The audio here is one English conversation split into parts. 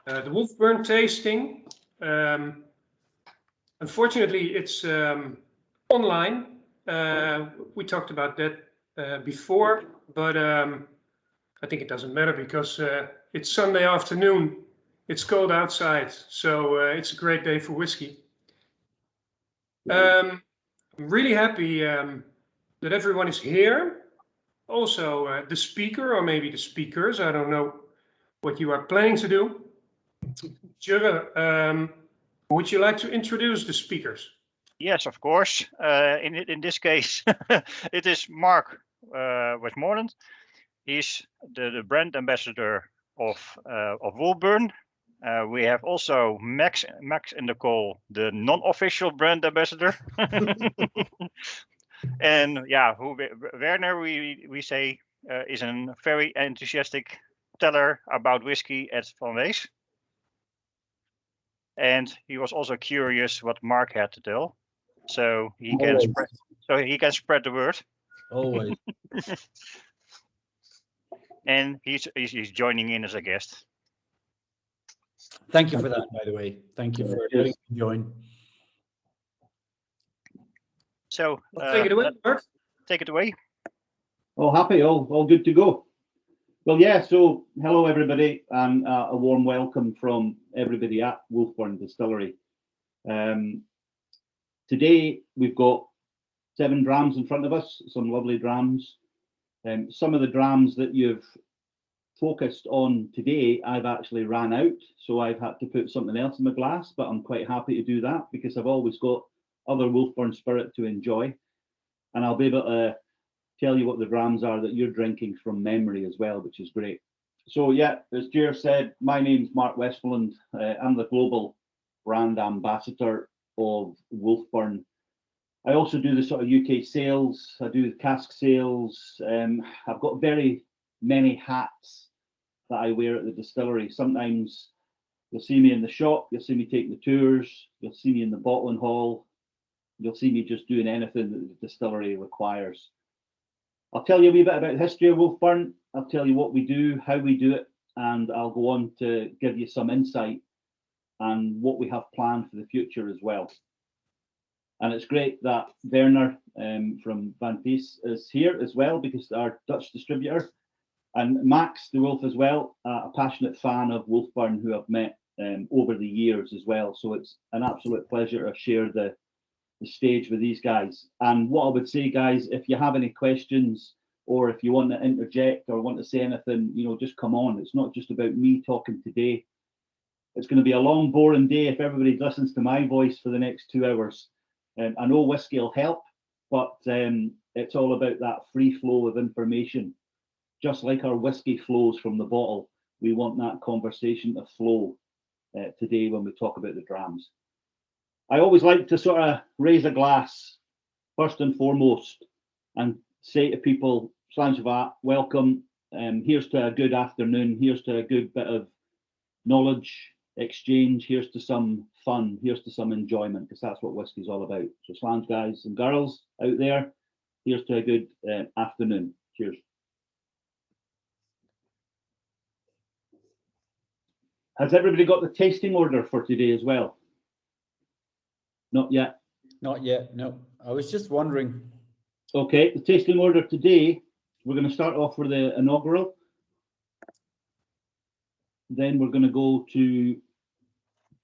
the Wolfburn tasting. Unfortunately, it's online. We talked about that before, but I think it doesn't matter because it's Sunday afternoon. It's cold outside, so it's a great day for whiskey. I'm really happy that everyone is here. Also, the speaker, or maybe the speakers, I don't know what you are planning to do. Jurre, would you like to introduce the speakers? Yes, of course. In this case, it is Mark Westmoreland. He's the brand ambassador of Wolfburn. We have also Max in the call, the non-official brand ambassador. And yeah, Werner, we say, is a very enthusiastic teller about whiskey at Van Wees. And he was also curious what Mark had to tell, so he can spread the word. Always. And he's joining in as a guest. Thank you for that, by the way. Thank you for letting me join. So take it away, Mark. Take it away. Oh, happy, all good to go. Well, yeah, so hello everybody, and a warm welcome from everybody at Wolfburn Distillery. Today we've got 7 drams in front of us, some lovely drams. Some of the drams that you've focused on today, I've actually ran out, so I've had to put something else in my glass, but I'm quite happy to do that because I've always got other Wolfburn spirit to enjoy, and I'll be able to tell you what the drams are that you're drinking from memory as well, which is great. So yeah, as Jer said, my name's Mark Westmoreland. I'm the global brand ambassador of Wolfburn. I also do the sort of UK sales. I do the cask sales. I've got very many hats that I wear at the distillery. Sometimes you'll see me in the shop, you'll see me taking the tours, you'll see me in the bottling hall, you'll see me just doing anything that the distillery requires. I'll tell you a wee bit about the history of Wolfburn. I'll tell you what we do, how we do it, and I'll go on to give you some insight and what we have planned for the future as well. And it's great that Werner from Van Wees is here as well, because our Dutch distributor, and Max de Wolf as well, a passionate fan of Wolfburn who I've met over the years as well. So it's an absolute pleasure to share the stage with these guys. And what I would say, guys, if you have any questions or if you want to interject or want to say anything, you know, just come on. It's not just about me talking today. It's going to be a long, boring day if everybody listens to my voice for the next 2 hours. I know whiskey will help, but it's all about that free flow of information. Just like our whiskey flows from the bottle, we want that conversation to flow today when we talk about the drams. I always like to sort of raise a glass first and foremost and say to people, Slanjvat, welcome. Here's to a good afternoon. Here's to a good bit of knowledge exchange. Here's to some fun. Here's to some enjoyment, because that's what whiskey's all about. So Slanj guys and girls out there, here's to a good afternoon. Cheers. Has everybody got the tasting order for today as well? Not yet. Not yet, no. I was just wondering. Okay, the tasting order today, we're going to start off with the inaugural. Then we're going to go to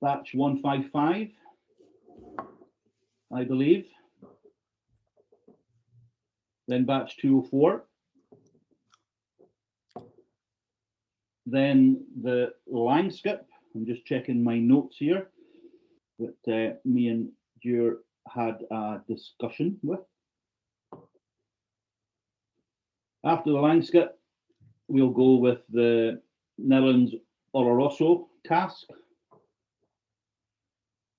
batch 155, I believe. Then batch 204. Then the Langskip. I'm just checking my notes here that me and Jer had a discussion with. After the Langskip, we'll go with the Netherlands Oloroso cask,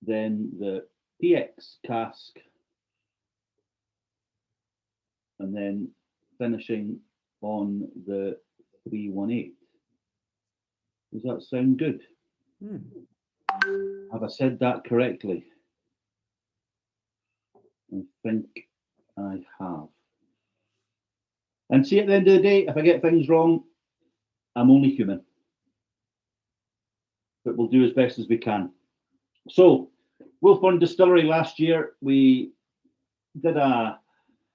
then the PX cask, and then finishing on the 318. Does that sound good? Have I said that correctly? I think I have. And see, at the end of the day, if I get things wrong, I'm only human. but we'll do as best as we can. So, Wolfburn Distillery last year, we did a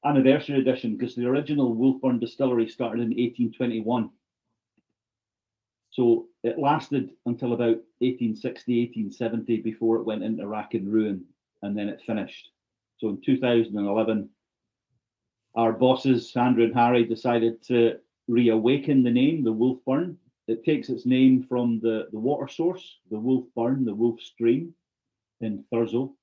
anniversary edition because the original Wolfburn Distillery started in 1821. So it lasted until about 1860, 1870 before it went into rack and ruin, and then it finished. So in 2011, our bosses, Andrew and Harry, decided to reawaken the name, the Wolfburn. It takes its name from the water source, the Wolfburn, the Wolf Stream in Thurso.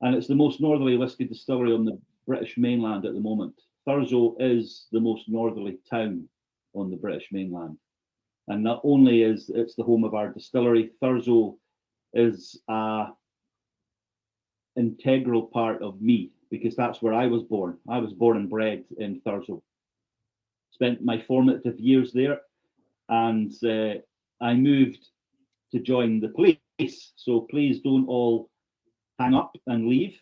And it's the most northerly whiskey distillery on the British mainland at the moment. Thurso is the most northerly town on the British mainland. And not only is it's the home of our distillery, Thurso is an integral part of me because that's where I was born. I was born and bred in Thurso. Spent my formative years there, and I moved to join the police. So please don't all hang up and leave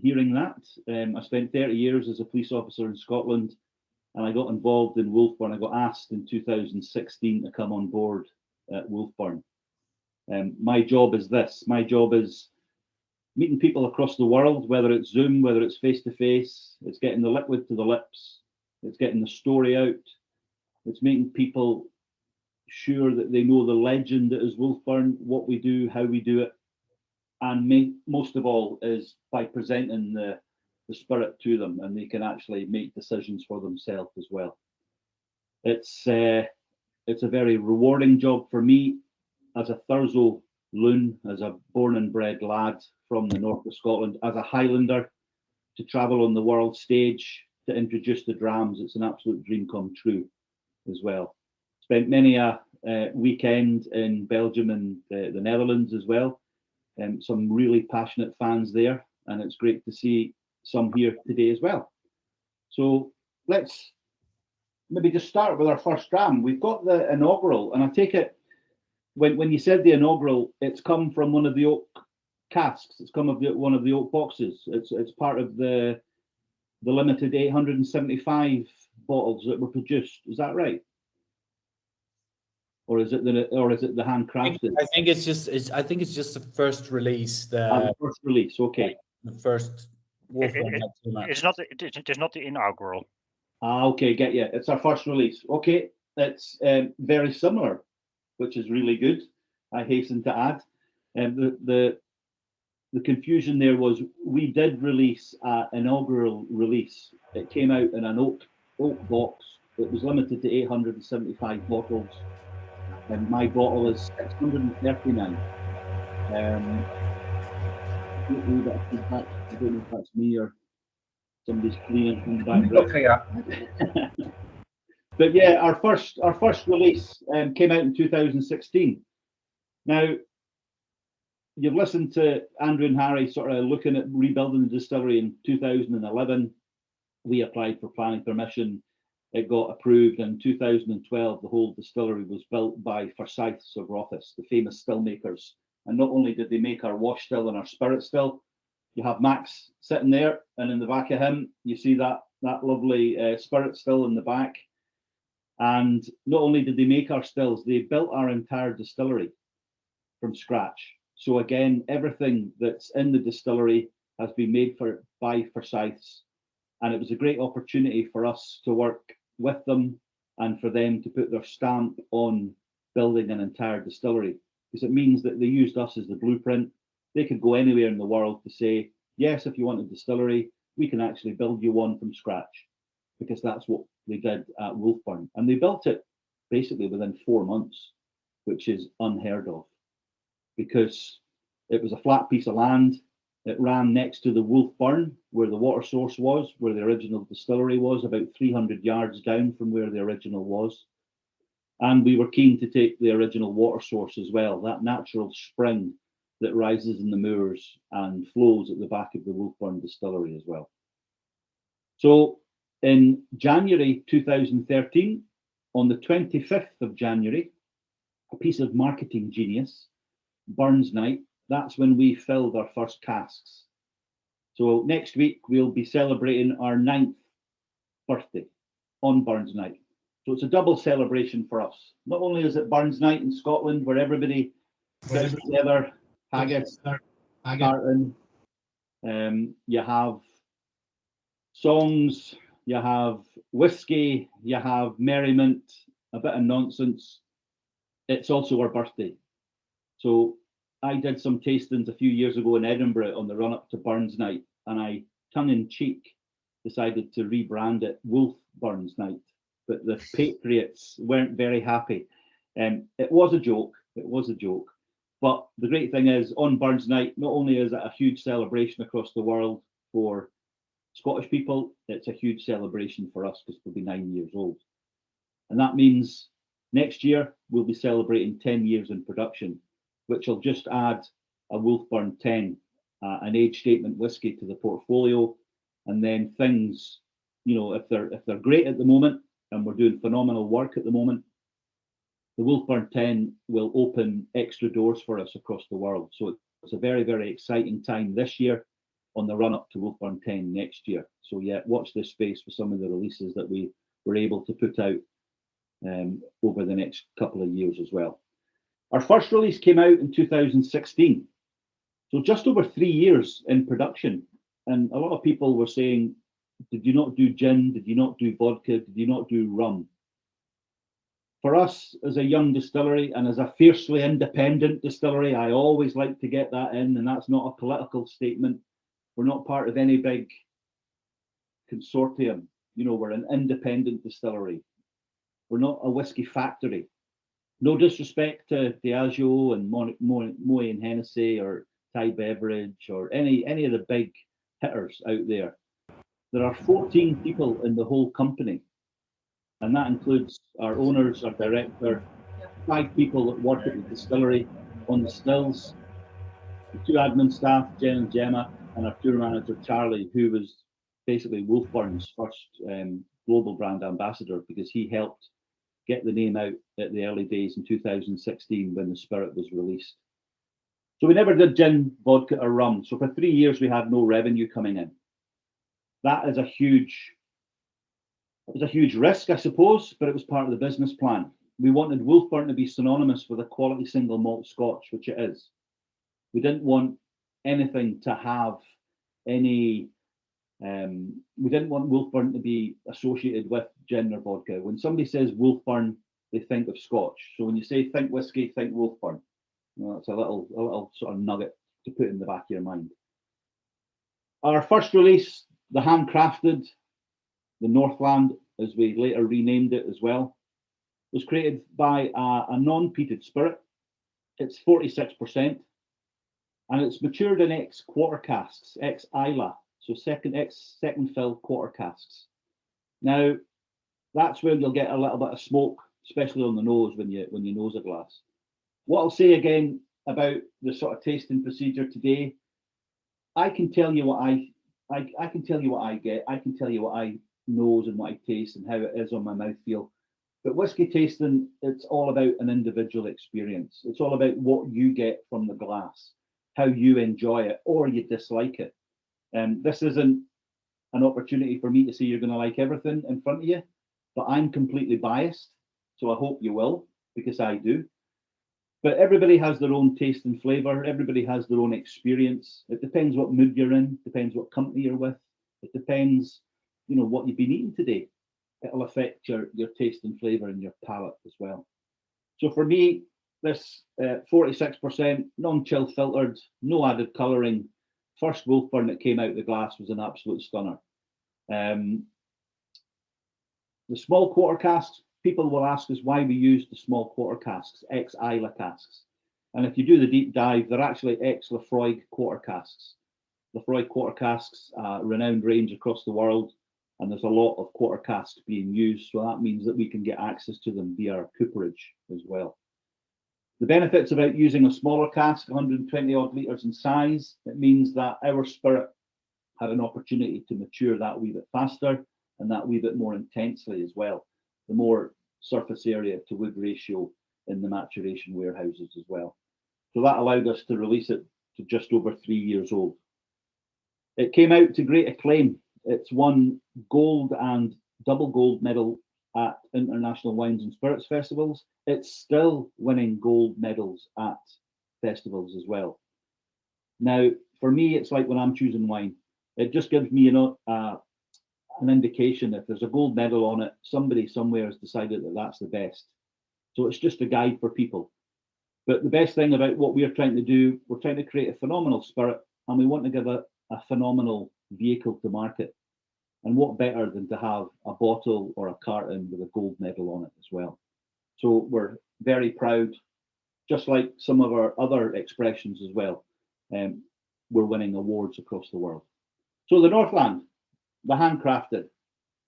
hearing that. I spent 30 years as a police officer in Scotland, and I got involved in Wolfburn. I got asked in 2016 to come on board at Wolfburn. My job is this. My job is meeting people across the world, whether it's Zoom, whether it's face-to-face. It's getting the liquid to the lips. It's getting the story out. It's making people sure that they know the legend that is Wolfburn, what we do, how we do it. And most of all is by presenting the spirit to them, and they can actually make decisions for themselves as well. It's a very rewarding job for me as a Thurso loon, as a born and bred lad from the north of Scotland, as a Highlander, to travel on the world stage to introduce the drams. It's an absolute dream come true as well. Spent many a weekend in Belgium and the Netherlands as well. Some really passionate fans there, and it's great to see some here today as well. So let's maybe just start with our first dram. We've got the inaugural, and I take it when you said the inaugural, it's come from one of the oak casks. It's come of one of the oak boxes. It's part of the limited 875 bottles that were produced. Is that right? Or is it the handcrafted? I think it's just the first release. The first release, okay. The first Wolfburn. It's not the inaugural. Okay, get you. It's our first release. Okay, it's very similar, which is really good. I hasten to add, the confusion there was we did release an inaugural release. It came out in an oak box. It was limited to 875 bottles. And my bottle is 639. I don't know if that's me or somebody's cleaning from the background. But yeah, our first release came out in 2016. Now, you've listened to Andrew and Harry sort of looking at rebuilding the distillery in 2011. We applied for planning permission. It got approved in 2012. The whole distillery was built by Forsyths of Rothes, the famous still makers. And not only did they make our wash still and our spirit still, you have Max sitting there, and in the back of him, you see that lovely spirit still in the back. And not only did they make our stills, they built our entire distillery from scratch. So again, everything that's in the distillery has been made by Forsyths. And it was a great opportunity for us to work with them and for them to put their stamp on building an entire distillery, because it means that they used us as the blueprint. They could go anywhere in the world to say, yes, if you want a distillery, we can actually build you one from scratch, because that's what they did at Wolfburn. And they built it basically within 4 months, which is unheard of, because it was a flat piece of land. It ran next to the Wolfburn, where the water source was, where the original distillery was, about 300 yards down from where the original was. And we were keen to take the original water source as well, that natural spring that rises in the moors and flows at the back of the Wolfburn distillery as well. So in January 2013, on the 25th of January, a piece of marketing genius, Burns Night, that's when we filled our first casks. So next week, we'll be celebrating our 9th birthday on Burns Night. So it's a double celebration for us. Not only is it Burns Night in Scotland, where everybody get together, haggis, tartan. You have songs, you have whiskey, you have merriment, a bit of nonsense. It's also our birthday. So I did some tastings a few years ago in Edinburgh on the run up to Burns Night, and I, tongue in cheek, decided to rebrand it Wolfburns Night, but the patriots weren't very happy. It was a joke, but the great thing is on Burns Night, not only is it a huge celebration across the world for Scottish people, it's a huge celebration for us because we'll be 9 years old. And that means next year we'll be celebrating 10 years in production, which will just add a Wolfburn 10, an age statement whiskey to the portfolio. And then things, you know, if they're great at the moment, and we're doing phenomenal work at the moment, the Wolfburn 10 will open extra doors for us across the world. So it's a very, very exciting time this year on the run up to Wolfburn 10 next year. So yeah, watch this space for some of the releases that we were able to put out over the next couple of years as well. Our first release came out in 2016. So just over 3 years in production. And a lot of people were saying, did you not do gin? Did you not do vodka? Did you not do rum? For us, as a young distillery and as a fiercely independent distillery, I always like to get that in, and that's not a political statement. We're not part of any big consortium. You know, we're an independent distillery. We're not a whiskey factory. No disrespect to Diageo and Moët and Hennessy or Thai Beverage or any of the big hitters out there. There are 14 people in the whole company, and that includes our owners, our director, 5 people that work at the distillery on the stills, the 2 admin staff, Jen and Gemma, and our tour manager, Charlie, who was basically Wolfburn's first global brand ambassador because he helped get the name out at the early days in 2016 when the spirit was released. So we never did gin, vodka, or rum. So for 3 years, we had no revenue coming in. That is a huge risk, I suppose, but it was part of the business plan. We wanted Wolfburn to be synonymous with a quality single malt Scotch, which it is. We didn't want anything to have any, we didn't want Wolfburn to be associated with gin or vodka. When somebody says Wolfburn, they think of Scotch. So when you say think whiskey, think Wolfburn. You know, it's a little sort of nugget to put in the back of your mind. Our first release, the handcrafted, the Northland, as we later renamed it as well, was created by a non-peated spirit. It's 46%, and it's matured in ex-quarter casks, ex-Isla, so second fill quarter casks. Now, that's where you'll get a little bit of smoke, especially on the nose when you nose a glass. What I'll say again about the sort of tasting procedure today, I can tell you what I can tell you what I get. I can tell you what I nose and what I taste and how it is on my mouthfeel. But whiskey tasting, it's all about an individual experience. It's all about what you get from the glass, how you enjoy it or you dislike it. And this isn't an opportunity for me to say you're going to like everything in front of you, but I'm completely biased. So I hope you will, because I do. But everybody has their own taste and flavour. Everybody has their own experience. It depends what mood you're in, depends what company you're with. It depends, you know, what you've been eating today. It'll affect your taste and flavour and your palate as well. So for me, this 46% non-chill filtered, no added colouring, first Wolfburn that came out of the glass was an absolute stunner. The small quarter casks, people will ask us why we use the small quarter casks, ex-Isla casks. And if you do the deep dive, they're actually ex-Lefroy quarter casks. Lefroy quarter casks, renowned range across the world, and there's a lot of quarter casks being used. So that means that we can get access to them via our cooperage as well. The benefits about using a smaller cask, 120 odd litres in size, it means that our spirit had an opportunity to mature that wee bit faster and that wee bit more intensely as well. The more surface area to wood ratio in the maturation warehouses as well. So that allowed us to release it to just over 3 years old. It came out to great acclaim. It's won gold and double gold medal at international wines and spirits festivals. It's still winning gold medals at festivals as well. Now, for me, it's like when I'm choosing wine, it just gives me, an indication. If there's a gold medal on it, somebody somewhere has decided that that's the best. So it's just a guide for people. But the best thing about what we're trying to do, we're trying to create a phenomenal spirit, and we want to give a phenomenal vehicle to market. And what better than to have a bottle or a carton with a gold medal on it as well. So we're very proud, just like some of our other expressions as well. We're winning awards across the world. So the Northland, the handcrafted,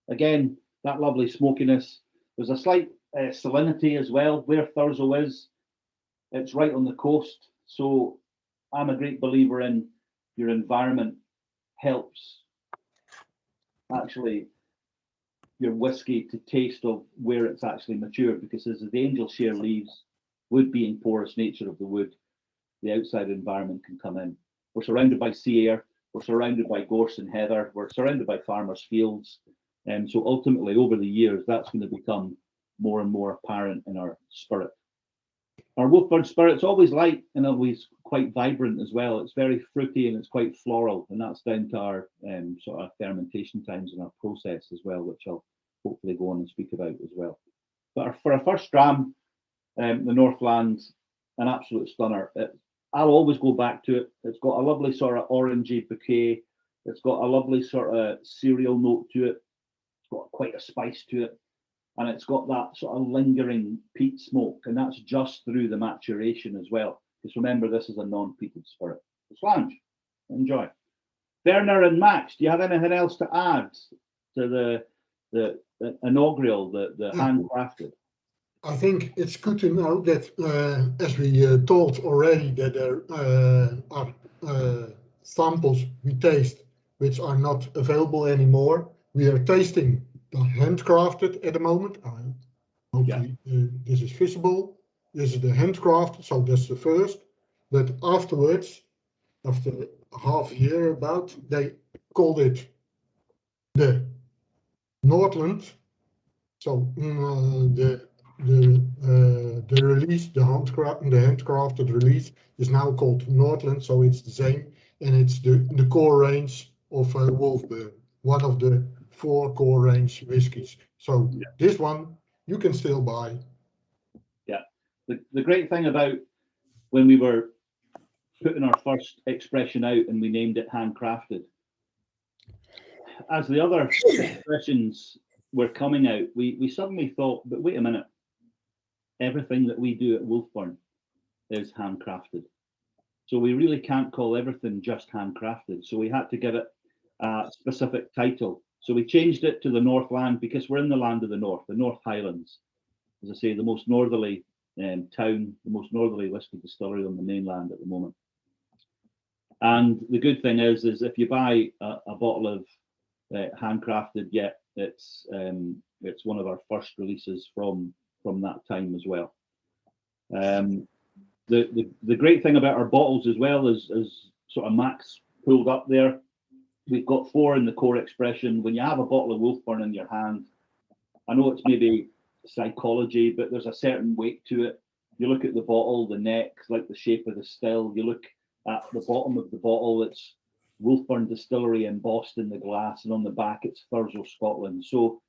again, that lovely smokiness. There's a slight salinity as well. Where Thurso is, it's right on the coast. So I'm a great believer in your environment helps actually your whiskey to taste of where it's actually matured, because as the angel share leaves, wood being porous nature of the wood, the outside environment can come in. We're surrounded by sea air, we're surrounded by gorse and heather, we're surrounded by farmers' fields. And so ultimately over the years, that's going to become more and more apparent in our spirit. Our Wolfburn spirit's always light and always quite vibrant as well. It's very fruity and it's quite floral, and that's down to our sort of fermentation times and our process as well, which I'll hopefully go on and speak about as well. But for our first dram, the Northland, an absolute stunner. I'll always go back to it. It's got a lovely sort of orangey bouquet. It's got a lovely sort of cereal note to it. It's got quite a spice to it. And it's got that sort of lingering peat smoke, and that's just through the maturation as well. Because remember, this is a non-peated spirit. Slange, enjoy. Werner and Max, do you have anything else to add to the inaugural, the handcrafted? I think it's good to know that, as we told already, that there are samples we taste which are not available anymore. We are tasting the handcrafted at the moment. Hopefully this is visible. This is the handcrafted, so that's the first. But afterwards, after half a year about, they called it the Northland. So the release, the handcrafted release is now called Northland, so it's the same, and it's the core range of Wolfburn, one of the 4 core range whiskies. So this one you can still buy. Yeah, the great thing about when we were putting our first expression out and we named it handcrafted, as the other expressions were coming out, we suddenly thought, but wait a minute, everything that we do at Wolfburn is handcrafted. So we really can't call everything just handcrafted. So we had to give it a specific title. So we changed it to the Northland because we're in the land of the North, the North Highlands. As I say, the most northerly town, the most northerly whiskey distillery on the mainland at the moment. And the good thing is if you buy a bottle of handcrafted, it's one of our first releases from that time as well. The great thing about our bottles as well is sort of Max pulled up there. We've got 4 in the core expression. When you have a bottle of Wolfburn in your hand, I know it's maybe psychology, but there's a certain weight to it. You look at the bottle, the neck, like the shape of the still. You look at the bottom of the bottle, it's Wolfburn Distillery embossed in the glass, and on the back it's Thurso, Scotland. So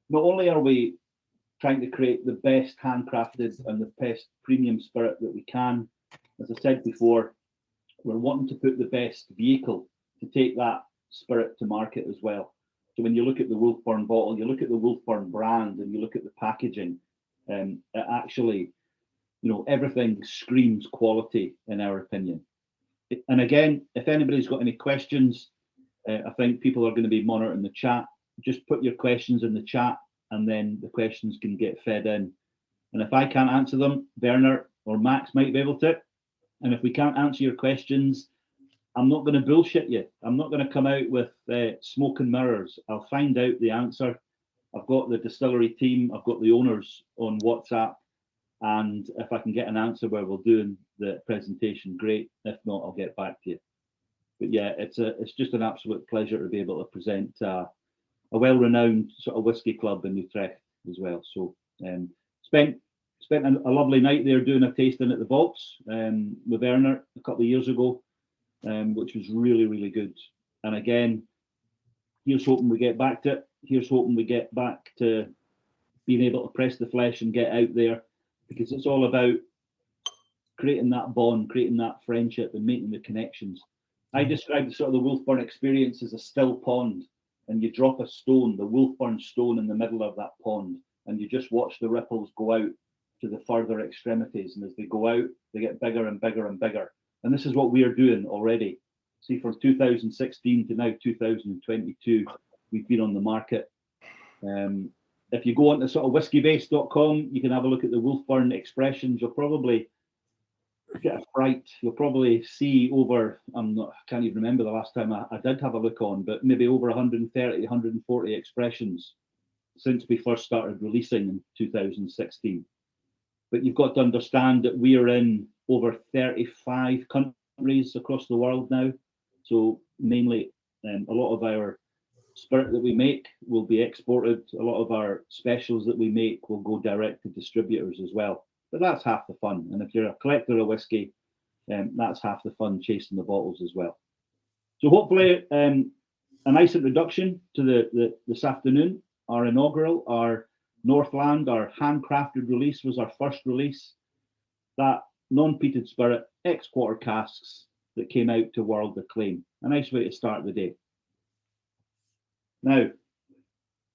not only are we trying to create the best handcrafted and the best premium spirit that we can, as I said before, we're wanting to put the best vehicle to take that spirit to market as well. So when you look at the Wolfburn bottle, you look at the Wolfburn brand, and you look at the packaging, it actually, everything screams quality in our opinion. And again, if anybody's got any questions, I think people are going to be monitoring the chat. Just put your questions in the chat, and then the questions can get fed in. And if I can't answer them, Werner or Max might be able to. And if we can't answer your questions, I'm not going to bullshit you. I'm not going to come out with smoke and mirrors. I'll find out the answer. I've got the distillery team, I've got the owners on WhatsApp, and if I can get an answer where we're doing the presentation, great. If not, I'll get back to you. But yeah, it's just an absolute pleasure to be able to present a well-renowned sort of whiskey club in Utrecht as well. So spent spent a lovely night there doing a tasting at the Vaults with Erner a couple of years ago, which was really, really good. And again, here's hoping we get back to it. Here's hoping we get back to being able to press the flesh and get out there, because it's all about creating that bond, creating that friendship and making the connections. I describe the sort of the Wolfburn experience as a still pond, and you drop a stone, the Wolfburn stone, in the middle of that pond, and you just watch the ripples go out to the further extremities. And as they go out, they get bigger and bigger and bigger. And this is what we are doing already. See, from 2016 to now 2022, we've been on the market. If you go on to sort of whiskeybase.com, you can have a look at the Wolfburn expressions. You'll probably get a fright. You'll probably see over, I can't even remember the last time I did have a look on, but maybe over 130, 140 expressions since we first started releasing in 2016. But you've got to understand that we are in over 35 countries across the world now. So mainly a lot of our spirit that we make will be exported. A lot of our specials that we make will go direct to distributors as well. But that's half the fun. And if you're a collector of whiskey, that's half the fun, chasing the bottles as well. So hopefully a nice introduction to this afternoon. Our inaugural, our Northland, our handcrafted release was our first release. That non-peated spirit, ex-quarter casks that came out to world acclaim. A nice way to start the day. Now,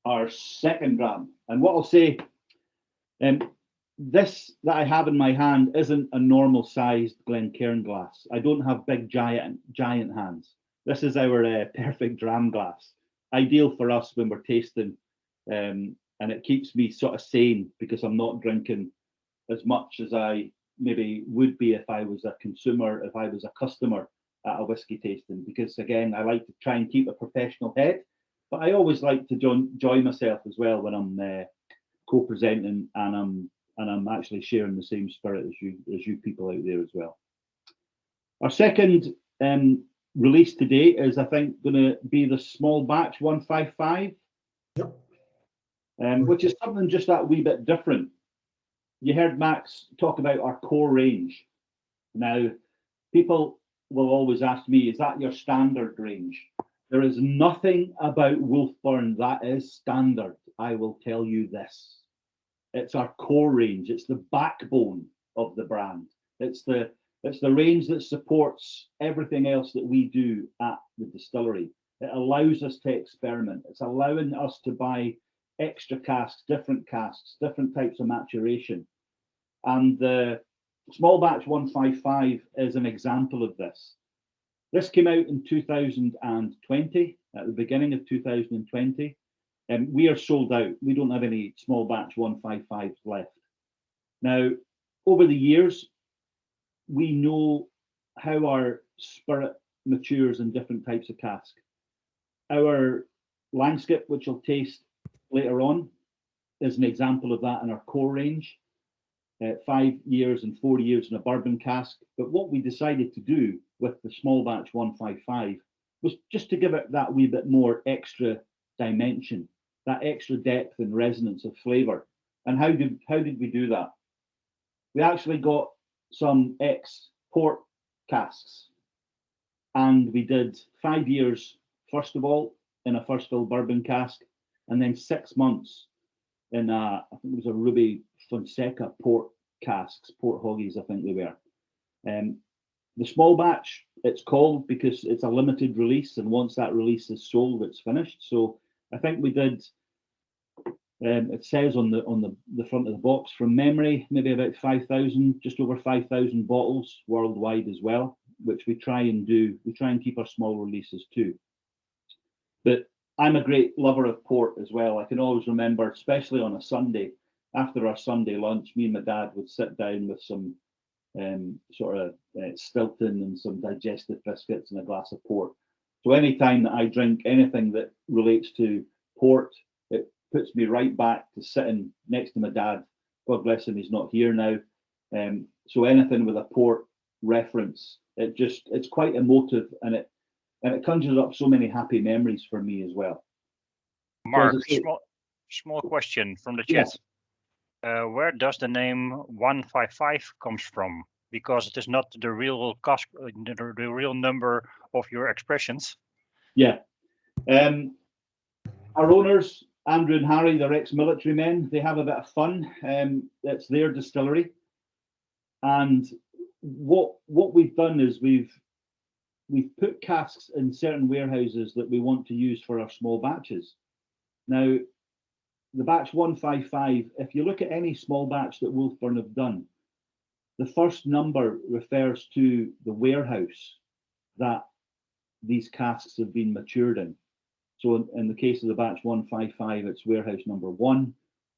our second dram, and what I'll say, this that I have in my hand isn't a normal sized Glencairn glass. I don't have big giant hands. This is our perfect dram glass, ideal for us when we're tasting, and it keeps me sort of sane because I'm not drinking as much as I maybe would be if I was a consumer, if I was a customer at a whiskey tasting. Because again, I like to try and keep a professional head, but I always like to enjoy myself as well when I'm co-presenting and I'm actually sharing the same spirit as you people out there as well. Our second release today is, I think, going to be the small batch 155. Yep. Which is something just that wee bit different. You heard Max talk about our core range. Now, people will always ask me, is that your standard range? There is nothing about Wolfburn that is standard. I will tell you this. It's our core range. It's the backbone of the brand. It's the range that supports everything else that we do at the distillery. It allows us to experiment. It's allowing us to buy extra casks, different types of maturation. And the small batch 155 is an example of this. This came out in 2020, at the beginning of 2020. And we are sold out. We don't have any small batch 155s left. Now, over the years, we know how our spirit matures in different types of cask. Our Langskip, which I'll taste later on, is an example of that in our core range. 5 years and 4 years in a bourbon cask. But what we decided to do with the small batch 155 was just to give it that wee bit more extra dimension, that extra depth and resonance of flavour. And how did we do that? We actually got some ex-port casks, and we did 5 years, first of all, in a first fill bourbon cask, and then 6 months in I think it was a Ruby Fonseca port casks, port hoggies, I think they were. The small batch, it's called because it's a limited release, and once that release is sold, it's finished. So I think we did, it says on the front of the box, from memory, maybe about 5,000, just over 5,000 bottles worldwide as well, which we try and do. We try and keep our small releases too. But I'm a great lover of port as well. I can always remember, especially on a Sunday, after our Sunday lunch, me and my dad would sit down with some sort of Stilton and some digestive biscuits and a glass of port. So anytime that I drink anything that relates to port, it puts me right back to sitting next to my dad. God bless him, he's not here now. So anything with a port reference, it's quite emotive, and it conjures up so many happy memories for me as well. Mark, small question from the chat. Where does the name 155 comes from? Because it is not the real cask, the real number of your expressions. Yeah. Our owners, Andrew and Harry, they're ex-military men. They have a bit of fun. It's their distillery. And what we've done is we've put casks in certain warehouses that we want to use for our small batches. Now, the batch 155, if you look at any small batch that Wolfburn have done, the first number refers to the warehouse that these casks have been matured in. So in the case of the batch 155, it's warehouse number 1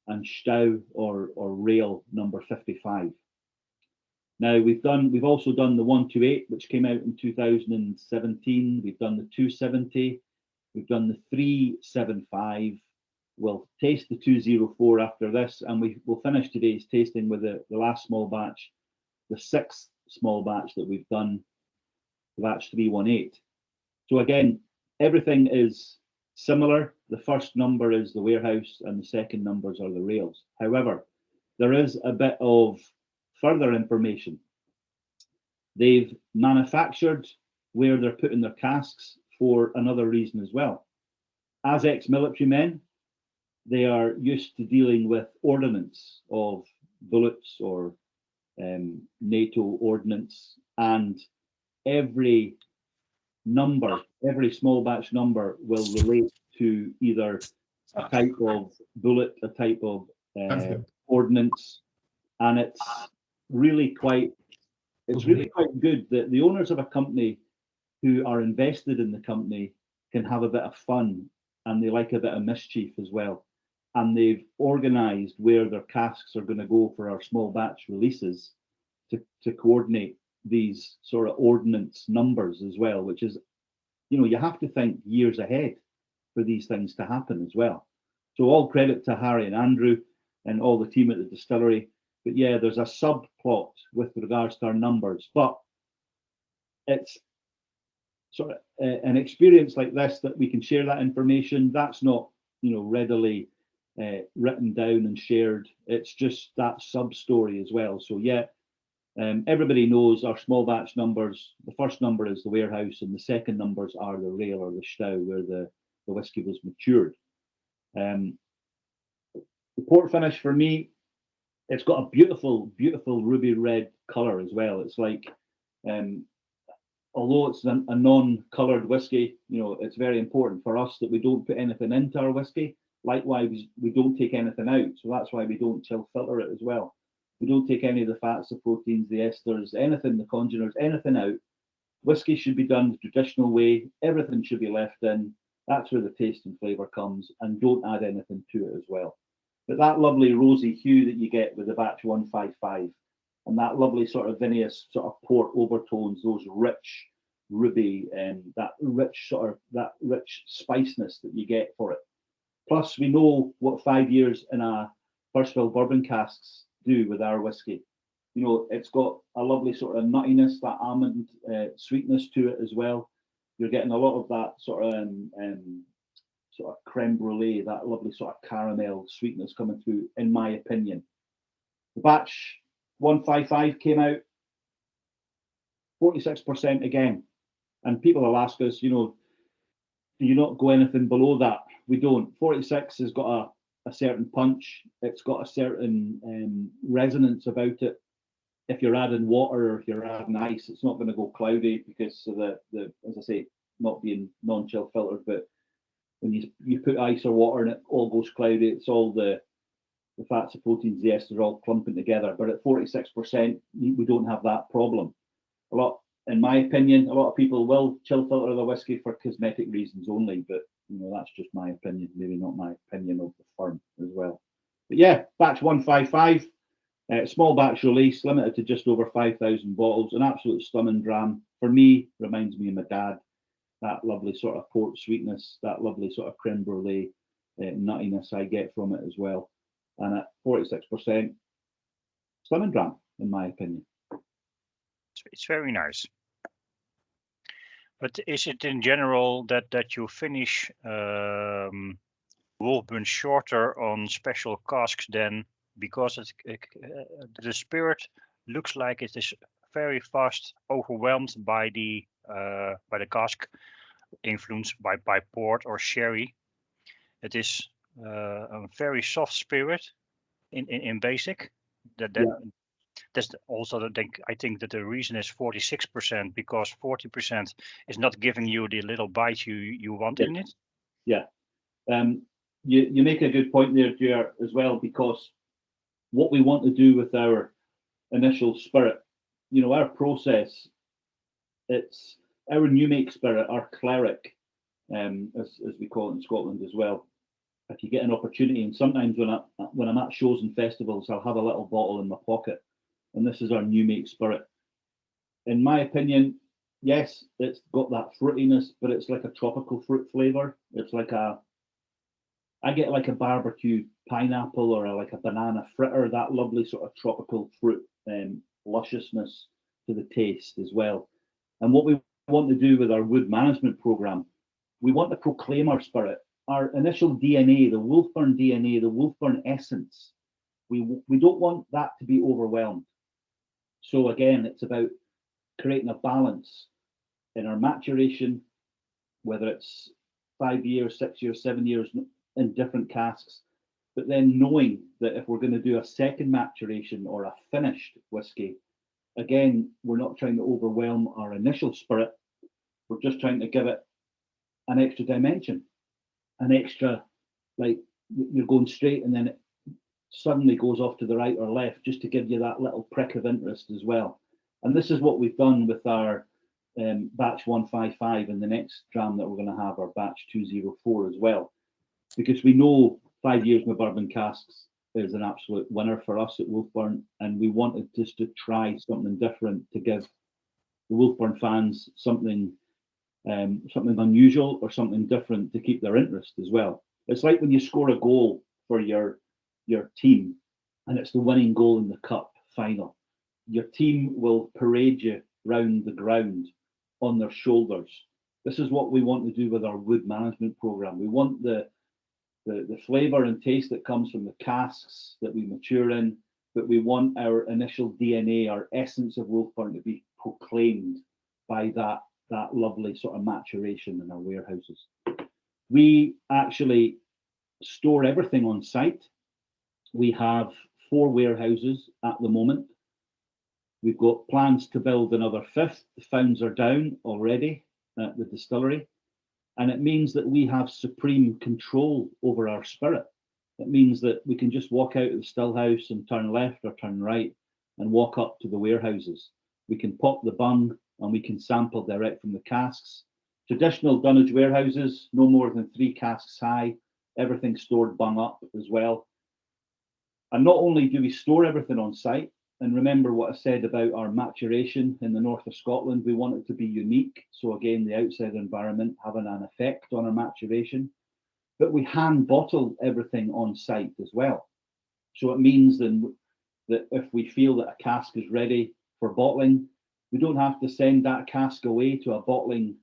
and Stau or rail number 55. Now we've also done the 128, which came out in 2017. We've done the 270. We've done the 375. We'll taste the 204 after this, and we'll finish today's tasting with the last small batch, the 6th small batch that we've done, the batch 318. So again, everything is similar. The first number is the warehouse and the second numbers are the rails. However, there is a bit of further information. They've manufactured where they're putting their casks for another reason as well. As ex-military men, they are used to dealing with ordnance of bullets or NATO ordnance, and every number, every small batch number will relate to either a type of bullet, a type of ordnance, and it's really quite good that the owners of a company who are invested in the company can have a bit of fun, and they like a bit of mischief as well. And they've organized where their casks are going to go for our small batch releases to coordinate these sort of ordnance numbers as well, which is, you know, you have to think years ahead for these things to happen as well. So all credit to Harry and Andrew and all the team at the distillery. But yeah, there's a subplot with regards to our numbers, but it's sort of an experience like this that we can share that information. That's not, you know, readily written down and shared. It's just that sub story as well. So yeah, everybody knows our small batch numbers. The first number is the warehouse, and the second numbers are the rail or the Stau where the whiskey was matured. The port finish for me, it's got a beautiful, beautiful ruby red color as well. It's like, although it's a non-colored whiskey, you know, it's very important for us that we don't put anything into our whiskey. Likewise, we don't take anything out. So that's why we don't chill filter it as well. We don't take any of the fats, the proteins, the esters, anything, the congeners, anything out. Whiskey should be done the traditional way. Everything should be left in. That's where the taste and flavour comes, and don't add anything to it as well. But that lovely rosy hue that you get with the batch 155, and that lovely sort of vinous sort of port overtones, those rich ruby and that rich spiciness that you get for it. Plus, we know what 5 years in a first fill bourbon casks do with our whiskey. You know, it's got a lovely sort of nuttiness, that almond sweetness to it as well. You're getting a lot of that sort of creme brulee, that lovely sort of caramel sweetness coming through, in my opinion. The batch 155 came out 46% again. And people will ask us, you know, do you not go anything below that? We don't. 46 has got a certain punch. It's got a certain resonance about it. If you're adding water or if you're adding ice, it's not going to go cloudy because of the as I say, not being non-chill filtered. But when you put ice or water and it all goes cloudy, it's all the fats, the proteins, the esters all clumping together. But at 46%, we don't have that problem. In my opinion, a lot of people will chill filter the whiskey for cosmetic reasons only, but you know, that's just my opinion, maybe not my opinion of the firm as well. But yeah, batch 155, small batch release, limited to just over 5,000 bottles, an absolute stunning dram. For me, reminds me of my dad, that lovely sort of port sweetness, that lovely sort of creme brulee nuttiness I get from it as well. And at 46%, stunning dram, in my opinion. It's very nice. But is it in general that you finish Wolfburn shorter on special casks than because the spirit looks like it is very fast overwhelmed by the cask influence by port or sherry. It is a very soft spirit in basic. That's also I think that the reason is 46%, because 40% is not giving you the little bite you want in it. Yeah. You make a good point there, Jer, as well, because what we want to do with our initial spirit, you know, our process, it's our new make spirit, our cleric, as we call it in Scotland as well. If you get an opportunity, and sometimes when I'm at shows and festivals, I'll have a little bottle in my pocket, and this is our new make spirit. In my opinion, yes, it's got that fruitiness, but it's like a tropical fruit flavor. It's like I get like a barbecue pineapple or like a banana fritter, that lovely sort of tropical fruit lusciousness to the taste as well. And what we want to do with our wood management program, we want to proclaim our spirit, our initial DNA, the Wolfburn DNA, the Wolfburn essence. We don't want that to be overwhelmed. So again, it's about creating a balance in our maturation, whether it's 5 years, 6 years, 7 years in different casks, but then knowing that if we're going to do a second maturation or a finished whiskey, again, we're not trying to overwhelm our initial spirit. We're just trying to give it an extra dimension, an extra, like you're going straight and then it suddenly goes off to the right or left, just to give you that little prick of interest as well. And this is what we've done with our batch 155 and the next dram that we're going to have, our batch 204 as well, because we know 5 years with bourbon casks is an absolute winner for us at Wolfburn, and we wanted just to try something different to give the Wolfburn fans something unusual or something different to keep their interest as well. It's like when you score a goal for your team and it's the winning goal in the cup final. Your team will parade you round the ground on their shoulders. This is what we want to do with our wood management program. We want the flavor and taste that comes from the casks that we mature in, but we want our initial DNA, our essence of Wolfburn, to be proclaimed by that lovely sort of maturation in our warehouses. We actually store everything on site. We have 4 warehouses at the moment. We've got plans to build another 5th. The founds are down already at the distillery. And it means that we have supreme control over our spirit. It means that we can just walk out of the still house and turn left or turn right and walk up to the warehouses. We can pop the bung and we can sample direct from the casks. Traditional dunnage warehouses, no more than 3 casks high, everything stored bung up as well. And not only do we store everything on site, and remember what I said about our maturation in the north of Scotland, we want it to be unique. So again, the outside environment having an effect on our maturation, but we hand bottle everything on site as well. So it means then that if we feel that a cask is ready for bottling, we don't have to send that cask away to a bottling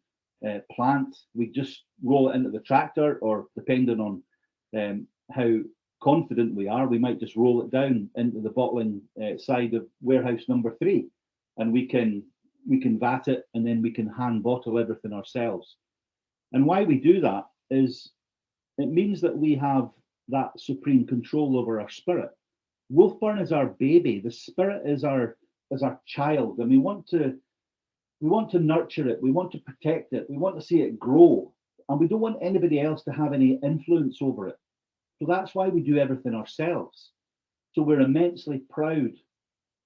plant. We just roll it into the tractor, or depending on how confident we are, we might just roll it down into the bottling side of warehouse number 3, and we can vat it, and then we can hand bottle everything ourselves. And why we do that is it means that we have that supreme control over our spirit. Wolfburn is our baby. The spirit is our child, and we want to nurture it. We want to protect it. We want to see it grow, and we don't want anybody else to have any influence over it. So that's why we do everything ourselves. So we're immensely proud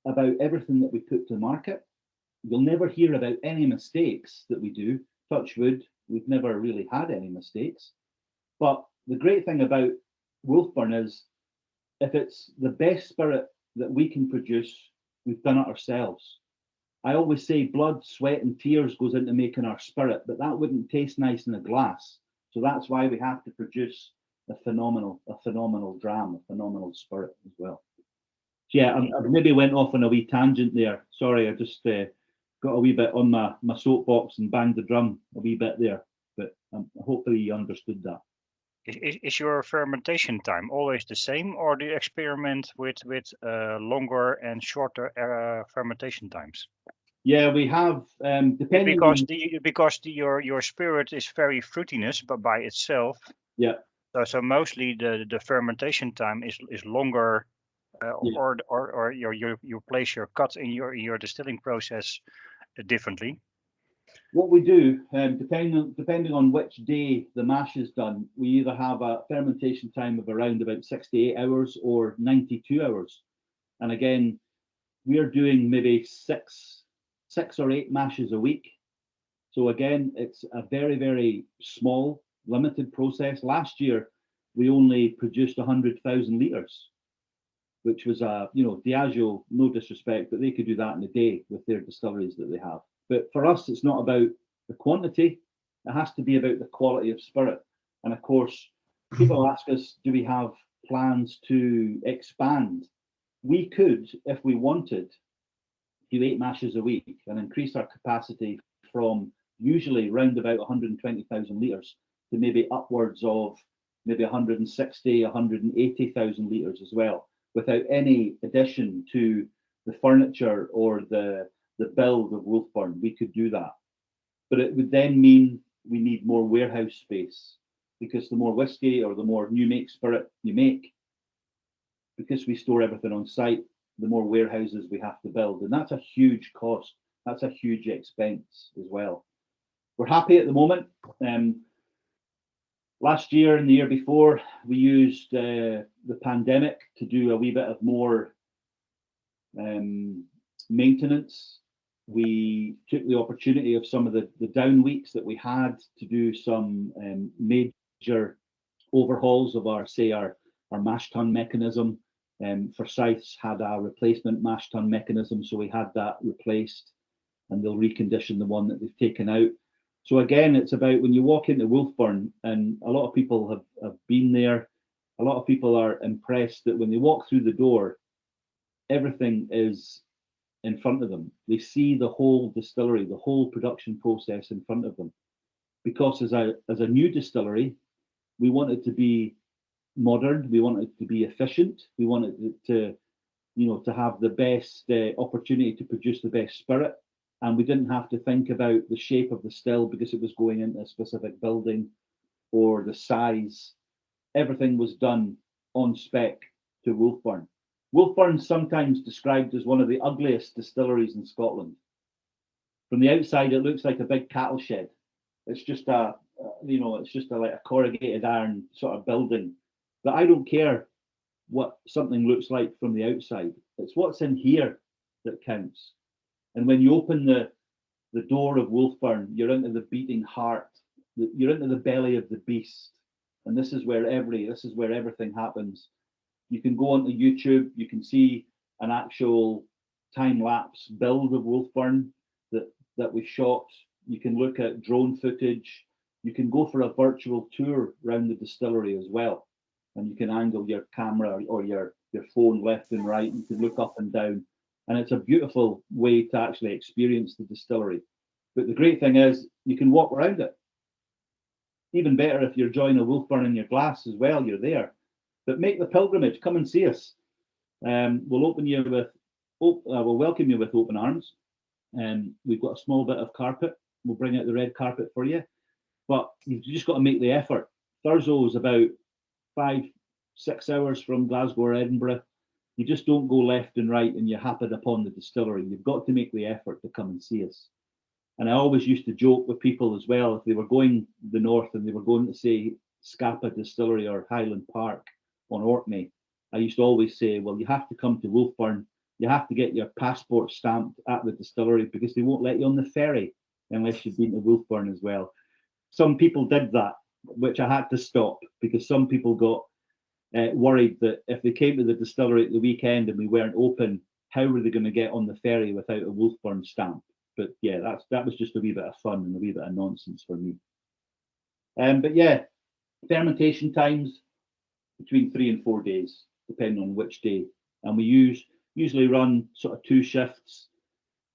about everything that we put to market. You'll never hear about any mistakes that we do. Touch wood, we've never really had any mistakes. But the great thing about Wolfburn is, if it's the best spirit that we can produce, we've done it ourselves. I always say blood, sweat, and tears goes into making our spirit, but that wouldn't taste nice in a glass. So that's why we have to produce a phenomenal dram, a phenomenal spirit as well. So yeah, I maybe went off on a wee tangent there. Sorry, I just got a wee bit on my soapbox and banged the drum a wee bit there, but hopefully you understood that. Is your fermentation time always the same, or do you experiment with longer and shorter fermentation times? Yeah, we have, depending Because on, your spirit is very fruitiness, but by itself. yeah, So mostly the fermentation time is longer, Yeah. or you place your cut in your distilling process differently. what we do, depending on which day the mash is done, we either have a fermentation time of around about 68 hours or 92 hours. And again, we are doing maybe six or eight mashes a week. So again, it's a very, very small, limited process. Last year, we only produced 100,000 litres, which was Diageo, no disrespect, but they could do that in a day with their distilleries that they have. But for us, it's not about the quantity, it has to be about the quality of spirit. And of course, people ask us, do we have plans to expand? We could, if we wanted, do 8 mashes a week and increase our capacity from usually round about 120,000 litres to maybe upwards of maybe 160, 180,000 litres as well, without any addition to the furniture or the build of Wolfburn. We could do that. But it would then mean we need more warehouse space, because the more whiskey or the more new make spirit you make, because we store everything on site, the more warehouses we have to build. And that's a huge cost. That's a huge expense as well. We're happy at the moment. Last year and the year before, we used the pandemic to do a wee bit of more maintenance. We took the opportunity of some of the down weeks that we had to do some major overhauls of our mash tun mechanism. Forsyths had a replacement mash tun mechanism, so we had that replaced, and they'll recondition the one that they've taken out. So again, it's about when you walk into Wolfburn, and a lot of people have been there, a lot of people are impressed that when they walk through the door, everything is in front of them. They see the whole distillery, the whole production process in front of them. Because as a new distillery, we want it to be modern, we want it to be efficient, we want it to have the best opportunity to produce the best spirit. And we didn't have to think about the shape of the still because it was going into a specific building, or the size. Everything was done on spec to Wolfburn. Wolfburn's sometimes described as one of the ugliest distilleries in Scotland. From the outside, it looks like a big cattle shed. It's just like a corrugated iron sort of building. But I don't care what something looks like from the outside. It's what's in here that counts. And when you open the door of Wolfburn, you're into the beating heart. You're into the belly of the beast. And this is where everything happens. You can go onto YouTube, you can see an actual time-lapse build of Wolfburn that we shot. You can look at drone footage. You can go for a virtual tour around the distillery as well. And you can angle your camera or your phone left and right. You can look up and down. And it's a beautiful way to actually experience the distillery. But the great thing is you can walk around it. Even better if you're enjoying a Wolfburn in your glass as well, you're there. But make the pilgrimage, come and see us. We'll welcome you with open arms. We've got a small bit of carpet. We'll bring out the red carpet for you. But you've just got to make the effort. Thurso is about 5-6 hours from Glasgow or Edinburgh. You just don't go left and right and you happen upon the distillery. You've got to make the effort to come and see us. And I always used to joke with people as well, if they were going the north and they were going to say Scapa Distillery or Highland Park on Orkney, I used to always say, well, you have to come to Wolfburn. You have to get your passport stamped at the distillery because they won't let you on the ferry unless you've been to Wolfburn as well. Some people did that, which I had to stop because some people got worried that if they came to the distillery at the weekend and we weren't open, how were they going to get on the ferry without a Wolfburn stamp? But yeah, that was just a wee bit of fun and a wee bit of nonsense for me. But yeah, fermentation times between 3 and 4 days, depending on which day. And we usually run sort of 2 shifts.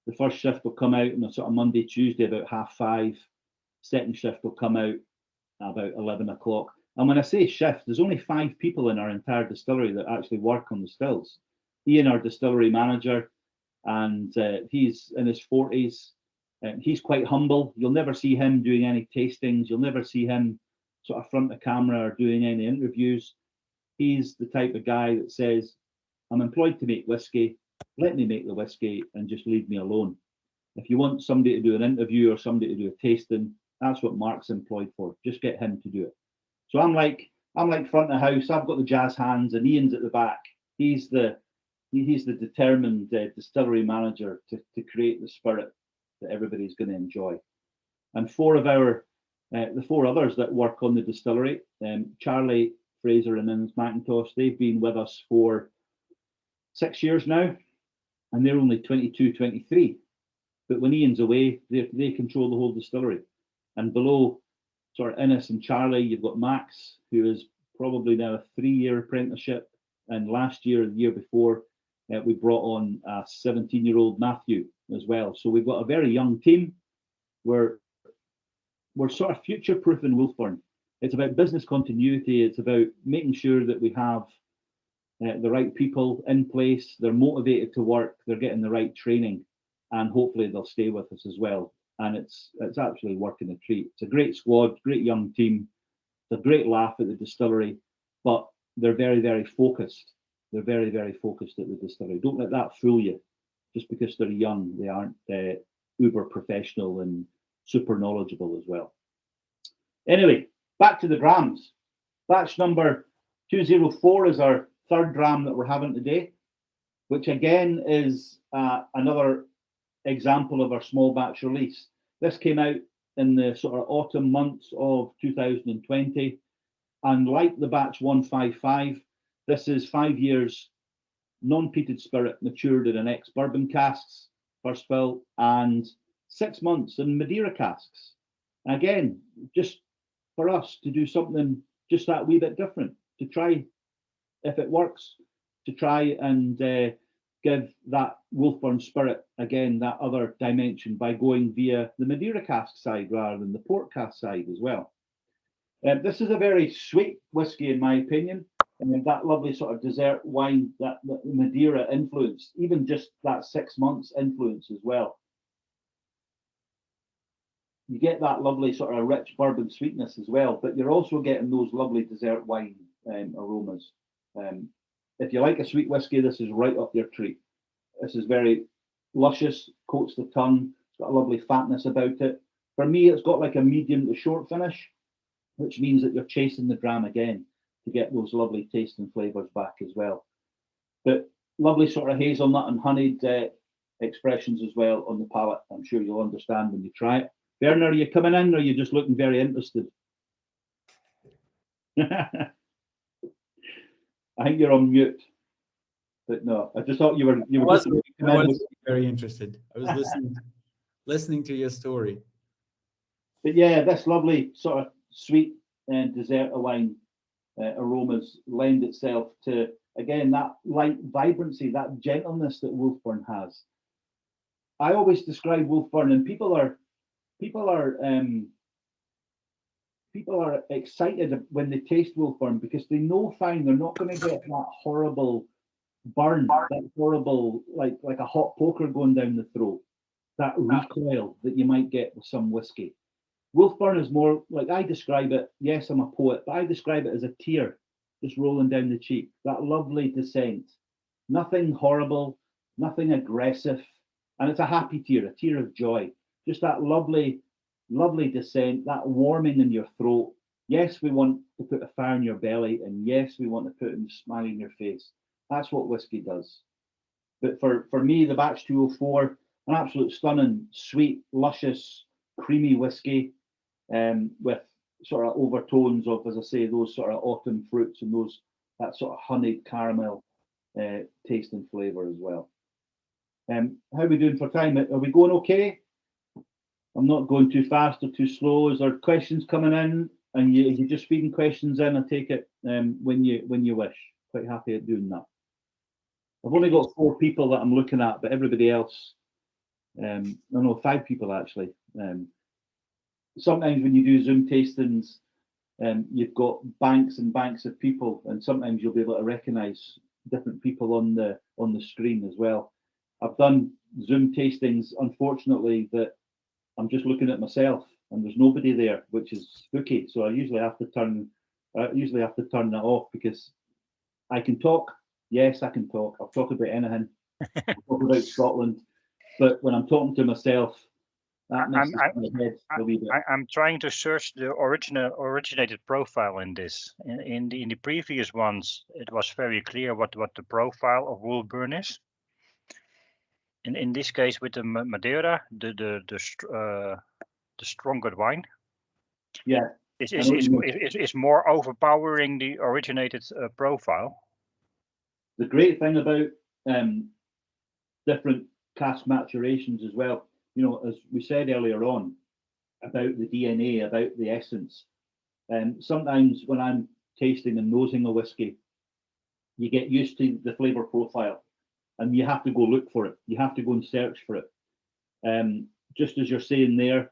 The first shift will come out on a sort of Monday, Tuesday about 5:30. Second shift will come out about 11 o'clock. And when I say shift, there's only 5 people in our entire distillery that actually work on the stills. Ian, our distillery manager, and he's in his 40s. He's quite humble. You'll never see him doing any tastings. You'll never see him sort of front of camera or doing any interviews. He's the type of guy that says, I'm employed to make whiskey. Let me make the whiskey and just leave me alone. If you want somebody to do an interview or somebody to do a tasting, that's what Mark's employed for. Just get him to do it. So I'm like front of house. I've got the jazz hands, and Ian's at the back. He's the determined distillery manager to create the spirit that everybody's going to enjoy. And 4 of the 4 others that work on the distillery, Charlie, Fraser, and Innes McIntosh, they've been with us for 6 years now, and they're only 22, 23. But when Ian's away, they control the whole distillery. And below sort of Innes and Charlie, you've got Max, who is probably now a 3-year apprenticeship. And last year, the year before, we brought on a 17-year-old Matthew as well. So we've got a very young team. We're sort of future-proofing Wolfburn. It's about business continuity. It's about making sure that we have the right people in place. They're motivated to work. They're getting the right training, and hopefully they'll stay with us as well. And it's actually working a treat. It's a great squad, great young team. It's a great laugh at the distillery, but they're very, very focused. They're very, very focused at the distillery. Don't let that fool you. Just because they're young, they aren't uber professional and super knowledgeable as well. Anyway, back to the drams. Batch number 204 is our 3rd dram that we're having today, which again is another example of our small batch release. This came out in the sort of autumn months of 2020, and like the batch 155, this is 5 years non-peated spirit matured in an ex-bourbon casks, first fill, and 6 months in Madeira casks. And again, just for us to do something just that wee bit different, to try, if it works, to try and give that Wolfburn spirit, again, that other dimension by going via the Madeira cask side rather than the port cask side as well. This is a very sweet whiskey, in my opinion. And that lovely sort of dessert wine, that Madeira influence, even just that 6 months influence as well. You get that lovely sort of rich bourbon sweetness as well, but you're also getting those lovely dessert wine aromas. If you like a sweet whiskey, this is right up your treat. This is very luscious, coats the tongue, it's got a lovely fatness about it. For me, it's got like a medium to short finish, which means that you're chasing the dram again to get those lovely taste and flavours back as well. But lovely sort of hazelnut and honeyed expressions as well on the palate. I'm sure you'll understand when you try it. Werner, are you coming in, or are you just looking very interested? I think you're on mute. But no, I just thought you were. I was very interested. I was listening to your story. But yeah, this lovely sort of sweet and dessert wine aromas lend itself to, again, that light vibrancy, that gentleness that Wolfburn has. I always describe Wolfburn, and people are excited when they taste Wolfburn because they know fine they're not going to get that horrible burn, that horrible like a hot poker going down the throat, that recoil that you might get with some whiskey. Wolfburn is more like, I describe it, yes, I'm a poet, but I describe it as a tear just rolling down the cheek, that lovely descent. Nothing horrible, nothing aggressive, and it's a happy tear, a tear of joy. Just that lovely, lovely descent, that warming in your throat. Yes, we want to put a fire in your belly, and yes, we want to put a smile in your face. That's what whiskey does. But for me, the batch 204, an absolute stunning, sweet, luscious, creamy whiskey, with sort of overtones of, as I say, those sort of autumn fruits and that sort of honeyed caramel taste and flavour as well. How are we doing for time? Are we going okay? I'm not going too fast or too slow. Is there questions coming in? And you're just feeding questions in, I take it, when you wish. Quite happy at doing that. I've only got 4 people that I'm looking at, but everybody else, no, 5 people actually. Sometimes when you do Zoom tastings, You've got banks and banks of people, and sometimes you'll be able to recognise different people on the screen as well. I've done Zoom tastings, unfortunately, that I'm just looking at myself and there's nobody there, which is spooky. So I usually have to turn that off, because I can talk. Yes, I can talk. I'll talk about anything. I'll talk about Scotland, but when I'm talking to myself, that messes my head a wee bit. I'm trying to search the originated profile in this. In the previous ones, it was very clear what the profile of Wolfburn is. In this case, with the Madeira, the stronger wine, Yeah, is more overpowering the originated profile. the great thing about different cask maturations as well, you know, as we said earlier on about the DNA, about the essence. Sometimes when I'm tasting and nosing a whiskey, you get used to the flavour profile, and you have to go look for it. You have to go and search for it. Just as you're saying there,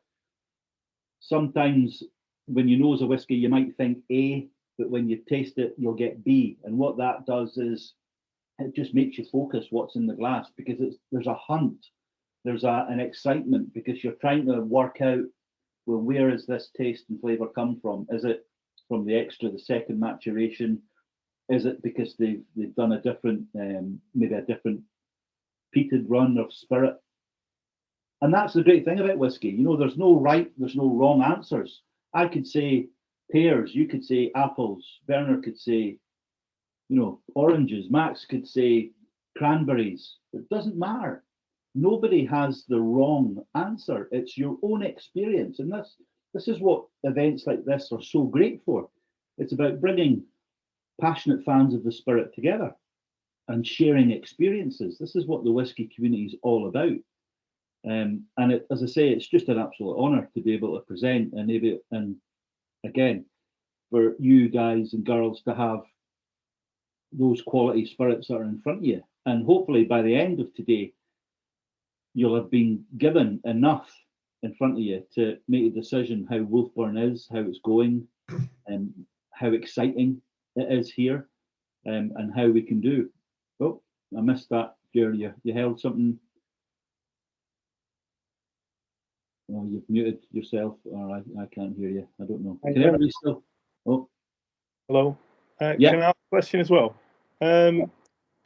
sometimes when you nose a whiskey, you might think A, but when you taste it, you'll get B. And what that does is it just makes you focus what's in the glass, because there's a hunt, there's an excitement, because you're trying to work out, well, where is this taste and flavour come from? Is it from the second maturation? Is it because they've done a different, maybe a different peated run of spirit? And that's the great thing about whiskey. You know, there's no right, there's no wrong answers. I could say pears, you could say apples, Werner could say, you know, oranges, Max could say cranberries. It doesn't matter. Nobody has the wrong answer. It's your own experience. And this is what events like this are so great for. It's about bringing passionate fans of the spirit together and sharing experiences. This is what the whiskey community is all about. And as I say, it's just an absolute honour to be able to present, and again, for you guys and girls to have those quality spirits that are in front of you. And hopefully by the end of today, you'll have been given enough in front of you to make a decision how Wolfburn is, how it's going, and how exciting it is here, and how we can do. Oh, I missed that, Jerry. You held something. Oh, you've muted yourself, or I can't hear you. I don't know. Can everybody still? Oh, hello. Yeah. Can I ask a question as well? Can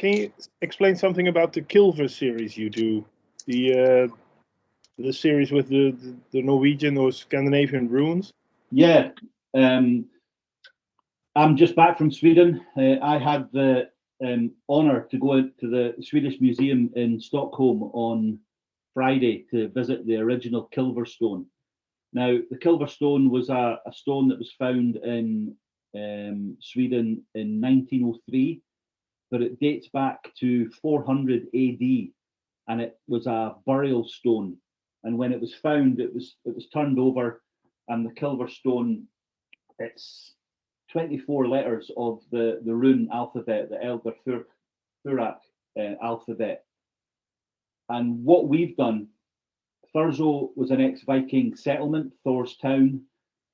you explain something about the Kilver series you do? The series with the Norwegian or Scandinavian runes? Yeah. I'm just back from Sweden. I had the honour to go to the Swedish Museum in Stockholm on Friday to visit the original Kilver stone. Now, the Kilver stone was a stone that was found in Sweden in 1903, but it dates back to 400 AD, and it was a burial stone. And when it was found, it was turned over, and the Kilver stone, it's 24 letters of the rune alphabet, the Elder Furak alphabet. And what we've done, Thurso was an ex-Viking settlement, Thor's town.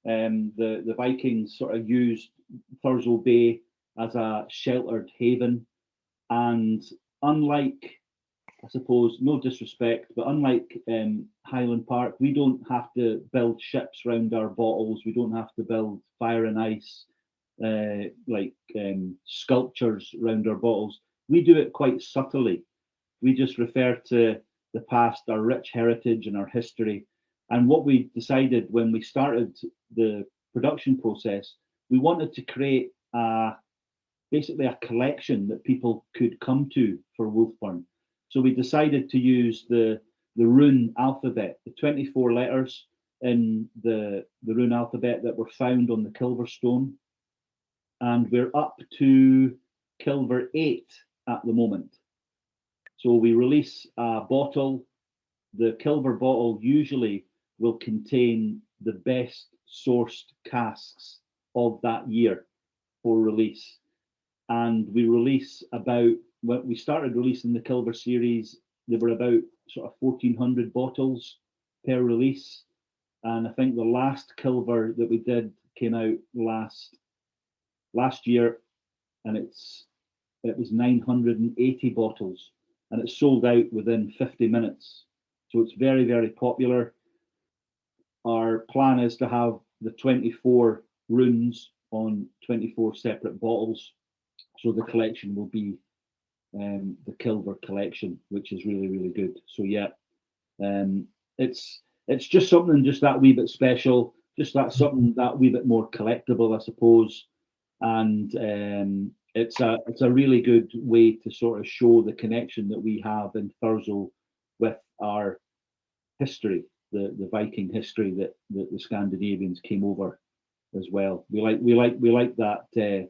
The Vikings sort of used Thurso Bay as a sheltered haven. And unlike, I suppose, no disrespect, but unlike Highland Park, we don't have to build ships around our bottles. We don't have to build fire and ice, sculptures around our bottles. We do it quite subtly. We just refer to the past, our rich heritage and our history. And what we decided when we started the production process, we wanted to create basically a collection that people could come to for Wolfburn. So we decided to use the rune alphabet, the 24 letters in the rune alphabet that were found on the Kilver stone. And we're up to Kilver 8 at the moment. So we release a bottle. The Kilver bottle usually will contain the best sourced casks of that year for release. And we release when we started releasing the Kilver series, there were about sort of 1,400 bottles per release. And I think the last Kilver that we did came out last year, and it was 980 bottles, and it sold out within 50 minutes. So it's very, very popular. Our plan is to have the 24 runes on 24 separate bottles. So the collection will be the Kilver collection, which is really, really good. So yeah, it's just something just that wee bit special, just that something that wee bit more collectible, I suppose. And it's a really good way to sort of show the connection that we have in Thurso with our history, the Viking history that the Scandinavians came over as well. We like that.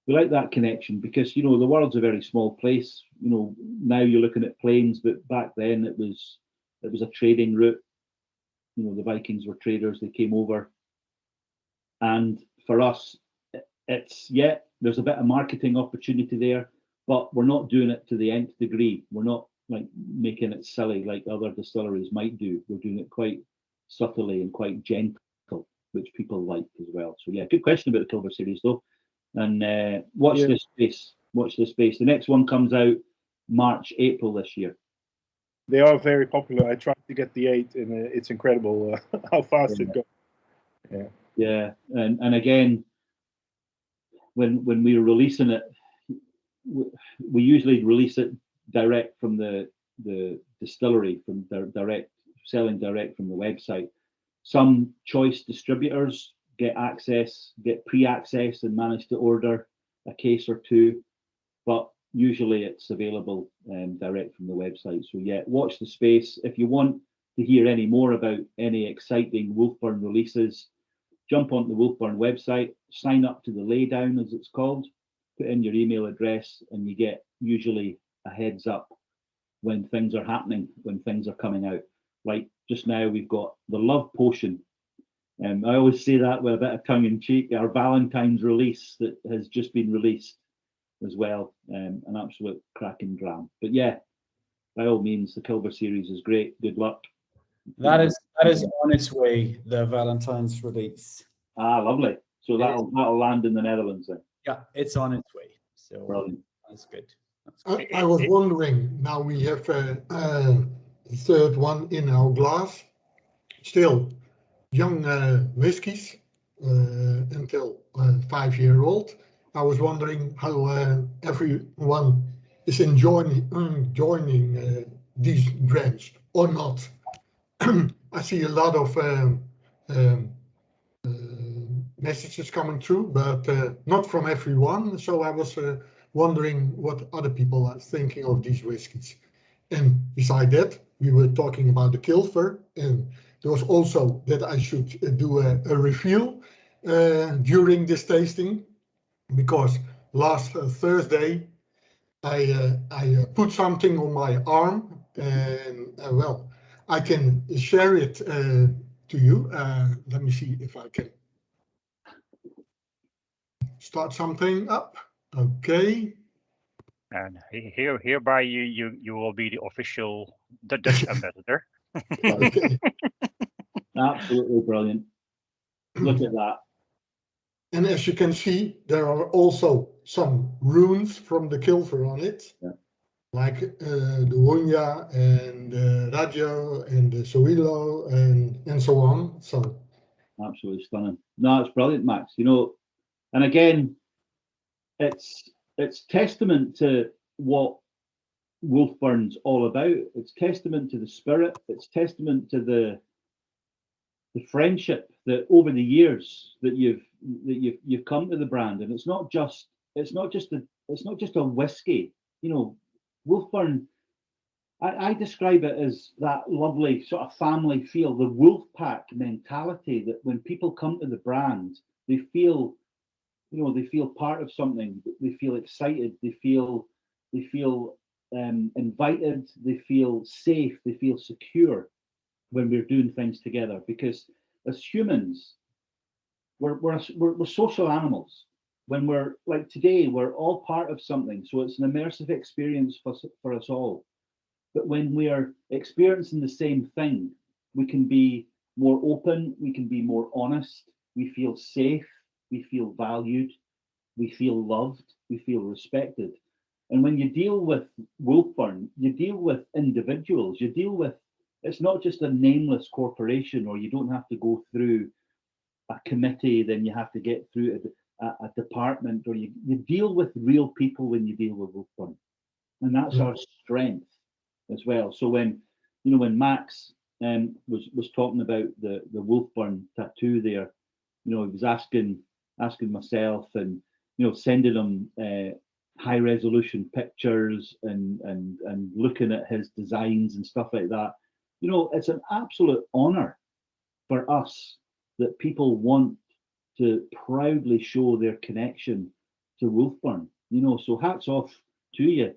We like that connection because, you know, the world's a very small place. You know, now you're looking at planes, but back then it was a trading route. You know, the Vikings were traders, they came over. And for us, there's a bit of marketing opportunity there, but we're not doing it to the nth degree. We're not like making it silly like other distilleries might do. We're doing it quite subtly and quite gentle, which people like as well. So yeah, good question about the Kilver series though. And watch this space. Watch this space. The next one comes out March, April this year. They are very popular. I tried to get the 8, and it's incredible how fast it goes. Yeah. Yeah, and again, when we're releasing it, we usually release it direct from the distillery, from selling direct from the website. Some choice distributors get pre-access and manage to order a case or two, but usually it's available direct from the website. So yeah, watch the space. If you want to hear any more about any exciting Wolfburn releases, jump onto the Wolfburn website, sign up to the laydown, as it's called, put in your email address, and you get usually a heads up when things are happening, when things are coming out. Like just now, we've got the Love Potion. I always say that with a bit of tongue in cheek, our Valentine's release that has just been released as well. An absolute cracking dram. But yeah, by all means, the Kilver series is great. Good luck. That is on its way, the Valentine's release. Ah, lovely. So that'll land in the Netherlands then. Yeah, it's on its way. So brilliant. That's good. I was wondering, now we have the third one in our glass, still young whiskies until 5-year-old. I was wondering how everyone is enjoying these brands or not. I see a lot of messages coming through, but not from everyone. So I was wondering what other people are thinking of these whiskies. And beside that, we were talking about the Kilver, and there was also that I should do a reveal during this tasting, because last Thursday I put something on my arm, and well, I can share it to you. Let me see if I can start something up. Okay. And hereby you will be the official Dutch ambassador. Okay. Absolutely brilliant. Look at that. And as you can see, there are also some runes from the Kilver on it, like the Wunya and the Radio and the Soilo and so on. So absolutely stunning. No, it's brilliant, Max. You know, and again, it's testament to what Wolfburn's all about. It's testament to the spirit. It's testament to the friendship that over the years that you've come to the brand. And it's not just a whiskey. You know, Wolfburn, I describe it as that lovely sort of family feel, the wolf pack mentality, that when people come to the brand, they feel, you know, they feel part of something. They feel excited. They feel invited. They feel safe. They feel secure when we're doing things together. Because as humans, we're social animals. When we're like today, we're all part of something. So it's an immersive experience for us all. But when we are experiencing the same thing, we can be more open. We can be more honest. we feel safe, we feel valued, we feel loved, we feel respected. And when you deal with Wolfburn, you deal with individuals, you deal with, it's not just a nameless corporation, or you don't have to go through a committee, then you have to get through a department, or you deal with real people when you deal with Wolfburn. And that's our strength as well. So when, you know, when Max was talking about the Wolfburn tattoo there, you know, he was asking myself, and, you know, sending him high resolution pictures and looking at his designs and stuff like that. You know, it's an absolute honor for us that people want to proudly show their connection to Wolfburn. You know, so hats off to you,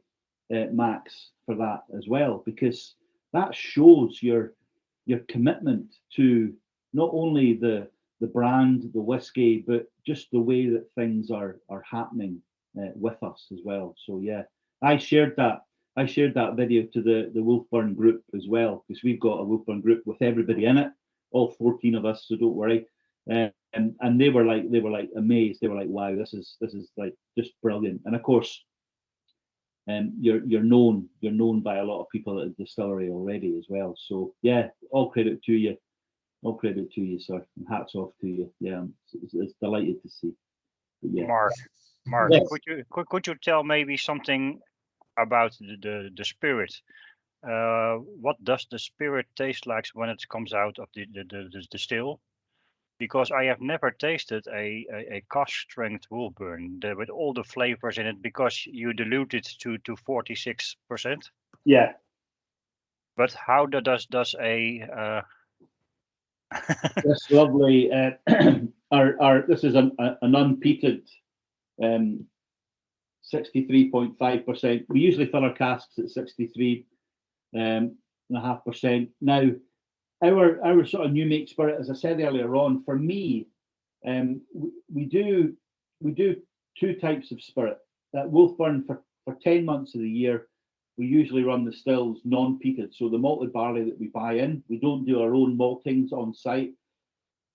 Max, for that as well, because that shows your commitment to not only the brand, the whiskey, but just the way that things are happening with us as well. So yeah, I shared that video to the Wolfburn group as well, because we've got a Wolfburn group with everybody in it, all 14 of us. So don't worry. And they were like amazed. They were like, wow, this is like just brilliant. And of course, you're known by a lot of people at the distillery already as well. So yeah, all credit to you. All credit to you, sir. And hats off to you. Yeah, it's delighted to see. But yeah. Mark, Yes. could you tell maybe something about the spirit? What does the spirit taste like when it comes out of the still? Because I have never tasted a cask strength Wolfburn with all the flavors in it, because you dilute it to 46%. Yeah. But how does a This lovely this is an unpeated 63.5%. We usually fill our casks at 63.5%. Now, our sort of new make spirit, as I said earlier on, for me, we do two types of spirit. That Wolfburn, for 10 months of the year, we usually run the stills non-peated. So the malted barley that we buy in, we don't do our own maltings on site.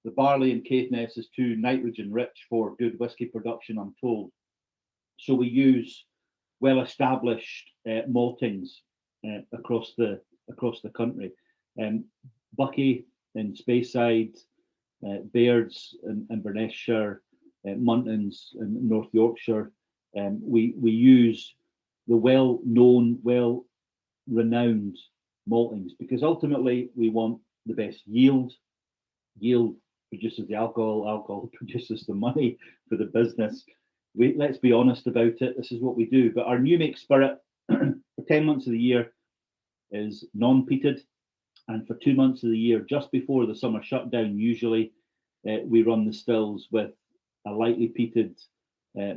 The barley in Caithness is too nitrogen rich for good whiskey production, I'm told. So we use well-established maltings across the country. Bucky in Speyside, Bairds in Inverness-shire, Muntons in North Yorkshire. We use the well-known, well-renowned maltings, because ultimately we want the best yield. Yield produces the alcohol produces the money for the business. Let's be honest about it. This is what we do. But our new make spirit for 10 months of the year is non-peated, and for 2 months of the year, just before the summer shutdown, usually we run the stills with a lightly peated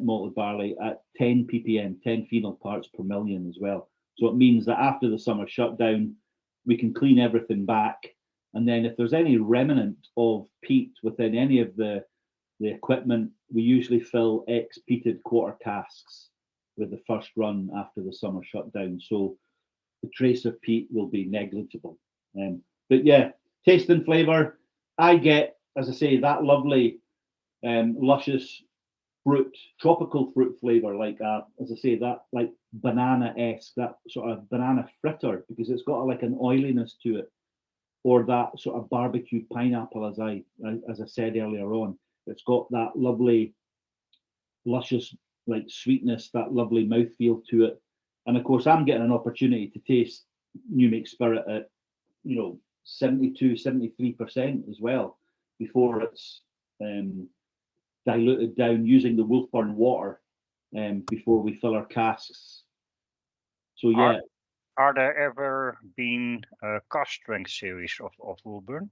malted barley at 10 ppm, 10 phenol parts per million as well. So it means that after the summer shutdown, we can clean everything back, and then if there's any remnant of peat within any of the equipment, we usually fill ex-peated quarter casks with the first run after the summer shutdown. So the trace of peat will be negligible. But yeah, taste and flavour, I get, as I say, that lovely, luscious fruit, tropical fruit flavour, like as I say, that like banana-esque, that sort of banana fritter, because it's got like an oiliness to it, or that sort of barbecued pineapple, as I said earlier on. It's got that lovely, luscious, like sweetness, that lovely mouthfeel to it. And of course, I'm getting an opportunity to taste new make spirit at, 72, 73% as well, before it's diluted down using the Wolfburn water before we fill our casks. So yeah. Are there ever been a cask strength series of Wolfburn?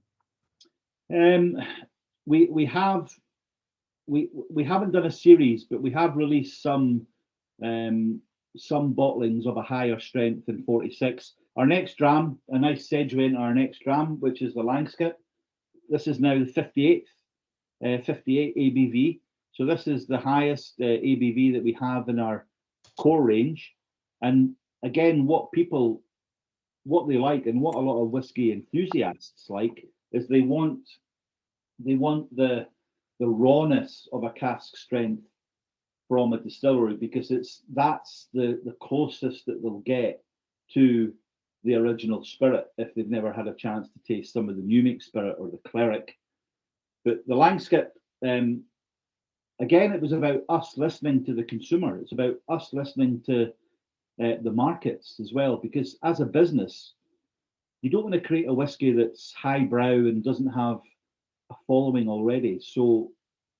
We haven't done a series, but we have released some bottlings of a higher strength than 46. Our next dram, a nice segue into our next dram, which is the Langskip. This is now the 58 ABV. So this is the highest ABV that we have in our core range. And again, what they like, and what a lot of whiskey enthusiasts like, is they want the rawness of a cask strength from a distillery, because that's the closest that they'll get to the original spirit if they've never had a chance to taste some of the new make spirit or the cleric. But the Langskip, again, it was about us listening to the consumer. It's about us listening to the markets as well, because as a business, you don't want to create a whiskey that's highbrow and doesn't have a following already. So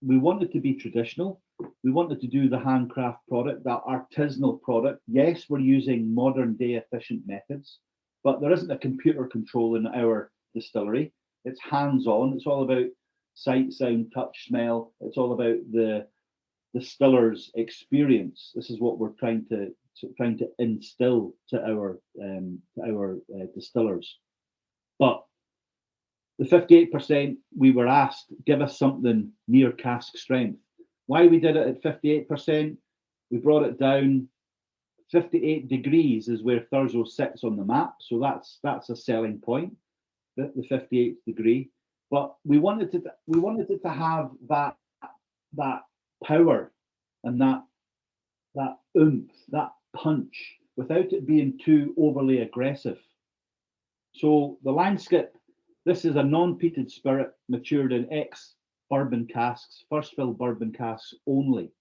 we wanted to be traditional. We wanted to do the handcraft product, that artisanal product. Yes, we're using modern day efficient methods, but there isn't a computer control in our distillery. It's hands-on. It's all about sight, sound, touch, smell. It's all about the distiller's experience. This is what we're trying to instill to our distillers. But the 58%, we were asked, give us something near cask strength. Why we did it at 58%, we brought it down. 58 degrees is where Thurso sits on the map, so that's a selling point, the 58th degree. But we wanted it to have that power and that oomph, that punch, without it being too overly aggressive. So the Langskip, this is a non-peated spirit matured in ex-bourbon casks, first fill bourbon casks only.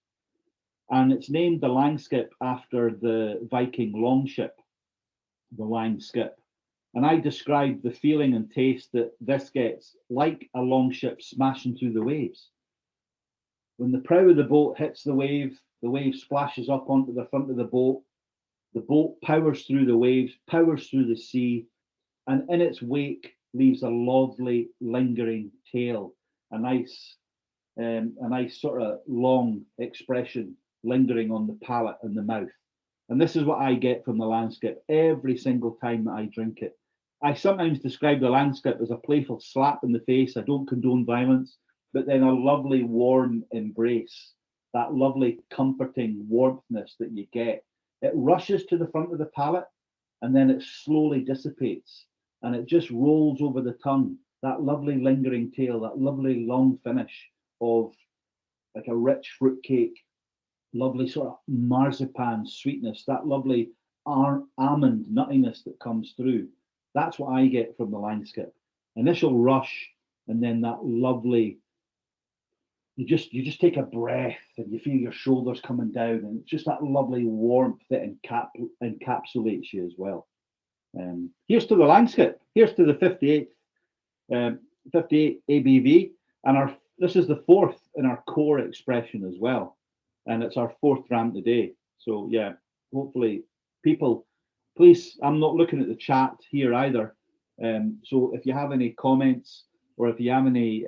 And it's named the Langskip after the Viking longship, the Langskip. And I described the feeling and taste that this gets like a longship smashing through the waves. When the prow of the boat hits the wave splashes up onto the front of the boat powers through the waves, powers through the sea, and in its wake leaves a lovely lingering tail, a nice sort of long expression lingering on the palate and the mouth. And this is what I get from the Langskip every single time that I drink it. I sometimes describe the Langskip as a playful slap in the face. I don't condone violence, but then a lovely warm embrace, that lovely comforting warmthness that you get. It rushes to the front of the palate and then it slowly dissipates and it just rolls over the tongue, that lovely lingering tail, that lovely long finish of like a rich fruitcake, lovely sort of marzipan sweetness, that lovely almond nuttiness that comes through. That's what I get from the Langskip. Initial rush, and then that lovely, you just take a breath and you feel your shoulders coming down, and it's just that lovely warmth that encapsulates you as well. Here's to the Langskip. Here's to the 58 ABV, and this is the fourth in our core expression as well, and it's our fourth dram today. So yeah, hopefully people, please, I'm not looking at the chat here either. So if you have any comments or if you have any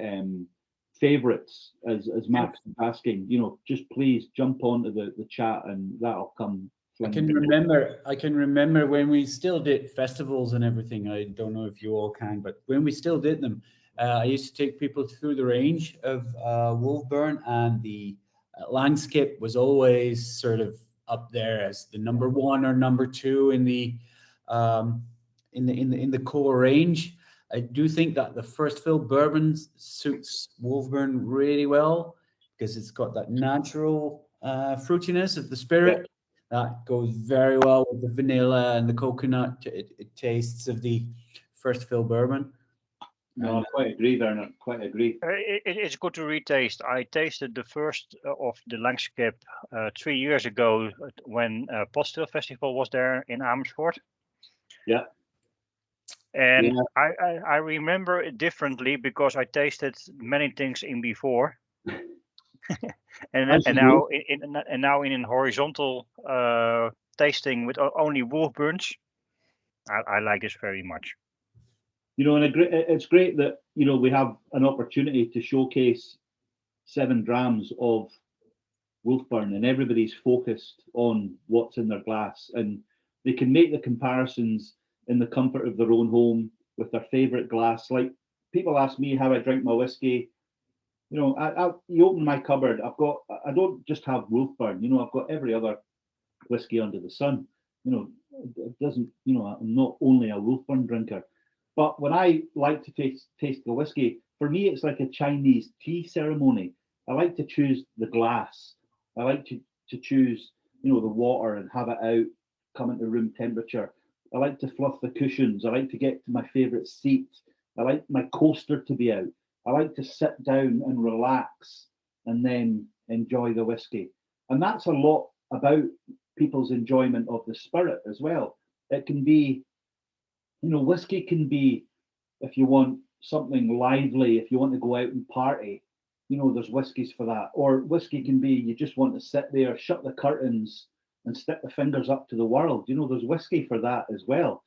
favorites, as Mark's asking, just please jump onto the chat and that'll come. I can remember when we still did festivals and everything. I don't know if you all can, but when we still did them, I used to take people through the range of Wolfburn, and the Langskip was always sort of up there as the number one or number two in the core range. I do think that the first fill bourbon suits Wolfburn really well because it's got that natural fruitiness of the spirit that goes very well with the vanilla and the coconut. It tastes of the first fill bourbon. No, I quite agree, Werner. Quite agree. It's good to retaste. I tasted the first of the Langskip 3 years ago when Postil Festival was there in Amersfoort. Yeah. And yeah. I remember it differently because I tasted many things in before. and now in horizontal tasting with only Wolfburns, I like this very much. And it's great that we have an opportunity to showcase 7 drams of Wolfburn, and everybody's focused on what's in their glass, and they can make the comparisons in the comfort of their own home with their favorite glass. Like, people ask me how I drink my whiskey. You open my cupboard, I don't just have Wolfburn, I've got every other whiskey under the sun. It doesn't, I'm not only a Wolfburn drinker. But when I like to taste the whiskey, for me, it's like a Chinese tea ceremony. I like to choose the glass. I like to choose, you know, the water and have it out, coming to room temperature. I like to fluff the cushions. I like to get to my favourite seat. I like my coaster to be out. I like to sit down and relax and then enjoy the whiskey. And that's a lot about people's enjoyment of the spirit as well. It can be, you know, whiskey can be, if you want something lively, if you want to go out and party, you know, there's whiskies for that. Or whiskey can be, you just want to sit there, shut the curtains and stick the fingers up to the world. You know, there's whiskey for that as well.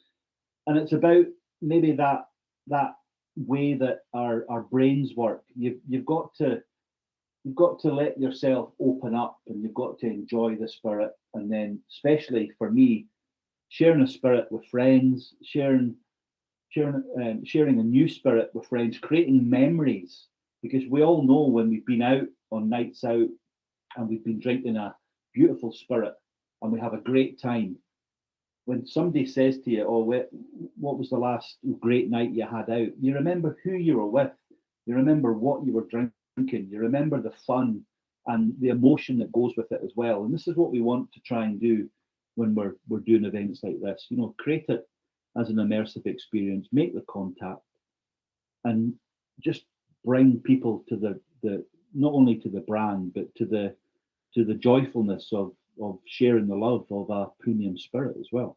And it's about maybe that way that our brains work. You've got to let yourself open up, and you've got to enjoy the spirit. And then, especially for me, sharing a spirit with friends, sharing a new spirit with friends, creating memories, because we all know when we've been out on nights out and we've been drinking a beautiful spirit and we have a great time. When somebody says to you, "Oh, what was the last great night you had out?" You remember who you were with, you remember what you were drinking, you remember the fun and the emotion that goes with it as well. And this is what we want to try and do when we're doing events like this. You know, create it as an immersive experience, make the contact, and just bring people to the not only to the brand, but to the joyfulness of sharing the love of a premium spirit as well.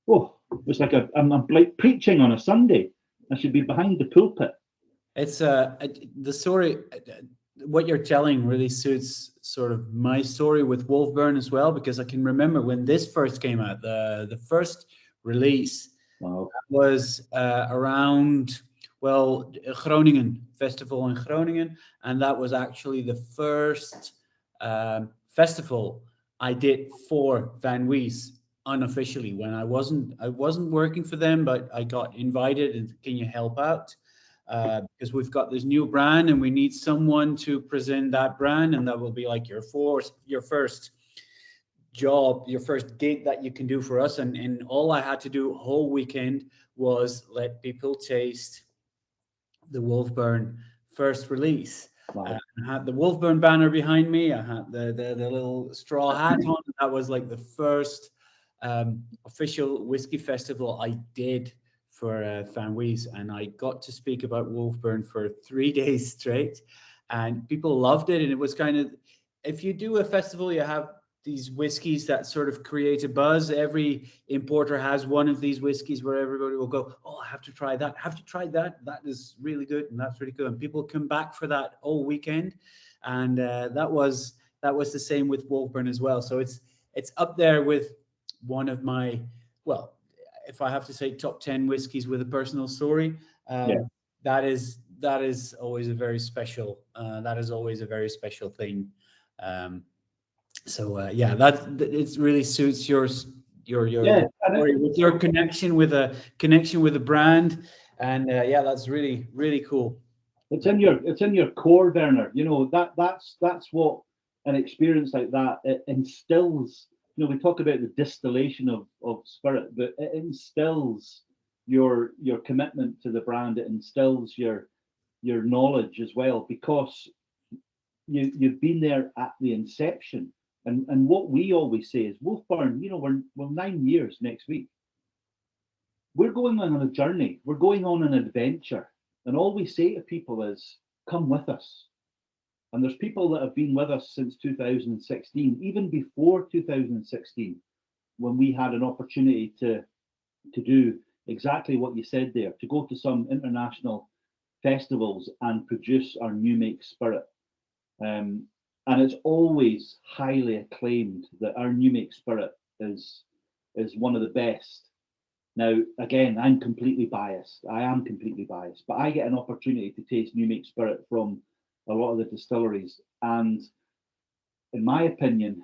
Oh, it's like I'm like preaching on a Sunday. I should be behind the pulpit. It's the story. What you're telling really suits sort of my story with Wolfburn as well, because I can remember when this first came out, the first release. Wow. Was around, well, Groningen festival in Groningen, and that was actually the first festival I did for Van Wees unofficially. When I wasn't working for them, but I got invited and can you help out? Because we've got this new brand and we need someone to present that brand, and that will be like your first job, your first gig that you can do for us. And all I had to do whole weekend was let people taste the Wolfburn first release. Wow. I had the Wolfburn banner behind me. I had the little straw hat on. That was like the first official whiskey festival I did for Van Wees, and I got to speak about Wolfburn for 3 days straight, and people loved it. And it was kind of, if you do a festival, you have these whiskeys that sort of create a buzz. Every importer has one of these whiskeys where everybody will go, "Oh, I have to try that. I have to try that. That is really good, and that's really good." And people come back for that all weekend, and that was the same with Wolfburn as well. So it's up there with one of my, well, if I have to say top 10 whiskeys with a personal story. That is always a very special. That is always a very special thing. So it really suits your story with your connection with a brand, and that's really, really cool. It's in your core, Werner. You know, that's what an experience like that, it instills. You know, we talk about the distillation of spirit, but it instills your commitment to the brand. It instills your knowledge as well, because you've been there at the inception. And what we always say is, Wolfburn, you know, we're 9 years next week. We're going on a journey. We're going on an adventure. And all we say to people is, come with us. And there's people that have been with us since 2016, even before 2016, when we had an opportunity to do exactly what you said there, to go to some international festivals and produce our new make spirit. And it's always highly acclaimed that our new make spirit is one of the best. Now, again, I'm completely biased. I am completely biased, but I get an opportunity to taste new make spirit from a lot of the distilleries. And in my opinion,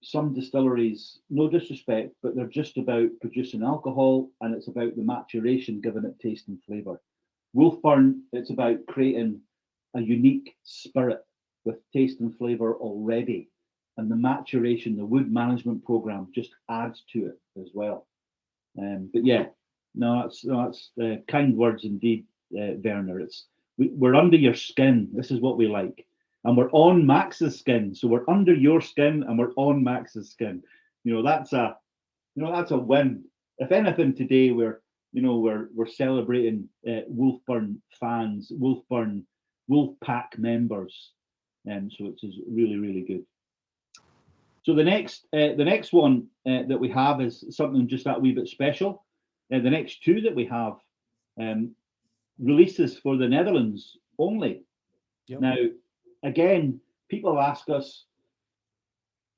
some distilleries, no disrespect, but they're just about producing alcohol, and it's about the maturation, giving it taste and flavour. Wolfburn, it's about creating a unique spirit with taste and flavour already, and the maturation, the wood management program just adds to it as well. But yeah, no, that's kind words indeed, Werner. we're under your skin. This is what we like. And we're on Max's skin. So we're under your skin and we're on Max's skin. That's a win. If anything, today we're celebrating Wolfburn fans, Wolfburn Wolfpack members. So it is really, really good. So the next one that we have is something just that wee bit special. The next two that we have releases for the Netherlands only. Yep. Now, again, people ask us,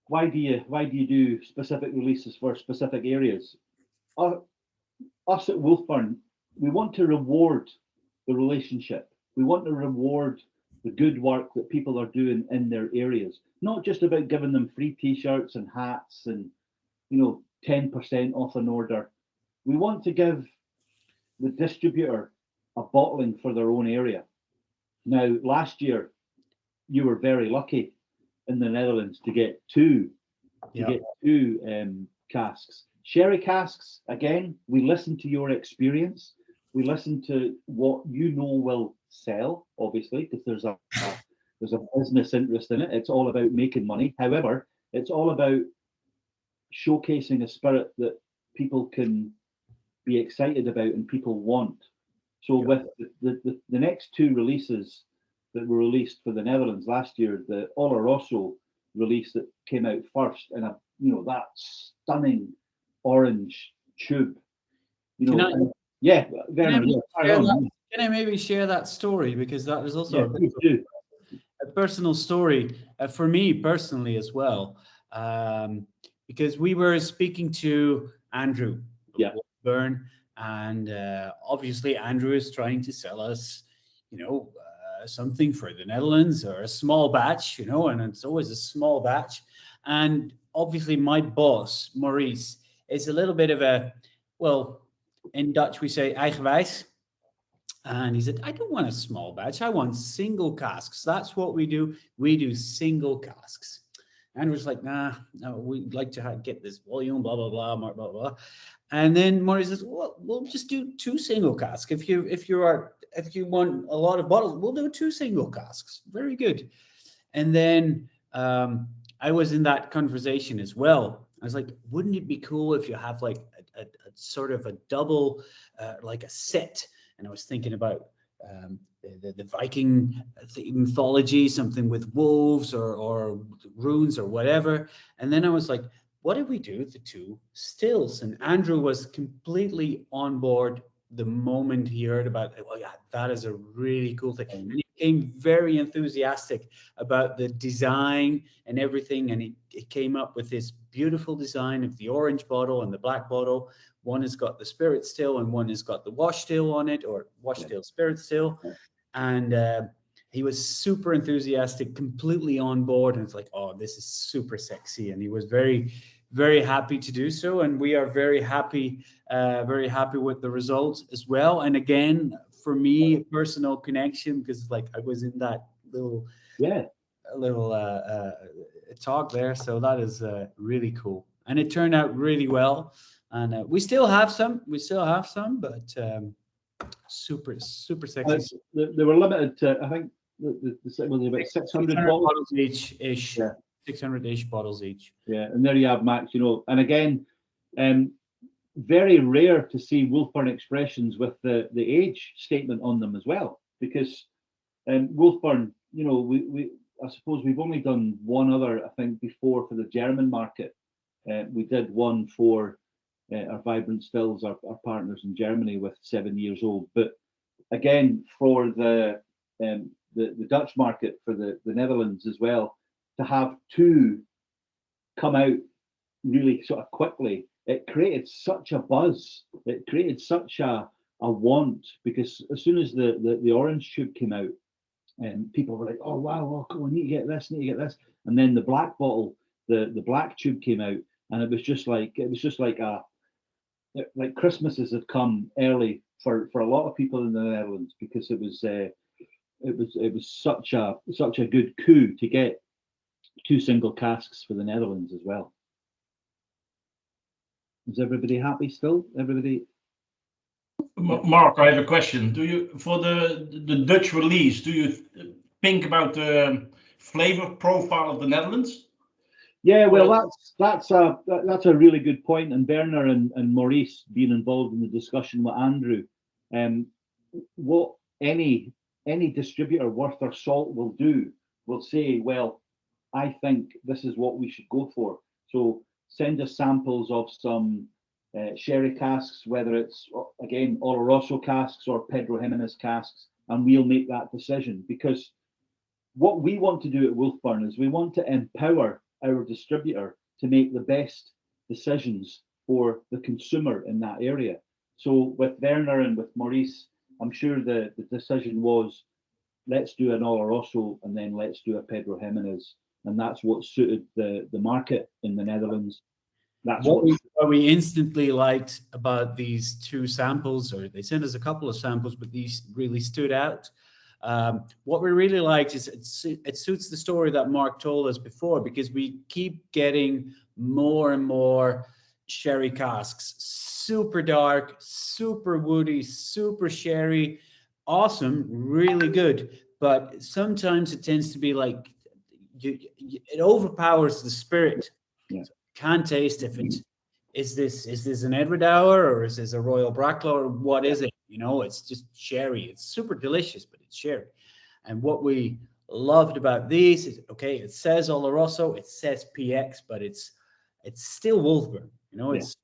why do you do specific releases for specific areas? Us at Wolfburn, we want to reward the relationship. We want to reward the good work that people are doing in their areas. Not just about giving them free t-shirts and hats and 10% off an order. We want to give the distributor a bottling for their own area. Now, last year, you were very lucky in the Netherlands to get two casks. Sherry casks, again, we listen to your experience. We listen to what you know will sell, obviously, because there's a business interest in it. It's all about making money. However, it's all about showcasing a spirit that people can be excited about and people want. So with the next two releases that were released for the Netherlands last year, the Oloroso release that came out first in that stunning orange tube. Can I maybe share that story, because that is also a personal story for me personally as well, because we were speaking to Andrew Wolfburn, and obviously Andrew is trying to sell us, something for the Netherlands, or a small batch, and it's always a small batch. And obviously my boss, Maurice, is a little bit of a, well, in Dutch we say eigenwijs. And he said, I don't want a small batch. I want single casks. That's what we do. We do single casks. And was like, nah, no, we'd like to get this volume, blah, blah, blah, blah, blah, blah. And then Maurice says, well, we'll just do 2 single casks. If you want a lot of bottles, we'll do 2 single casks. Very good. And then I was in that conversation as well. I was like, wouldn't it be cool if you have like a sort of a double, like a set? And I was thinking about the Viking mythology, something with wolves or runes or whatever. And then I was like, what if we do the 2 stills? And Andrew was completely on board the moment he heard about it. Well, yeah, that is a really cool thing. And he became very enthusiastic about the design and everything. And he came up with this beautiful design of the orange bottle and the black bottle. One has got the spirit still and one has got the wash still on it, or wash still, spirit still. And he was super enthusiastic, completely on board. And it's like, oh, this is super sexy. And he was very, very happy to do so. And we are very happy with the results as well. And again, for me, a personal connection, because like I was in that little talk there. So that is really cool. And it turned out really well. And we still have some, but super sexy. They were limited to, I think, about 600 bottles each. Yeah. 600-ish bottles each. Yeah, and there you have, Max. And again, very rare to see Wolfburn expressions with the age statement on them as well, because Wolfburn, I suppose we've only done one other, I think, before for the German market. We did one for our Vibrant Stills, our partners in Germany, with 7 years old. But again, for the Dutch market, for the Netherlands as well, to have 2 come out really sort of quickly, it created such a buzz. It created such a want, because as soon as the orange tube came out, and people were like, oh wow, oh, we need to get this, and then the black bottle, the black tube came out, and it was just like Christmases had come early for a lot of people in the Netherlands, because it was such a good coup to get 2 single casks for the Netherlands as well. Is everybody happy still? Everybody? Mark, I have a question. Do you, for the Dutch release, do you think about the flavor profile of the Netherlands? Yeah, well, that's a really good point. And Werner and Maurice being involved in the discussion with Andrew, what any distributor worth their salt will do will say, well, I think this is what we should go for. So send us samples of some sherry casks, whether it's, again, Oloroso casks or Pedro Jimenez casks, and we'll make that decision. Because what we want to do at Wolfburn is we want to empower our distributor to make the best decisions for the consumer in that area. So with Werner and with Maurice, I'm sure the decision was, let's do an Oloroso and then let's do a Pedro Jimenez. And that's what suited the market in the Netherlands. That's what we instantly liked about these two samples, or they sent us a couple of samples, but these really stood out. What we really liked is it suits the story that Mark told us before, because we keep getting more and more sherry casks, super dark, super woody, super sherry, awesome, really good. But sometimes it tends to be like it overpowers the spirit. Yeah. Can't taste if it's is this an Edward Hour or is this a Royal Bracklow or what is it? You know, it's just sherry. It's super delicious, but it's sherry. And what we loved about these is, okay, it says Oloroso, it says PX, but it's still Wolfburn. You know, it's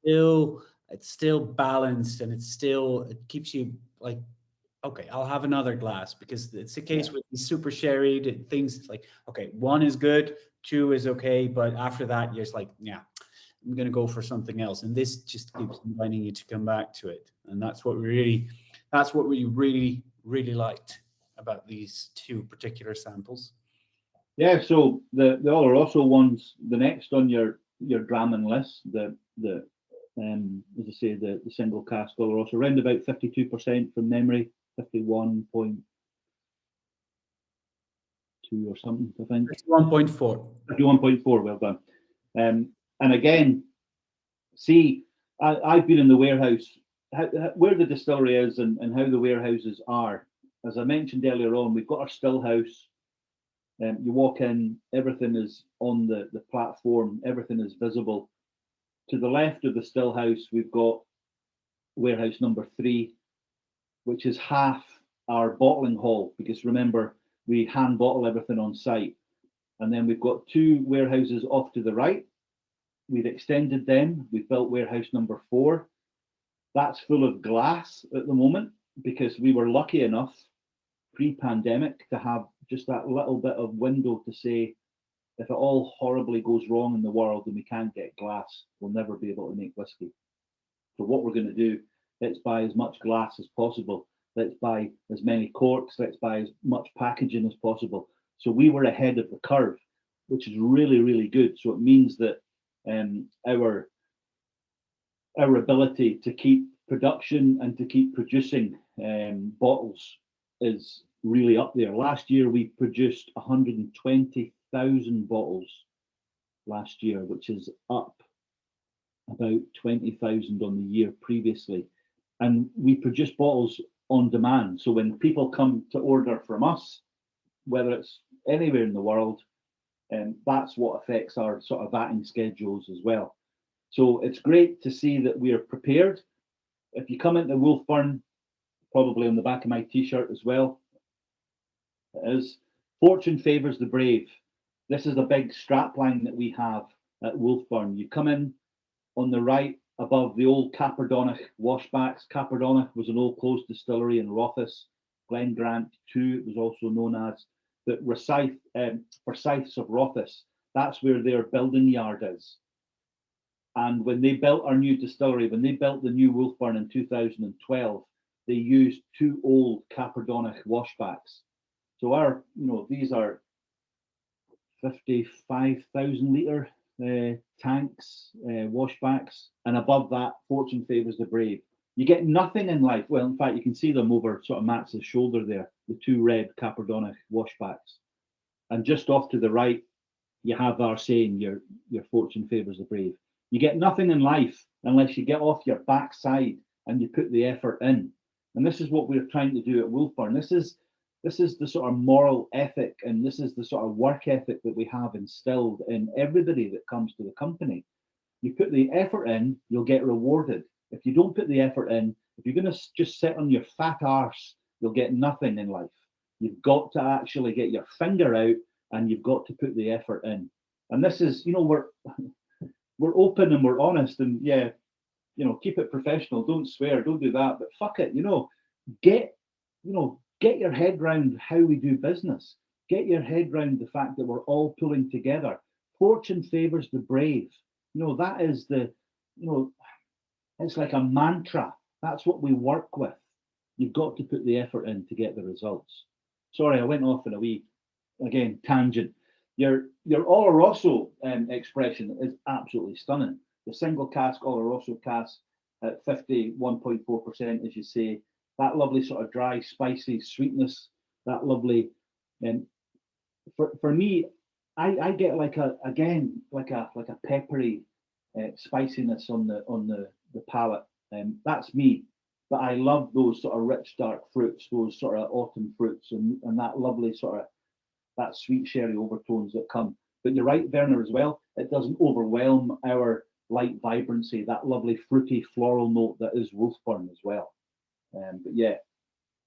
still balanced, and it keeps you like, okay, I'll have another glass, because it's the case with the super sherry things. It's like, okay, 1 is good, 2 is okay, but after that, you're just like, yeah, I'm going to go for something else. And this just keeps inviting you to come back to it. And that's what we really, really liked about these two particular samples. Yeah, so the Oloroso one's the next on your Drammen list, as I say, the single cask Oloroso, around about 52% from memory, 51.2 or something, I think. 51.4. 51.4, well done. And again, see, I've been in the warehouse, where the distillery is and how the warehouses are. As I mentioned earlier on, we've got our still house. You walk in, everything is on the platform, everything is visible. To the left of the still house, we've got warehouse number 3, which is half our bottling hall, because remember, we hand bottle everything on site. And then we've got 2 warehouses off to the right. We've extended them. We've built warehouse number 4. That's full of glass at the moment, because we were lucky enough pre-pandemic to have just that little bit of window to say, if it all horribly goes wrong in the world and we can't get glass, we'll never be able to make whiskey. So what we're going to do, let's buy as much glass as possible. Let's buy as many corks. Let's buy as much packaging as possible. So we were ahead of the curve, which is really, really good. So it means that our ability to keep production and to keep producing bottles is really up there. Last year we produced 120,000 bottles last year, which is up about 20,000 on the year previously. And we produce bottles on demand. So when people come to order from us, whether it's anywhere in the world, that's what affects our sort of vatting schedules as well. So it's great to see that we are prepared. If you come into Wolfburn, probably on the back of my t-shirt as well, it is fortune favours the brave. This is a big strapline that we have at Wolfburn. You come in on the right above the old Caperdonach washbacks. Caperdonach was an old closed distillery in Rothes. Glen Grant 2, it was also known as. But Forsyths of Rothes, that's where their building yard is. And when they built our new distillery, when they built the new Wolfburn in 2012, they used 2 old Caperdonach washbacks. So these are 55,000 litre tanks, washbacks, and above that, fortune favours the brave. You get nothing in life. Well, in fact, you can see them over sort of Max's shoulder there, the 2 red Caperdonach washbacks. And just off to the right, you have our saying, your fortune favours the brave. You get nothing in life unless you get off your backside and you put the effort in. And this is what we're trying to do at Wolfburn. This is the sort of moral ethic, and this is the sort of work ethic that we have instilled in everybody that comes to the company. You put the effort in, you'll get rewarded. If you don't put the effort in, if you're going to just sit on your fat arse, you'll get nothing in life. You've got to actually get your finger out, and you've got to put the effort in. And this is, we're open and we're honest, and yeah, keep it professional. Don't swear, don't do that. But fuck it, get your head round how we do business. Get your head round the fact that we're all pulling together. Fortune favors the brave. That is it's like a mantra. That's what we work with. You've got to put the effort in to get the results. Sorry, I went off in a wee, again, tangent. Your Oloroso expression is absolutely stunning. The single cask Oloroso cask at 51.4%, as you say, that lovely sort of dry, spicy sweetness, that lovely. For me, I get like a peppery spiciness on the palate. That's me. But I love those sort of rich dark fruits, those sort of autumn fruits, and that lovely sort of that sweet sherry overtones that come. But you're right, Werner, as well. It doesn't overwhelm our light vibrancy, that lovely fruity floral note that is Wolfburn as well. But yeah,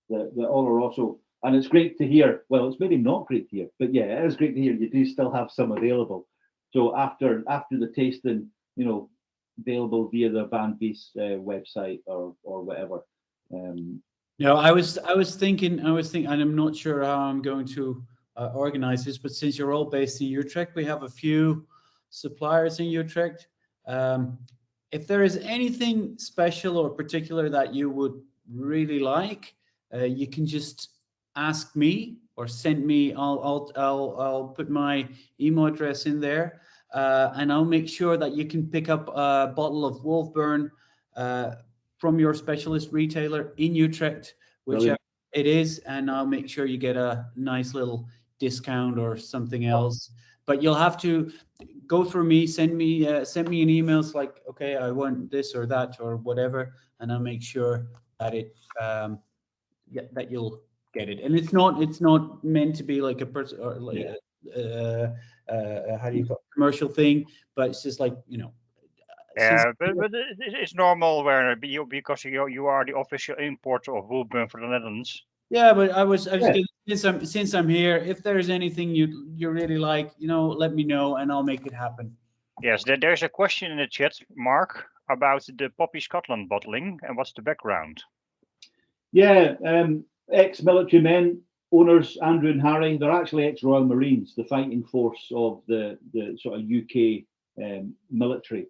the Oloroso, and it's great to hear. Well, it's maybe not great to hear, but yeah, it is great to hear you do still have some available. So after the tasting, available via the Van Vies website or whatever. I was thinking, and I'm not sure how I'm going to organize this, but since you're all based in Utrecht, we have a few suppliers in Utrecht. If there is anything special or particular that you would really like, you can just ask me or send me. I'll put my email address in there, and I'll make sure that you can pick up a bottle of Wolfburn from your specialist retailer in Utrecht, whichever it is, and I'll make sure you get a nice little discount or something else. But you'll have to go through me, send me an email. It's like, okay, I want this or that or whatever, and I'll make sure that that you'll get it. And it's not meant to be like a person or like how do you call it, commercial thing, but it's just like Yeah, but it's normal, Werner, because you are the official importer of Wolfburn for the Netherlands. Yeah, but I was since I'm here, if there's anything you really like, let me know and I'll make it happen. Yes, there's a question in the chat, Mark, about the Poppy Scotland bottling and what's the background. Yeah, ex-military men, owners Andrew and Harry. They're actually ex-Royal Marines, the fighting force of the sort of UK military.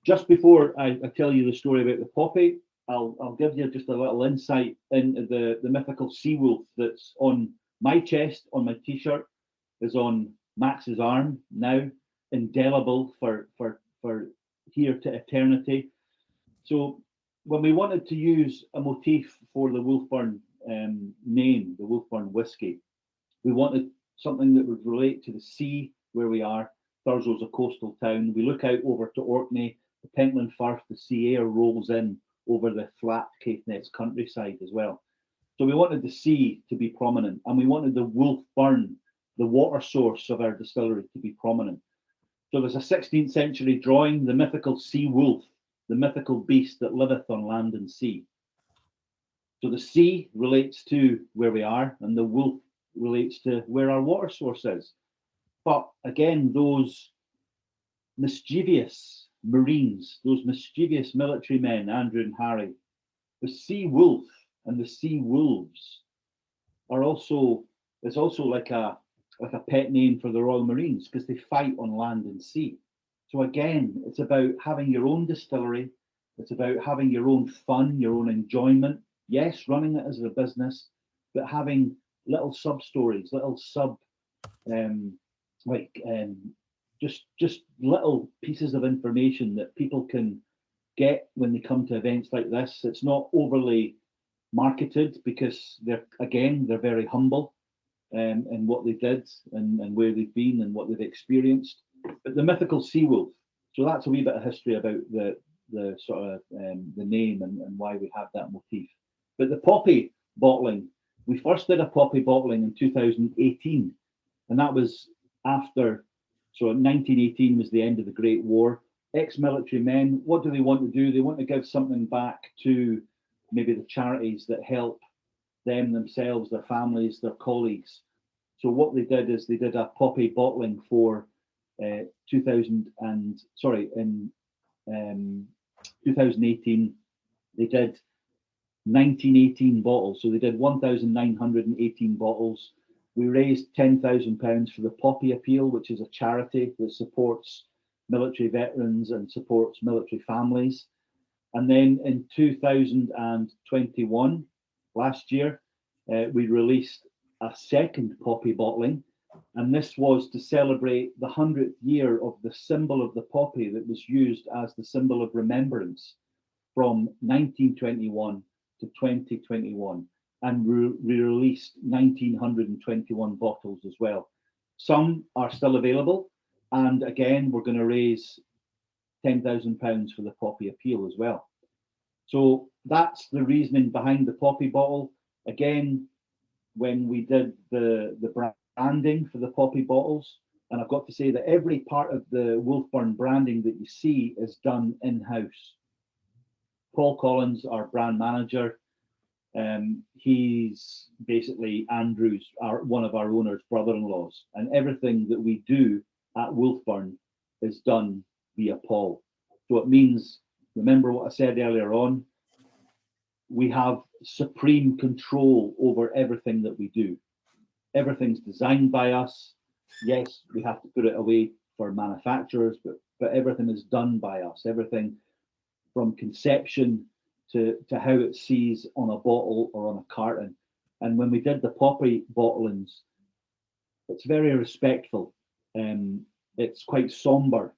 Just before I tell you the story about the poppy, I'll give you just a little insight into the mythical sea wolf that's on my chest, on my t-shirt, is on Max's arm now, indelible for here to eternity. So when we wanted to use a motif for the Wolfburn name, the Wolfburn whiskey, we wanted something that would relate to the sea where we are. Thursow's a coastal town. We look out over to Orkney, the Pentland Firth, the sea air rolls in over the flat Caithness countryside as well. So we wanted the sea to be prominent, and we wanted the Wolfburn, the water source of our distillery, to be prominent. So there's a 16th century drawing, the mythical sea wolf, the mythical beast that liveth on land and sea. So the sea relates to where we are, and the wolf relates to where our water source is. But again, those mischievous Marines, those mischievous military men, Andrew and Harry, the sea wolf and the sea wolves is also like a pet name for the Royal Marines because they fight on land and sea. So again, it's about having your own distillery. It's about having your own fun, your own enjoyment. Yes, running it as a business, but having little sub stories, little just little pieces of information that people can get when they come to events like this. It's not overly marketed because they're very humble in what they did and where they've been and what they've experienced. But the mythical sea wolf. So that's a wee bit of history about the the sort of the name and why we have that motif. But the poppy bottling, we first did a poppy bottling in 2018, and that was after, so 1918 was the end of the Great War. Ex-military men, what do they want to do? They want to give something back to maybe the charities that help them themselves, their families, their colleagues. So what they did is they did a poppy bottling for in 2018. They did 1918 bottles. So they did 1,918 bottles. We raised £10,000 for the Poppy Appeal, which is a charity that supports military veterans and supports military families. And then in 2021, last year, we released a second poppy bottling, and this was to celebrate the 100th year of the symbol of the poppy that was used as the symbol of remembrance from 1921 to 2021, and we released 1,921 bottles as well. Some are still available, and again, we're going to raise £10,000 for the Poppy Appeal as well. So that's the reasoning behind the poppy bottle. Again, when we did the branding for the poppy bottles, and I've got to say that every part of the Wolfburn branding that you see is done in-house. Paul Collins, our brand manager, he's basically Andrew's, one of our owners' brother-in-laws, and everything that we do at Wolfburn is done via Paul. So it means, remember what I said earlier on, we have supreme control over everything that we do. Everything's designed by us. Yes, we have to put it away for manufacturers, but everything is done by us. Everything from conception to how it sees on a bottle or on a carton. And when we did the poppy bottlings, it's very respectful. It's quite somber,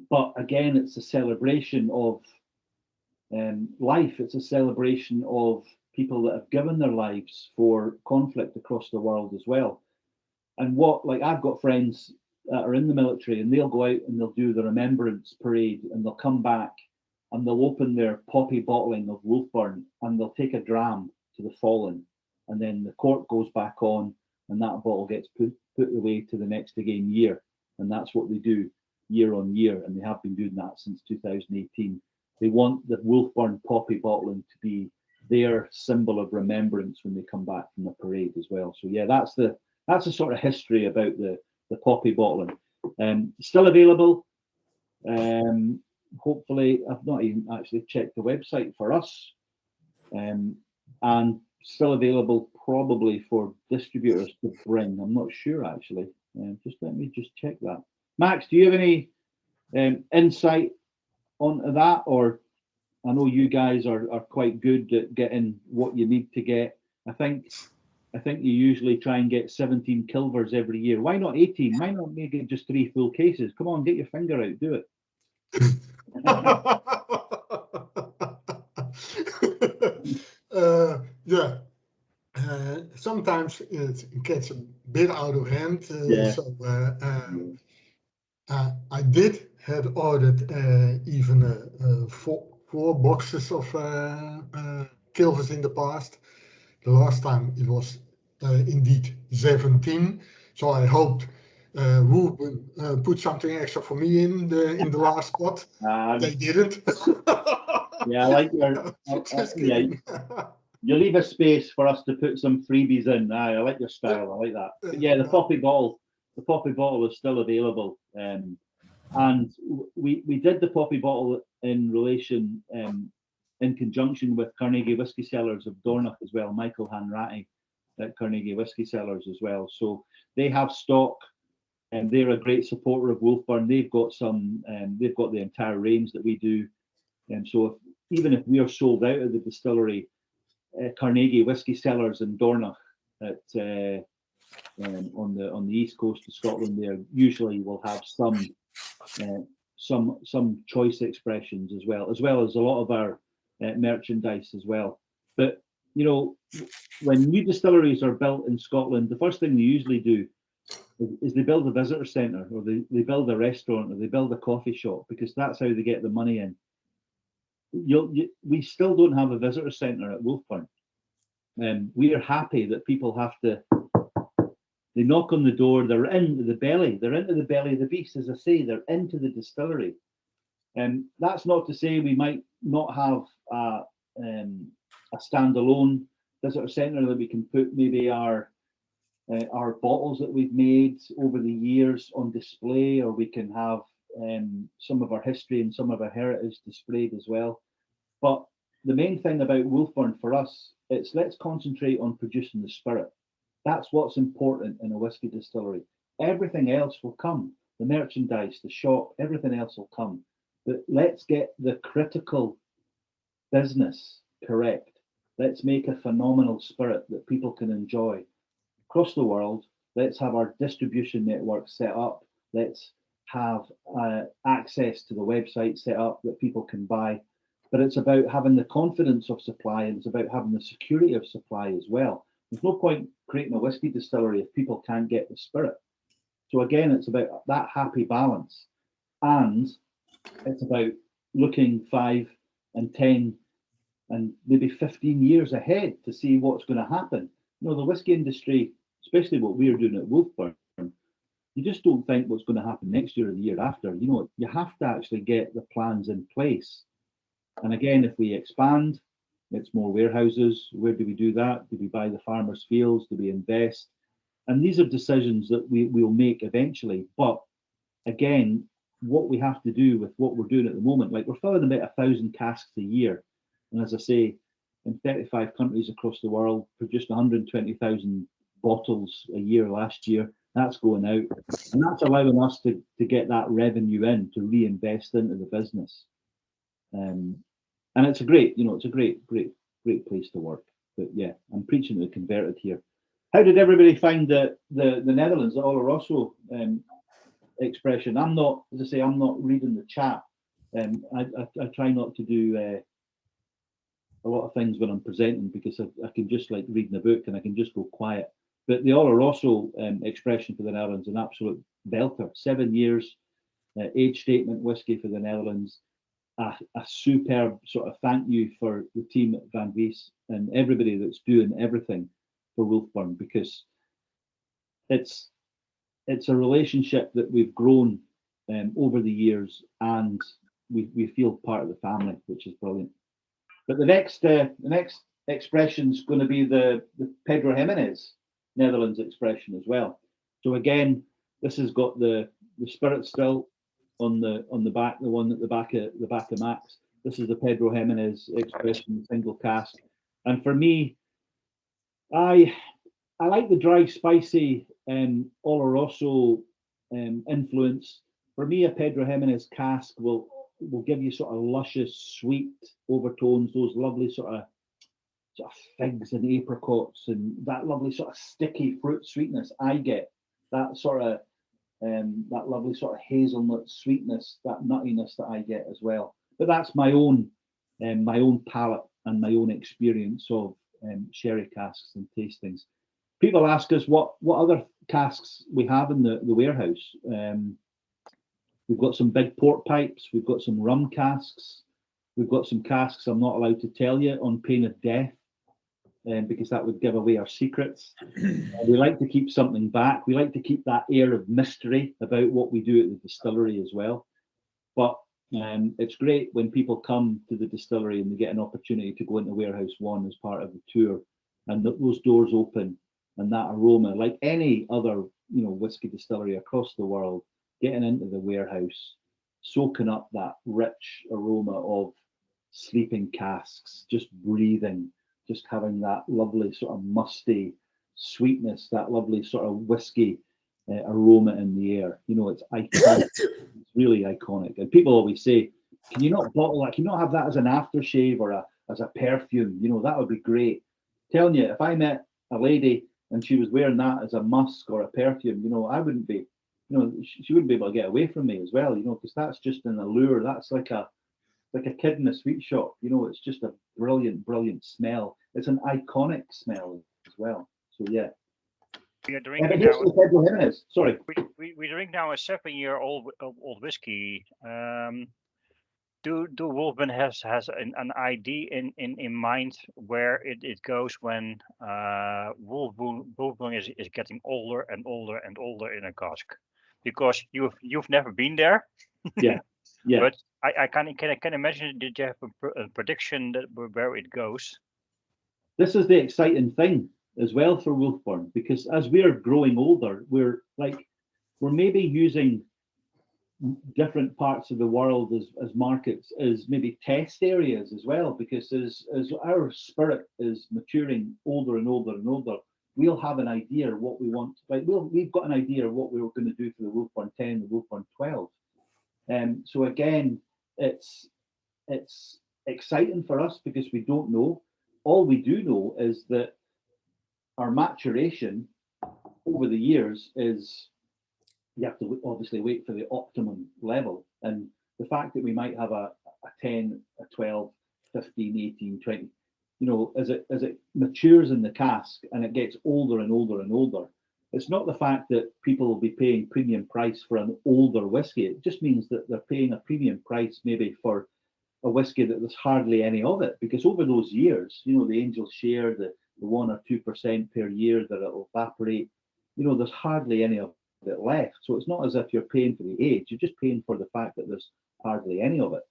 but again, it's a celebration of life. It's a celebration of people that have given their lives for conflict across the world as well. And like I've got friends that are in the military, and they'll go out and they'll do the remembrance parade, and they'll come back and they'll open their poppy bottling of Wolfburn, and they'll take a dram to the fallen, and then the cork goes back on, and that bottle gets put away to the next again year. And that's what they do year on year, and they have been doing that since 2018. They want the Wolfburn poppy bottling to be their symbol of remembrance when they come back from the parade as well. So yeah, that's the sort of history about the poppy bottling. Still available. Hopefully, I've not even actually checked the website for us, and still available probably for distributors to bring. I'm not sure actually. Just let me just check that. Max, do you have any insight onto that? Or I know you guys are quite good at getting what you need to get. I think you usually try and get 17 kilvers every year. Why not 18? Why not make it just 3 full cases? Come on, get your finger out, do it. Yeah. Sometimes it gets a bit out of hand. Yeah. So I did had ordered even 4 boxes of kilvers in the past. The last time it was indeed 17. So I hoped Wolfburn put something extra for me in the last spot. They didn't. Yeah, I like your. Yeah, you leave a space for us to put some freebies in. I like your style. I like that. But yeah, the poppy bottle is still available. And we did the poppy bottle in relation, in conjunction with Carnegie Whisky Cellars of Dornoch as well, Michael Hanratty at Carnegie Whisky Cellars as well. So they have stock, and they're a great supporter of Wolfburn. They've got they've got the entire range that we do. And so even if we are sold out of the distillery, Carnegie Whisky Cellars in Dornoch at on the east coast of Scotland, there usually will have some choice expressions as well as a lot of our merchandise as well. But you know, when new distilleries are built in Scotland, the first thing they usually do is they build a visitor centre, or they build a restaurant, or they build a coffee shop, because that's how they get the money in. we still don't have a visitor centre at Wolfburn. We are happy that people have to, they knock on the door, they're into the belly of the beast, as I say, they're into the distillery. That's not to say we might not have a standalone visitor centre that we can put maybe our bottles that we've made over the years on display, or we can have some of our history and some of our heritage displayed as well. But the main thing about Wolfburn for us, it's let's concentrate on producing the spirit. That's what's important in a whiskey distillery. Everything else will come. The merchandise, the shop, everything else will come. But let's get the critical business correct. Let's make a phenomenal spirit that people can enjoy across the world. Let's have our distribution network set up. Let's have access to the website set up that people can buy. But it's about having the confidence of supply, and it's about having the security of supply as well. There's no point creating a whiskey distillery if people can't get the spirit. So again, it's about that happy balance, and it's about looking 5 and 10 and maybe 15 years ahead to see what's going to happen. You know, the whiskey industry, especially what we're doing at Wolfburn, you just don't think what's going to happen next year or the year after. You know, you have to actually get the plans in place. And again, if we expand, it's more warehouses. Where do we do that? Do we buy the farmers' fields? Do we invest? And these are decisions that we'll make eventually. But again, what we have to do with what we're doing at the moment, like we're filling about 1,000 casks a year. And as I say, in 35 countries across the world, produced 120,000 bottles a year last year. That's going out. And that's allowing us to get that revenue in, to reinvest into the business. And it's a great, you know, it's a great place to work. But yeah, I'm preaching to the converted here. How did everybody find the Netherlands, the Oloroso expression? I'm not, as I say, I'm not reading the chat. I try not to do a lot of things when I'm presenting, because I can just like reading a book and I can just go quiet. But the Oloroso expression for the Netherlands, an absolute belter. 7 years, age statement whiskey for the Netherlands. A superb sort of thank you for the team at Van Wies and everybody that's doing everything for Wolfburn, because it's a relationship that we've grown over the years, and we feel part of the family, which is brilliant. But the next expression is going to be the Pedro Jimenez Netherlands expression as well. So again, this has got the spirit still on the back, the one at the back of Max. This is the Pedro Jimenez expression, single cask. And for me, I like the dry, spicy Oloroso influence. For me, a Pedro Jimenez cask will give you sort of luscious, sweet overtones, those lovely sort of figs and apricots, and that lovely sort of sticky fruit sweetness. I get that sort of that lovely sort of hazelnut sweetness, that nuttiness that I get as well. But that's my own palate and my own experience of sherry casks and tastings. People ask us what other casks we have in the warehouse. We've got some big port pipes. We've got some rum casks. We've got some casks I'm not allowed to tell you on pain of death, because that would give away our secrets. We like to keep something back. We like to keep that air of mystery about what we do at the distillery as well. But it's great when people come to the distillery and they get an opportunity to go into Warehouse 1 as part of the tour, and those doors open, and that aroma, like any other whiskey distillery across the world, getting into the warehouse, soaking up that rich aroma of sleeping casks, just breathing, just having that lovely sort of musty sweetness, that lovely sort of whiskey aroma in the air. It's iconic. It's really iconic. And people always say, can you not bottle that? Can you not have that as an aftershave or as a perfume? That would be great. Telling you, if I met a lady and she was wearing that as a musk or a perfume, I wouldn't be, she wouldn't be able to get away from me as well, because that's just an allure. That's like a kid in a sweet shop. It's just a brilliant smell. It's an iconic smell as well. So yeah. We are drinking now. Sorry. We drink now a 7-year-old whiskey. Do do Wolfburn has an idea in mind where it goes when Wolfburn is getting older and older and older in a cask? Because you've never been there. Yeah. But I can imagine that you have a prediction that where it goes. This is the exciting thing as well for Wolfburn, because as we're growing older, we're maybe using different parts of the world as markets, as maybe test areas as well, because as our spirit is maturing older and older and older, we'll have an idea what we want. Like we've got an idea of what we were going to do for the Wolfburn 10, the Wolfburn 12. So again, it's exciting for us because we don't know. All we do know is that our maturation over the years is, you have to obviously wait for the optimum level. And the fact that we might have a 10, a 12, 15, 18, 20, as it matures in the cask and it gets older and older and older, it's not the fact that people will be paying premium price for an older whiskey. It just means that they're paying a premium price maybe for a whiskey that there's hardly any of it, because over those years, the angels share the 1 or 2% per year that it'll evaporate, there's hardly any of it left. So it's not as if you're paying for the age, you're just paying for the fact that there's hardly any of it.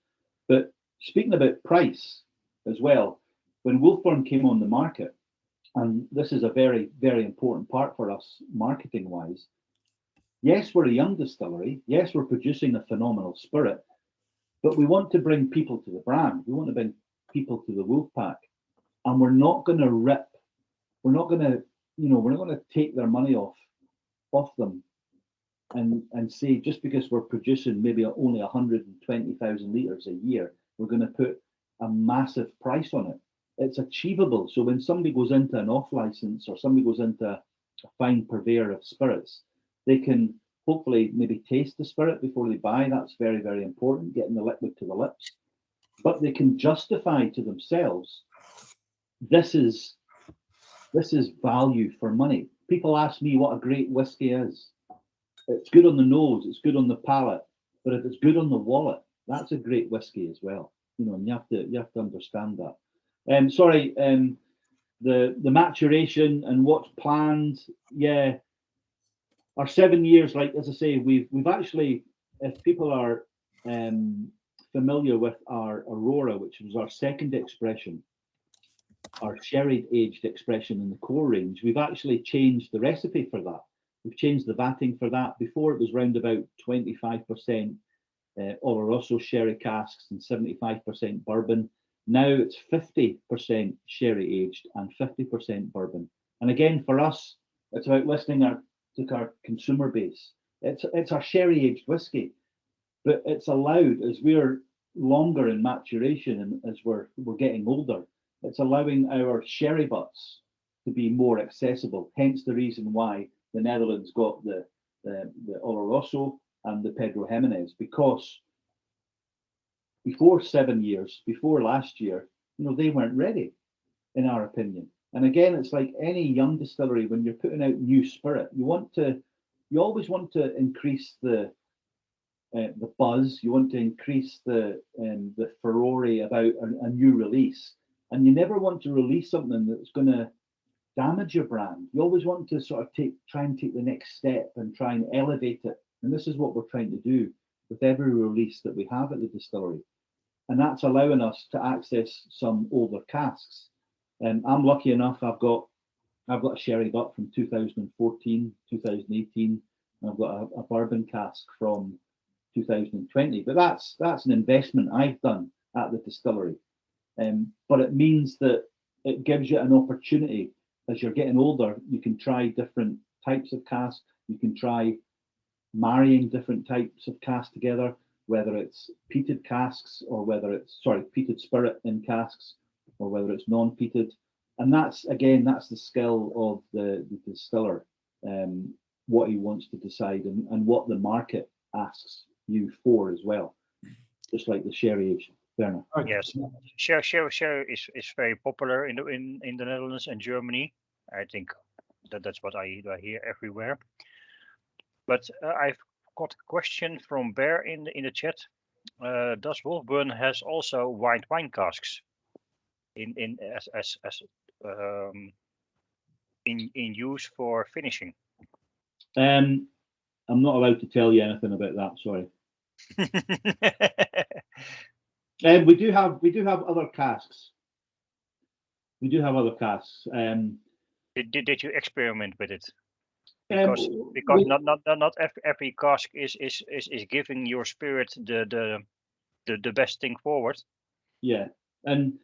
But speaking about price as well, when Wolfburn came on the market, and this is a very, very important part for us marketing wise, yes, we're a young distillery, yes, we're producing a phenomenal spirit, but we want to bring people to the brand. We want to bring people to the wolf pack, and we're not going to rip. We're not going to take their money off them, and say just because we're producing maybe only 120,000 litres a year, we're going to put a massive price on it. It's achievable. So when somebody goes into an off license or somebody goes into a fine purveyor of spirits, they can hopefully maybe taste the spirit before they buy. That's very, very important, getting the liquid to the lips. But they can justify to themselves, this is value for money. People ask me what a great whiskey is. It's good on the nose, it's good on the palate, but if it's good on the wallet, that's a great whiskey as well. And you have to understand that. The maturation and what's planned, yeah. Our 7 years, like as I say, we've actually, if people are familiar with our Aurora, which was our second expression, our sherry aged expression in the core range, we've actually changed the recipe for that. We've changed the vatting for that. Before it was round about 25% Oloroso sherry casks and 75% bourbon. Now it's 50% sherry aged and 50% bourbon. And again, for us, it's about listening to our consumer base. It's our sherry aged whiskey, but it's allowed, as we're longer in maturation and as we're getting older, it's allowing our sherry butts to be more accessible. Hence the reason why the Netherlands got the Oloroso and the Pedro Jimenez, because before 7 years, before last year, they weren't ready, in our opinion. And again, it's like any young distillery, when you're putting out new spirit, you always want to increase the buzz. You want to increase the furore about a new release, and you never want to release something that's going to damage your brand. You always want to sort of try and take the next step and try and elevate it. And this is what we're trying to do with every release that we have at the distillery. And that's allowing us to access some older casks. And I'm lucky enough, I've got a sherry butt from 2014, 2018, and I've got a bourbon cask from 2020. But that's an investment I've done at the distillery. But it means that it gives you an opportunity. As you're getting older, you can try different types of casks. You can try marrying different types of casks together, whether it's peated casks or whether it's, peated spirit in casks, or whether it's non-peated. And that's the skill of the distiller, what he wants to decide and what the market asks you for as well, just like the sherry age. Werner. Yes, sherry is very popular in the Netherlands and Germany. I think that's what I hear everywhere. But I've got a question from Bear in the chat. Does Wolfburn has also white wine casks in use for finishing? I'm not allowed to tell you anything about that. Sorry. We do have other casks. We do have other casks. Did you experiment with it? Um, Because we- not every cask is giving your spirit the best thing forward. Yeah, and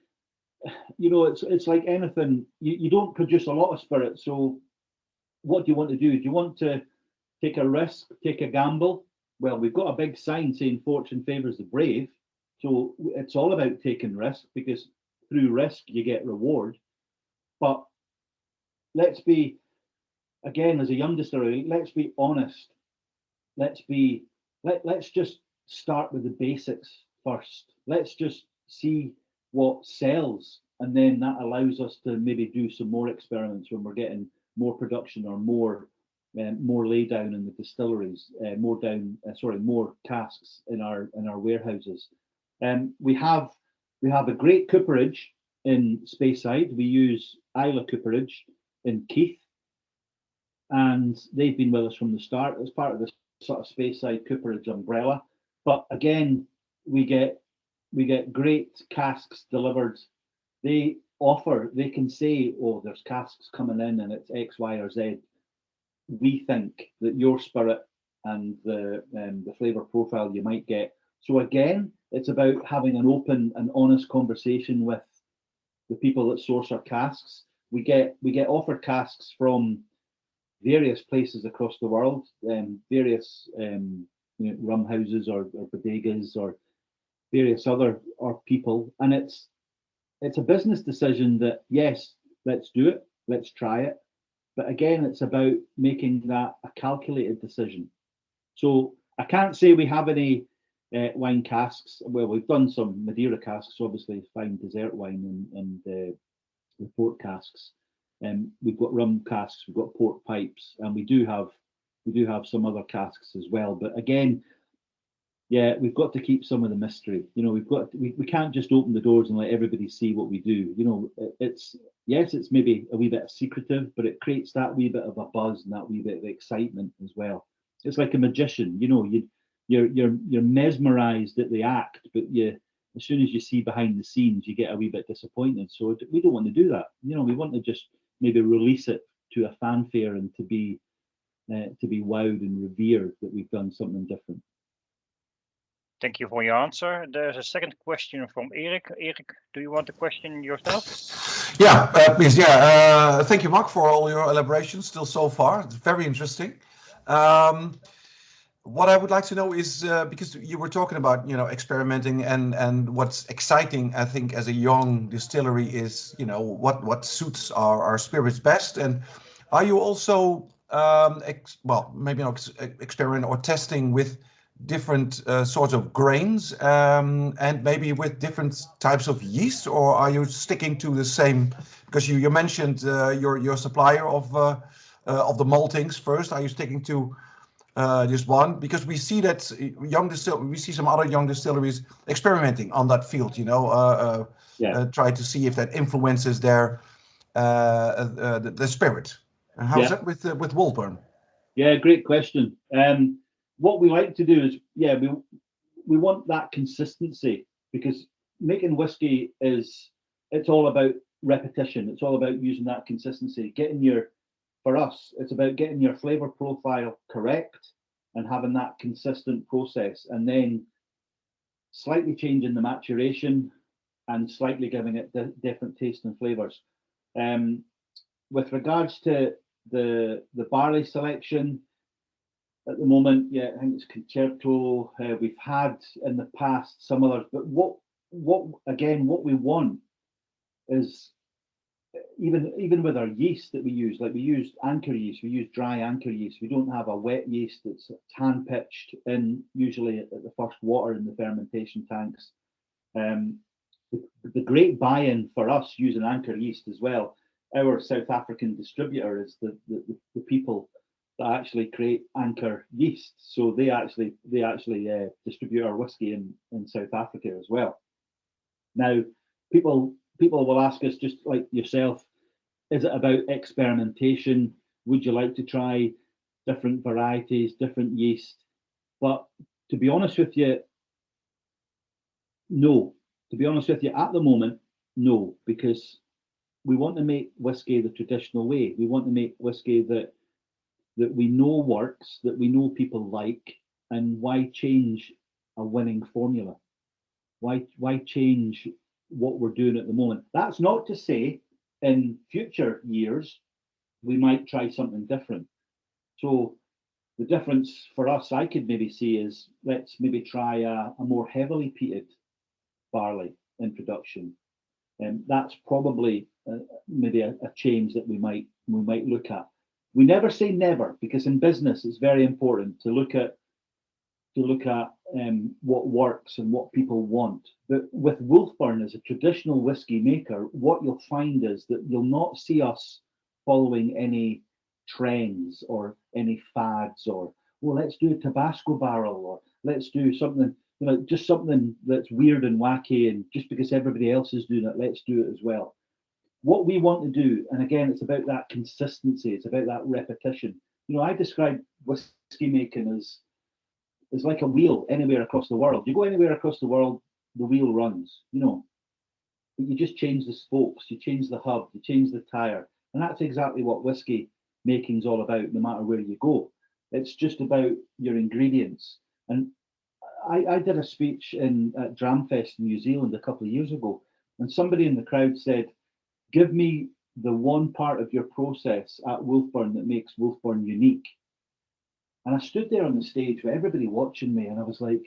you know, it's like anything. You don't produce a lot of spirit. So what do you want to do? Do you want to take a risk, take a gamble? Well, we've got a big sign saying fortune favors the brave. So it's all about taking risk, because through risk you get reward. But let's be, again, as a young distillery, let's be honest. Let's just start with the basics first. Let's just see what sells, and then that allows us to maybe do some more experiments when we're getting more production or more lay down in the distilleries, more casks in our warehouses. We have a great cooperage in Speyside. We use Isla Cooperage in Keith, and they've been with us from the start as part of this sort of Speyside Cooperage umbrella. But again, we get great casks delivered. They can say, oh, there's casks coming in and it's X, Y, or Z. We think that your spirit and the flavour profile you might get. So again, it's about having an open and honest conversation with the people that source our casks. We get offered casks from various places across the world, various rum houses or bodegas or various other people, and it's a business decision that, yes, let's do it, let's try it, but again, it's about making that a calculated decision. So I can't say we have any wine casks. Well, we've done some Madeira casks, obviously fine dessert wine, and the port casks. We've got rum casks, we've got port pipes, and we do have some other casks as well. But again, yeah, we've got to keep some of the mystery. You know, we can't just open the doors and let everybody see what we do. You know, it's maybe a wee bit secretive, but it creates that wee bit of a buzz and that wee bit of excitement as well. It's like a magician. You know, you're mesmerized at the act, but as soon as you see behind the scenes, you get a wee bit disappointed. So we don't want to do that. You know, we want to just maybe release it to a fanfare and to be wowed and revered that we've done something different. Thank you for your answer. There's a second question from Erik. Erik, do you want to question yourself? Yeah, please. Yeah, thank you, Mark, for all your elaborations still so far. It's very interesting. What I would like to know is, because you were talking about, experimenting and what's exciting, I think, as a young distillery is, what suits our spirits best. And are you also, maybe not experiment or testing with different sorts of grains and maybe with different types of yeast, or are you sticking to the same? Because you mentioned your supplier of the maltings first. Are you sticking to just one? Because we see that we see some other young distilleries experimenting on that field. Try to see if that influences their the spirit. And how's that with Wolfburn? Yeah, great question. What we like to do is, we want that consistency, because making whiskey it's all about repetition. It's all about using that consistency. For us, it's about getting your flavor profile correct and having that consistent process, and then slightly changing the maturation and slightly giving it different tastes and flavors. With regards to the barley selection, at the moment, I think it's Concerto. We've had in the past some others, but what we want is, even with our yeast that we use, like we use anchor yeast, we use dry anchor yeast. We don't have a wet yeast that's hand pitched in, usually at the first water in the fermentation tanks. The great buy-in for us using anchor yeast as well, our South African distributor is the people that actually create anchor yeast. So they actually distribute our whiskey in South Africa as well. Now, people will ask us, just like yourself, is it about experimentation? Would you like to try different varieties, different yeast? But to be honest with you, no. To be honest with you, at the moment, no, because we want to make whiskey the traditional way. We want to make whiskey that we know works, that we know people like, and why change a winning formula? Why change what we're doing at the moment? That's not to say in future years we might try something different. So the difference for us, I could maybe see, is let's maybe try a more heavily peated barley in production, and that's probably maybe a change that we might look at. We never say never, because in business it's very important to look at what works and what people want. But with Wolfburn as a traditional whiskey maker, what you'll find is that you'll not see us following any trends or any fads, or, well, let's do a Tabasco barrel, or let's do something, just something that's weird and wacky, and just because everybody else is doing it, let's do it as well. What we want to do, and again, it's about that consistency, it's about that repetition. I describe whiskey making as like a wheel anywhere across the world. You go anywhere across the world, the wheel runs, but you just change the spokes, you change the hub, you change the tire. And that's exactly what whiskey making is all about, no matter where you go. It's just about your ingredients. And I did a speech at Dramfest in New Zealand a couple of years ago, and somebody in the crowd said, give me the one part of your process at Wolfburn that makes Wolfburn unique. And I stood there on the stage with everybody watching me, and I was like,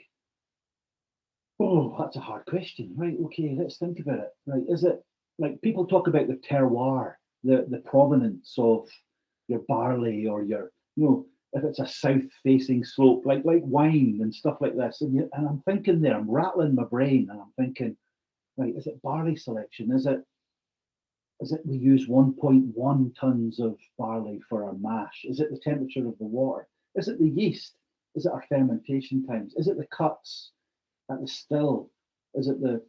oh, that's a hard question. Right, okay, let's think about it. Right, is it, like, people talk about the terroir, the provenance of your barley, or your, if it's a south-facing slope, like wine and stuff like this. And I'm thinking there, I'm rattling my brain, and I'm thinking, right, is it barley selection? Is it we use 1.1 tons of barley for our mash? Is it the temperature of the water? Is it the yeast? Is it our fermentation times? Is it the cuts at the still? Is it the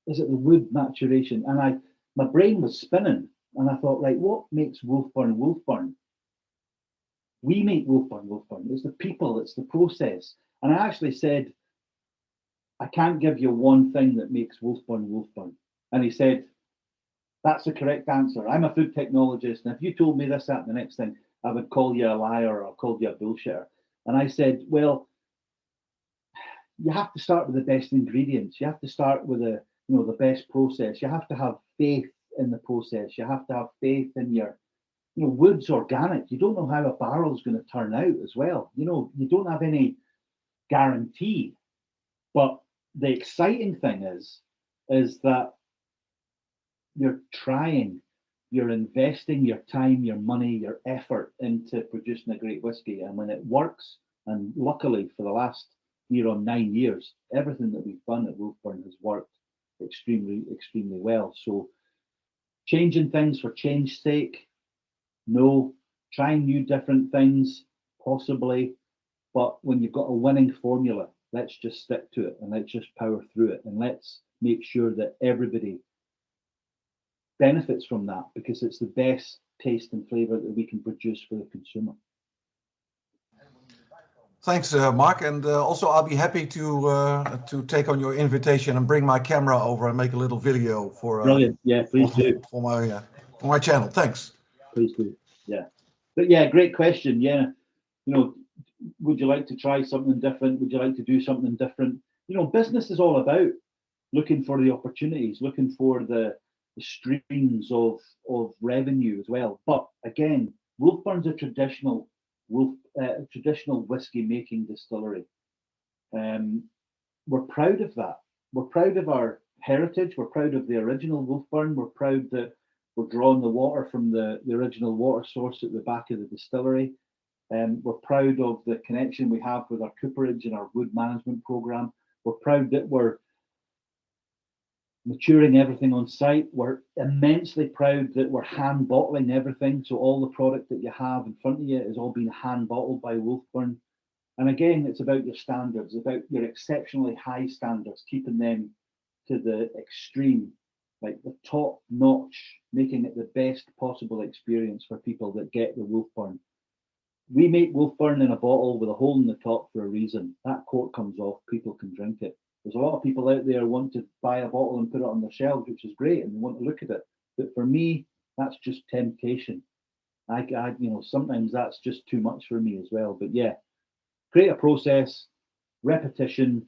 wood maturation? And my brain was spinning, and I thought, right, what makes Wolfburn Wolfburn? We make Wolfburn Wolfburn. It's the people, it's the process. And I actually said, I can't give you one thing that makes Wolfburn Wolfburn. And he said, that's the correct answer. I'm a food technologist, and if you told me this, that, and the next thing, I would call you a liar, or I'll call you a bullshitter. And I said, well, you have to start with the best ingredients. You have to start with the best process. You have to have faith in the process. You have to have faith in your, wood's organic. You don't know how a barrel's going to turn out as well. You don't have any guarantee. But the exciting thing is that you're trying, you're investing your time, your money, your effort into producing a great whiskey. And when it works, and luckily for the last 9 years, everything that we've done at Wolfburn has worked extremely, extremely well. So changing things for change's sake, no. Trying new different things, possibly. But when you've got a winning formula, let's just stick to it, and let's just power through it, and let's make sure that everybody benefits from that, because it's the best taste and flavor that we can produce for the consumer. Thanks, Mark, and also I'll be happy to take on your invitation and bring my camera over and make a little video for. Brilliant, yeah, please do. For my channel. Thanks. Please do, yeah. But yeah, great question. Yeah, would you like to try something different? Would you like to do something different? Business is all about looking for the opportunities, looking for the streams of revenue as well. But again, Wolfburn's a traditional whiskey making distillery. We're proud of that. We're proud of our heritage. We're proud of the original Wolfburn. We're proud that we're drawing the water from the original water source at the back of the distillery. We're proud of the connection we have with our cooperage and our wood management program. We're proud that we're maturing everything on site. We're immensely proud that we're hand bottling everything. So all the product that you have in front of you is all being hand bottled by Wolfburn. And again, it's about your standards, about your exceptionally high standards, keeping them to the extreme, like the top notch, making it the best possible experience for people that get the Wolfburn. We make Wolfburn in a bottle with a hole in the top for a reason. That cork comes off, people can drink it. There's a lot of people out there want to buy a bottle and put it on their shelves, which is great, and they want to look at it. But for me, that's just temptation. Sometimes that's just too much for me as well. But yeah, create a process, repetition,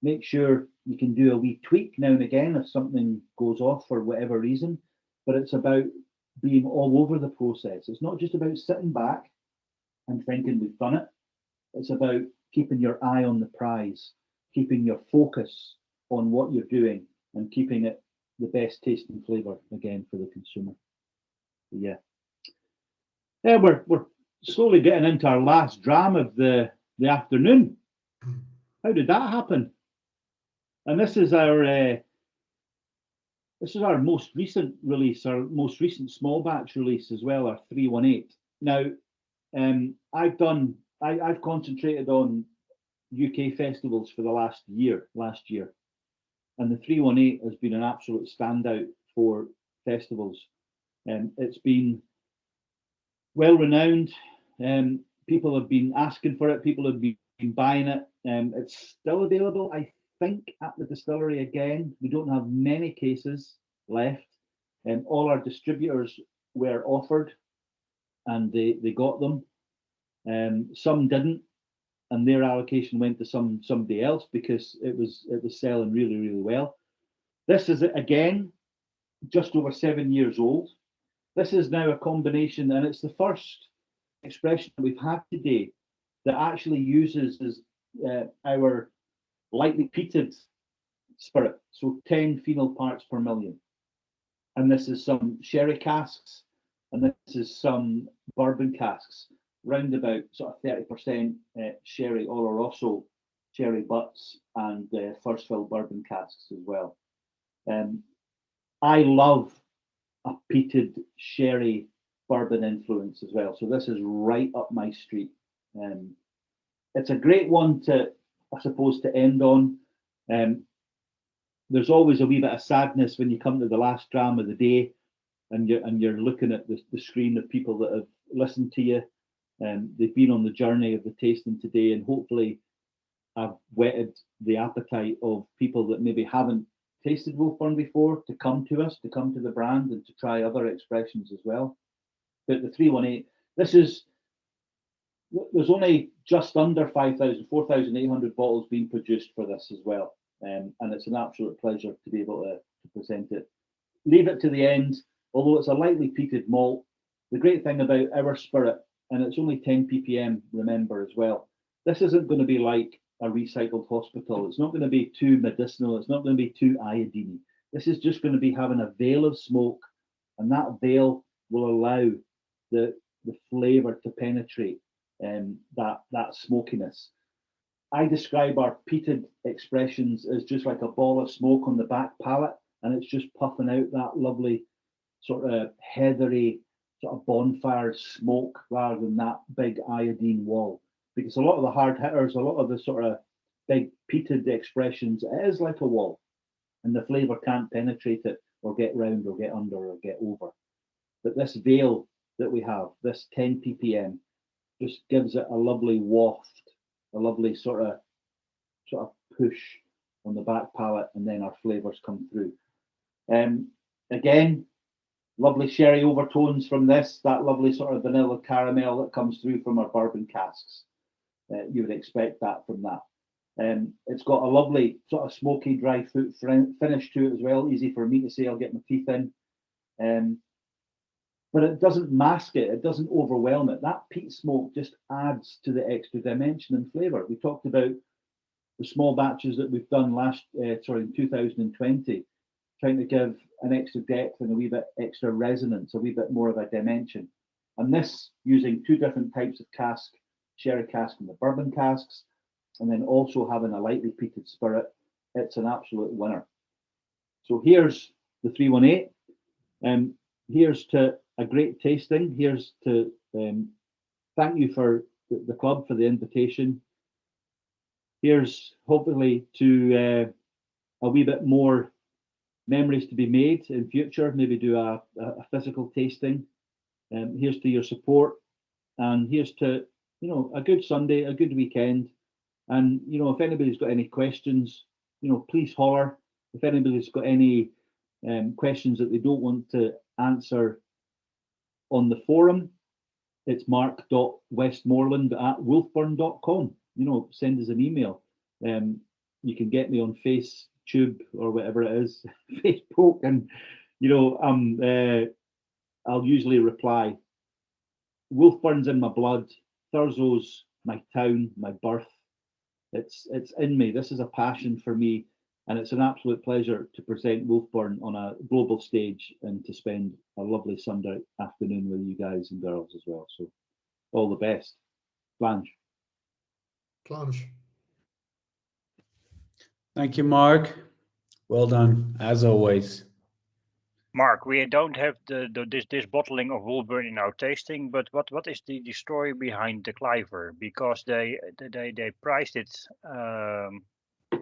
make sure you can do a wee tweak now and again if something goes off for whatever reason. But it's about being all over the process. It's not just about sitting back and thinking we've done it. It's about keeping your eye on the prize, keeping your focus on what you're doing, and keeping it the best tasting flavour again for the consumer. Yeah, we're slowly getting into our last dram of the afternoon. How did that happen? And this is our most recent release, our most recent small batch release as well, our 318. Now, I've concentrated on UK festivals for the last year, and the 318 has been an absolute standout for festivals. It's been well renowned. People have been asking for it. People have been buying it. It's still available, I think, at the distillery again. We don't have many cases left. All our distributors were offered, and they got them. Some didn't, and their allocation went to somebody else because it was selling really, really well. This is again just over 7 years old. This is now a combination, and it's the first expression that we've had today that actually uses our lightly peated spirit, so 10 phenol parts per million. And this is some sherry casks, and this is some bourbon casks, round about sort of 30% sherry Oloroso, sherry butts, and first fill bourbon casks as well. I love a peated sherry bourbon influence as well, so this is right up my street. It's a great one to, I suppose, to end on. There's always a wee bit of sadness when you come to the last dram of the day, and you're looking at the screen of people that have listened to you. They've been on the journey of the tasting today, and hopefully I've whetted the appetite of people that maybe haven't tasted Wolfburn before to come to us, to come to the brand, and to try other expressions as well. But the 318, there's only just under 4,800 bottles being produced for this as well. And it's an absolute pleasure to be able to present it. Leave it to the end, although it's a lightly peated malt. The great thing about our spirit, and it's only 10 ppm, remember as well, this isn't going to be like a recycled hospital. It's not going to be too medicinal. It's not going to be too iodine. This is just going to be having a veil of smoke, and that veil will allow the flavour to penetrate that smokiness. I describe our peated expressions as just like a ball of smoke on the back palate, and it's just puffing out that lovely sort of heathery sort of bonfire smoke rather than that big iodine wall. Because a lot of the hard hitters, a lot of the sort of big peated expressions, it is like a wall, and the flavour can't penetrate it or get round or get under or get over. But this veil that we have, this 10 ppm, just gives it a lovely waft, a lovely sort of push on the back palate, and then our flavours come through. Again, lovely sherry overtones from this, that lovely sort of vanilla caramel that comes through from our bourbon casks. You would expect that from that. It's got a lovely sort of smoky, dry fruit finish to it as well. Easy for me to say, I'll get my teeth in. But it doesn't mask it. It doesn't overwhelm it. That peat smoke just adds to the extra dimension and flavour. We talked about the small batches that we've done in 2020, trying to give an extra depth and a wee bit extra resonance, a wee bit more of a dimension. And this, using two different types of cask, sherry cask and the bourbon casks, and then also having a lightly peated spirit, it's an absolute winner. So here's the 318. Here's to a great tasting. Here's to thank you for the club for the invitation. Here's hopefully to a wee bit more memories to be made in future, maybe do a physical tasting. Here's to your support, and here's to, you know, a good Sunday, a good weekend. And, you know, if anybody's got any questions, you know, please holler. If anybody's got any questions that they don't want to answer on the forum, it's mark.westmoreland@wolfburn.com. You know, send us an email. You can get me on FaceTube or whatever it is, Facebook, and, you know, I'll usually reply. Wolfburn's in my blood. Thurso's my town, my birth. It's in me. This is a passion for me, and it's an absolute pleasure to present Wolfburn on a global stage and to spend a lovely Sunday afternoon with you guys and girls as well. So all the best. Blanche. Blanche. Thank you, Mark. Well done, as always. Mark, we don't have this bottling of Wolfburn in our tasting, but what is the story behind the Cliver? Because they priced it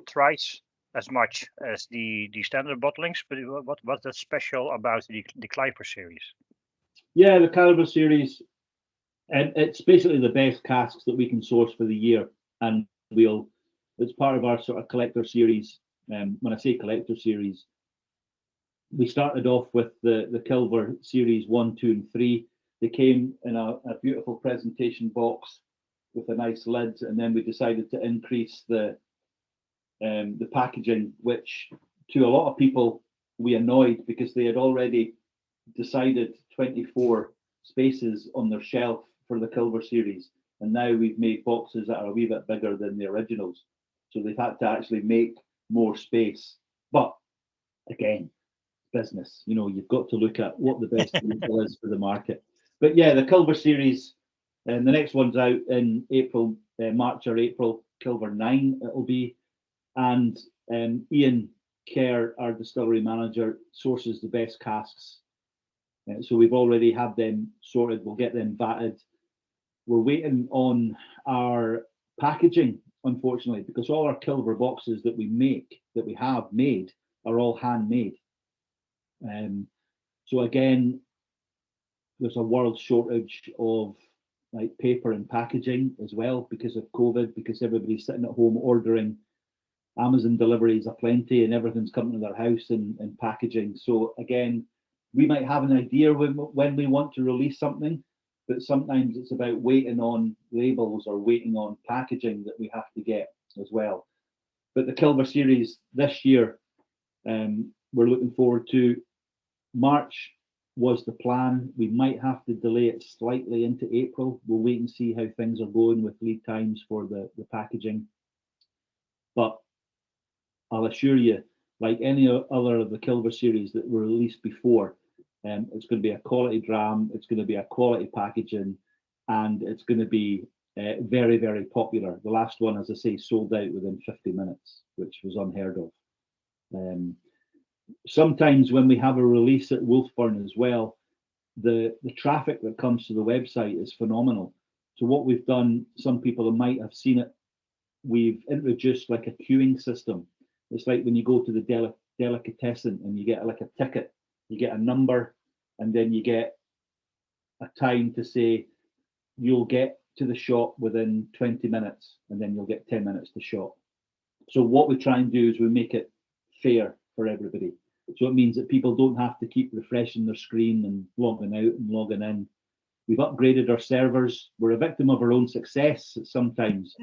thrice as much as the standard bottlings, but what's that special about the Cliver series? Yeah, the Caliber series, and it's basically the best casks that we can source for the year, and it's part of our sort of collector series. When I say collector series, we started off with the Kilver series 1, 2, and 3. They came in a beautiful presentation box with a nice lid, and then we decided to increase the packaging, which to a lot of people we annoyed because they had already decided 24 spaces on their shelf for the Kilver series, and now we've made boxes that are a wee bit bigger than the originals, so they've had to actually make more space. But again, business, you know, you've got to look at what the best deal is for the market. But yeah, the Kilver series, and the next one's out in April, March or April. Kilver 9 it'll be, and Ian Kerr, our distillery manager, sources the best casks. So we've already had them sorted. We'll get them vatted. We're waiting on our packaging, unfortunately, because all our Kilver boxes that we have made, are all handmade. So again, there's a world shortage of like paper and packaging as well because of COVID, because everybody's sitting at home ordering. Amazon deliveries are plenty and everything's coming to their house and packaging. So again, we might have an idea when we want to release something, but sometimes it's about waiting on labels or waiting on packaging that we have to get as well. But the Kilver series this year, we're looking forward to. March was the plan. We might have to delay it slightly into April. We'll wait and see how things are going with lead times for the packaging. But I'll assure you, like any other of the Kilver series that were released before, it's going to be a quality dram, it's going to be a quality packaging, and it's going to be very, very popular. The last one, as I say, sold out within 50 minutes, which was unheard of. Sometimes when we have a release at Wolfburn as well, the traffic that comes to the website is phenomenal. So what we've done, some people might have seen it, we've introduced like a queuing system. It's like when you go to the delicatessen and you get like a ticket, you get a number, and then you get a time to say you'll get to the shop within 20 minutes, and then you'll get 10 minutes to shop. So what we try and do is we make it fair for everybody. So it means that people don't have to keep refreshing their screen and logging out and logging in. We've upgraded our servers. We're a victim of our own success sometimes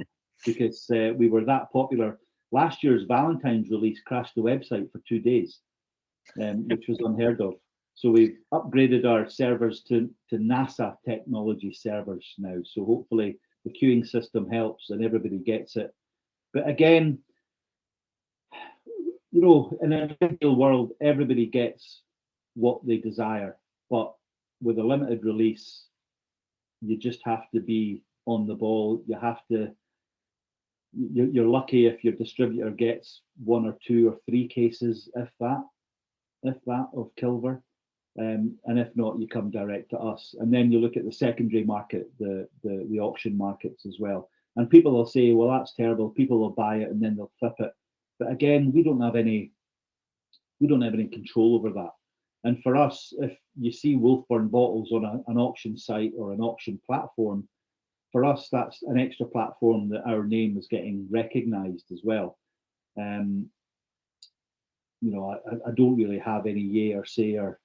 because we were that popular. Last year's Valentine's release crashed the website for 2 days, which was unheard of. So we've upgraded our servers to NASA technology servers now. So hopefully the queuing system helps and everybody gets it. But again, you know, in an ideal world, everybody gets what they desire. But with a limited release, you just have to be on the ball. You have to, you're lucky if your distributor gets 1 or 2 or 3 cases, if that. if that, of Kilver. And if not, you come direct to us. And then you look at the secondary market, the auction markets as well. And people will say, well, that's terrible. People will buy it and then they'll flip it. But again, we don't have any control over that. And for us, if you see Wolfburn bottles on an auction site or an auction platform, for us, that's an extra platform that our name is getting recognised as well. You know, I don't really have any yay or say or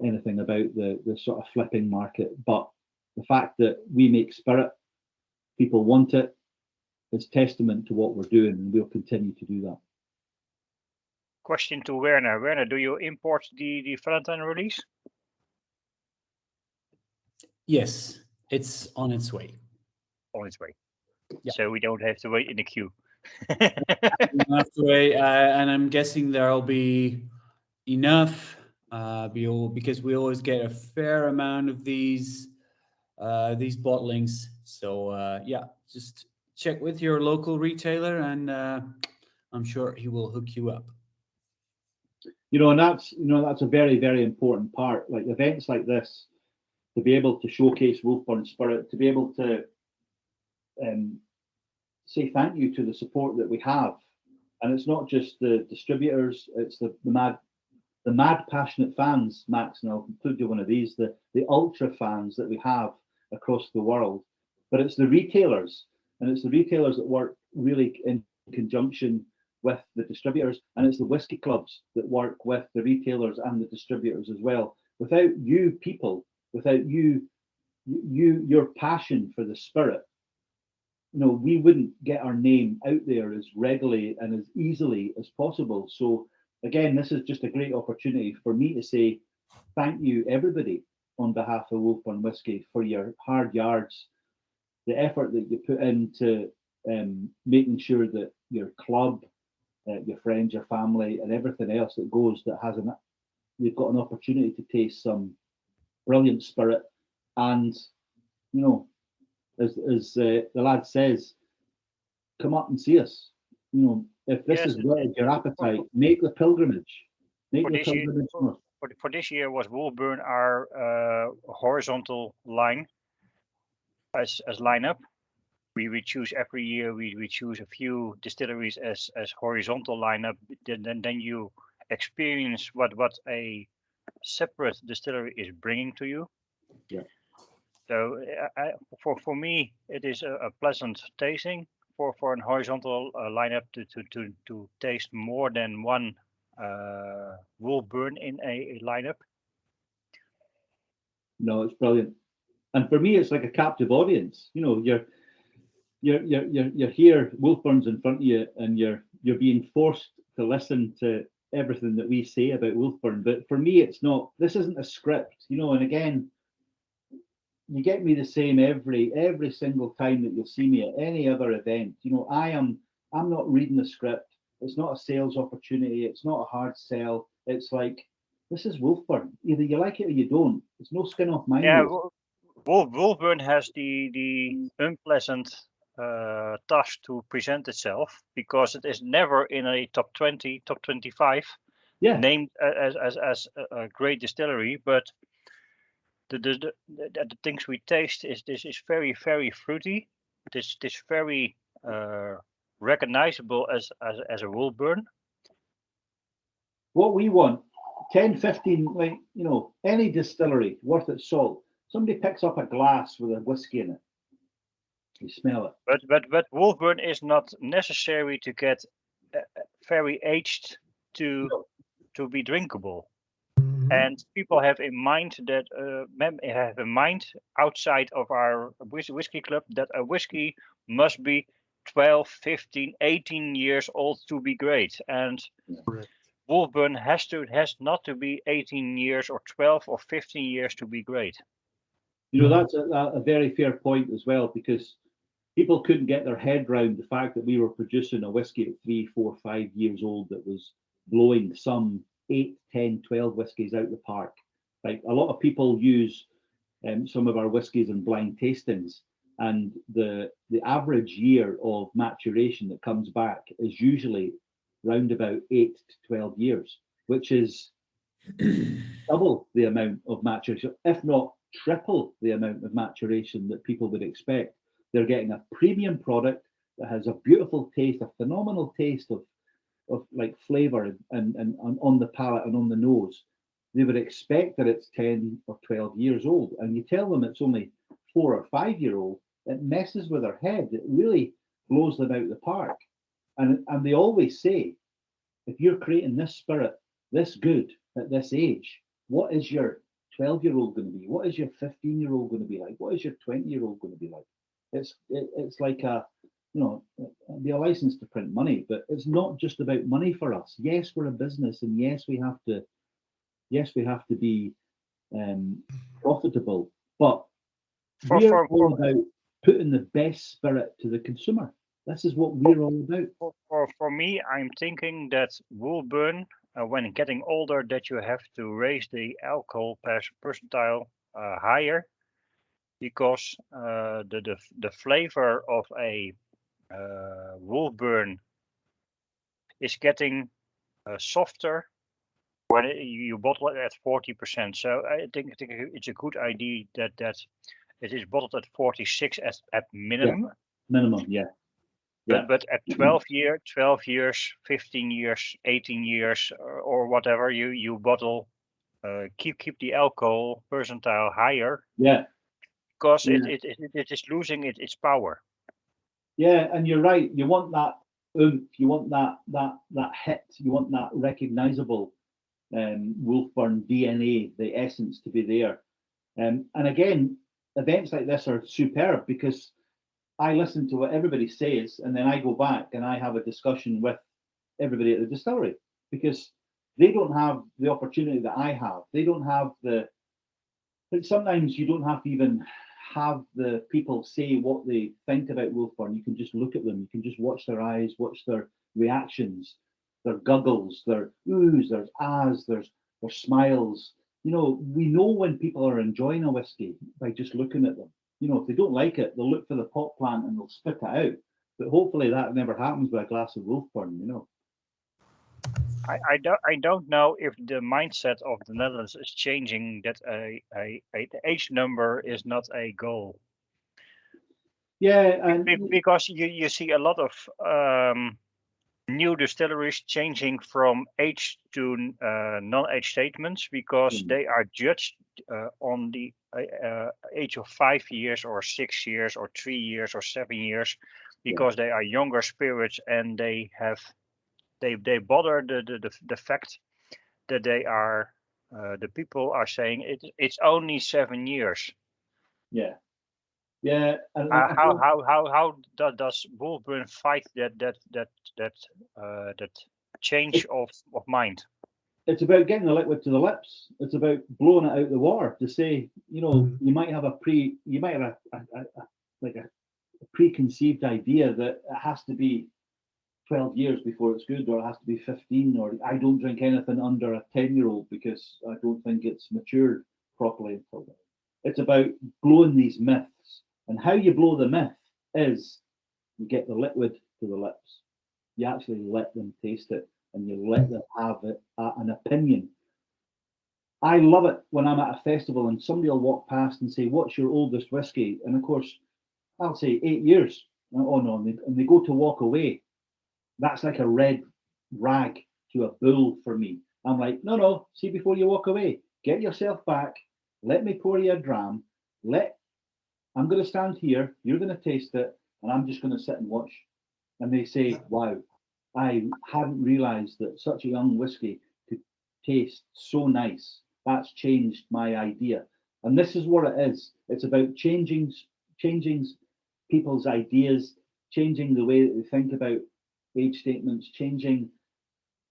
anything about the sort of flipping market, but the fact that we make spirit, people want it, is testament to what we're doing, and we'll continue to do that. Question to Werner. Werner, do you import the Valentine release? Yes, it's on its way. On its way. Yeah. So we don't have to wait in the queue. We don't have to wait, and I'm guessing there'll be enough because we always get a fair amount of these bottlings. So yeah, just check with your local retailer, and I'm sure he will hook you up. You know, and that's a very, very important part. Like events like this, to be able to showcase Wolfburn spirit, to be able to say thank you to the support that we have. And it's not just the distributors, it's the mad passionate fans, Max, and I'll include you one of these, the ultra fans that we have across the world. But it's the retailers, and it's the retailers that work really in conjunction with the distributors, and it's the whiskey clubs that work with the retailers and the distributors as well. Without you people, without your passion for the spirit, you know, we wouldn't get our name out there as readily and as easily as possible. So again, this is just a great opportunity for me to say thank you, everybody, on behalf of Wolfburn Whiskey, for your hard yards, the effort that you put into making sure that your club, your friends, your family, and everything else that goes that has you've got an opportunity to taste some brilliant spirit. And you know, as the lad says, come up and see us. You know, if this is whetted your appetite, make the pilgrimage. Make the pilgrimage. For this year was Wolfburn our horizontal line as lineup. We choose every year. We choose a few distilleries as horizontal lineup. Then you experience what a separate distillery is bringing to you. Yeah. So for me, it is a pleasant tasting for an horizontal lineup to taste more than one Wolfburn in a lineup. No, it's brilliant, and for me, it's like a captive audience. You know, you're here, Wolfburn's in front of you, and you're being forced to listen to everything that we say about Wolfburn. But for me, it's not. This isn't a script, you know. And again, you get me the same every single time that you'll see me at any other event. You know, I'm not reading the script. It's not a sales opportunity. It's not a hard sell. It's like, this is Wolfburn. Either you like it or you don't. It's no skin off my nose. Wolfburn has the unpleasant task to present itself, because it is never in a top 20, top 25 named as a great distillery, but the things we taste is very, very fruity. This very recognizable as a Wolfburn. What we want, 10, 15, like, you know, any distillery worth its salt, somebody picks up a glass with a whiskey in it, you smell it. But Wolfburn is not necessary to get very aged to be drinkable. And people have in mind that outside of our whiskey club that a whiskey must be 12, 15, 18 years old to be great. And Wolfburn has not to be 18 years or 12 or 15 years to be great. You know, that's a very fair point as well, because people couldn't get their head round the fact that we were producing a whiskey at 3, 4, 5 years old that was blowing some 8, 10, 12 whiskies out the park. Like, a lot of people use some of our whiskies in blind tastings, and the average year of maturation that comes back is usually round about 8 to 12 years, which is double the amount of maturation, if not triple the amount of maturation that people would expect. They're getting a premium product that has a beautiful taste, a phenomenal taste of like flavor and on the palate and on the nose. They would expect that it's 10 or 12 years old, and you tell them it's only 4 or 5 year old, it messes with their head. It really blows them out the park. And they always say, if you're creating this spirit this good at this age, what is your 12-year-old going to be? What is your 15-year-old going to be like? What is your 20-year-old going to be like? It's like a, you know, it'd be a license to print money, but it's not just about money for us. Yes, we're a business, and yes, we have to be profitable, but we're all about putting the best spirit to the consumer. This is what we're all about. For me, I'm thinking that Wolfburn, when getting older, that you have to raise the alcohol percentile higher, because the flavor of a Wolfburn is getting softer when you bottle it at 40%. So I think it's a good idea that it is bottled at 46 at minimum. Yeah. Minimum, yeah. Yeah. But at 12 years, 15 years, 18 years, or whatever, you bottle, keep the alcohol percentile higher. Yeah. Because it is losing its power. Yeah, and you're right. You want that oomph. You want that hit. You want that recognizable Wolfburn DNA, the essence to be there. And again, events like this are superb because I listen to what everybody says, and then I go back and I have a discussion with everybody at the distillery, because they don't have the opportunity that I have. They don't have sometimes you don't have to even have the people say what they think about Wolfburn. You can just look at them. You can just watch their eyes, watch their reactions, their guggles, their oohs, their ahs, their smiles. You know, we know when people are enjoying a whiskey by just looking at them. You know, if they don't like it, they'll look for the pot plant and they'll spit it out. But hopefully that never happens with a glass of Wolfburn, you know. I don't know if the mindset of the Netherlands is changing, that a age number is not a goal. Yeah, and because you see a lot of new distilleries changing from age to non-age statements, because they are judged on the age of 5 years or 6 years or 3 years or 7 years, because they are younger spirits, and they bother the fact that they are the people are saying it's only 7 years. Yeah. Yeah. How does Wolfburn fight that change of mind? It's about getting the liquid to the lips. It's about blowing it out the water to say, you know, you might have a preconceived idea that it has to be 12 years before it's good, or it has to be 15, or I don't drink anything under a 10-year-old because I don't think it's matured properly until then. It's about blowing these myths. And how you blow the myth is you get the liquid to the lips. You actually let them taste it, and you let them have an opinion. I love it when I'm at a festival and somebody will walk past and say, "What's your oldest whiskey?" And of course, I'll say 8 years. Oh no, and they go to walk away. That's like a red rag to a bull for me. I'm like, no, see, before you walk away, get yourself back, let me pour you a dram, I'm going to stand here, you're going to taste it, and I'm just going to sit and watch. And they say, wow, I hadn't realized that such a young whiskey could taste so nice. That's changed my idea. And this is what it is. It's about changing people's ideas, changing the way that they think about age statements, changing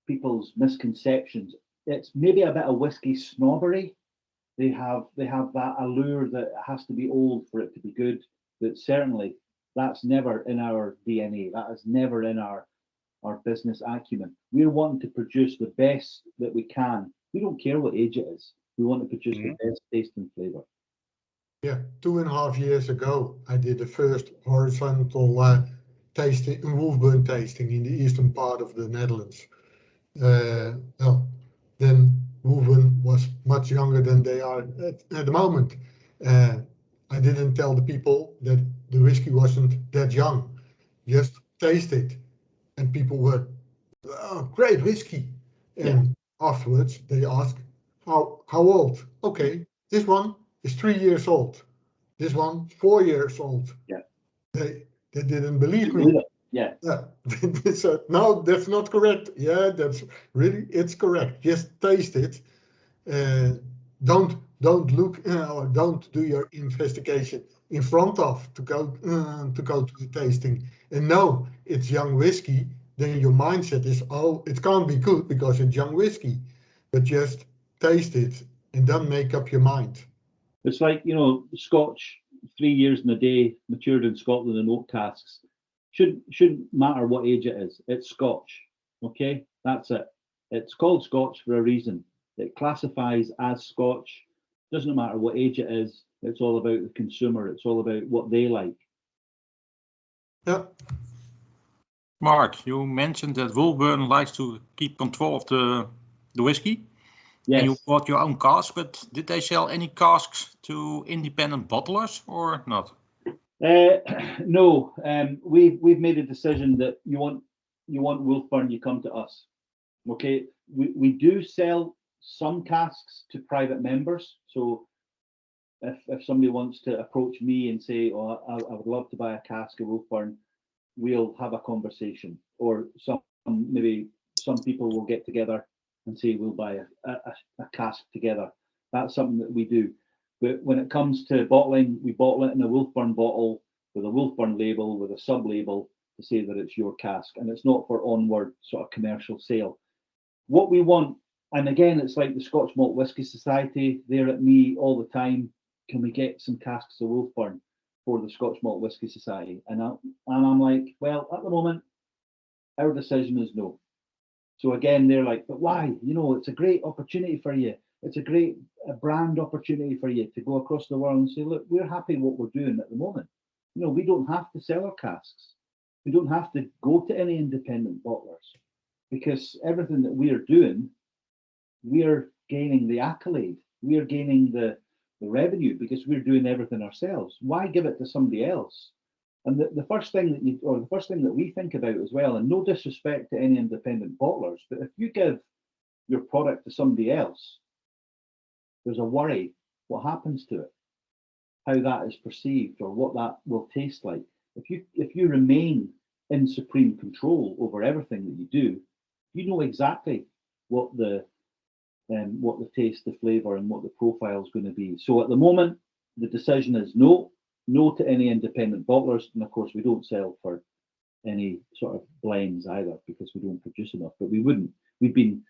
people's misconceptions. It's maybe a bit of whiskey snobbery. They have that allure that it has to be old for it to be good. But certainly that's never in our DNA. That is never in our business acumen. We're wanting to produce the best that we can. We don't care what age it is. We want to produce the best taste and flavor. Yeah, 2.5 years ago, I did the first horizontal tasting, Wolfburn tasting in the eastern part of the Netherlands. Then Wolfburn was much younger than they are at the moment. I didn't tell the people that the whiskey wasn't that young. Just taste it. And people were, oh, great whiskey. And afterwards they ask, how old? Okay, this one is 3 years old. This one, 4 years old. Yeah. They didn't believe me. Yeah. They said, no, that's not correct. Yeah, that's really, it's correct. Just taste it. Don't look or don't do your investigation in front of to go to the tasting. And no, it's young whiskey. Then your mindset is, oh, it can't be good because it's young whiskey. But just taste it and then make up your mind. It's like, you know, Scotch, 3 years and a day, matured in Scotland in oak casks. Shouldn't matter what age it is. It's Scotch. Okay, that's it. It's called Scotch for a reason. It classifies as Scotch. Doesn't matter what age it is. It's all about the consumer. It's all about what they like. Yeah. Mark, you mentioned that Wolfburn likes to keep control of the whiskey. Yes. And you bought your own cask, but did they sell any casks to independent bottlers or not? No. We've made a decision that you want Wolfburn, you come to us. Okay. We do sell some casks to private members. So if somebody wants to approach me and say, oh, I would love to buy a cask of Wolfburn, we'll have a conversation. Or maybe some people will get together and say we'll buy a cask together. That's something that we do. But when it comes to bottling, we bottle it in a Wolfburn bottle with a Wolfburn label, with a sub-label to say that it's your cask, and it's not for onward sort of commercial sale. What we want, and again, it's like the Scotch Malt Whisky Society, they're at me all the time, can we get some casks of Wolfburn for the Scotch Malt Whisky Society? And I'm like, well, at the moment, our decision is no. So again, they're like, but why? You know, it's a great opportunity for you. It's a great brand opportunity for you to go across the world and say, look, we're happy what we're doing at the moment. You know, we don't have to sell our casks. We don't have to go to any independent bottlers because everything that we are doing, we're gaining the accolade. We are gaining the revenue because we're doing everything ourselves. Why give it to somebody else? And the first thing that we think about as well, and no disrespect to any independent bottlers, but if you give your product to somebody else, there's a worry what happens to it, how that is perceived, or what that will taste like. If you remain in supreme control over everything that you do, you know exactly what the taste, the flavour, and what the profile is going to be. So at the moment, the decision is no to any independent bottlers, and of course we don't sell for any sort of blends either because we don't produce enough. But we wouldn't. We've been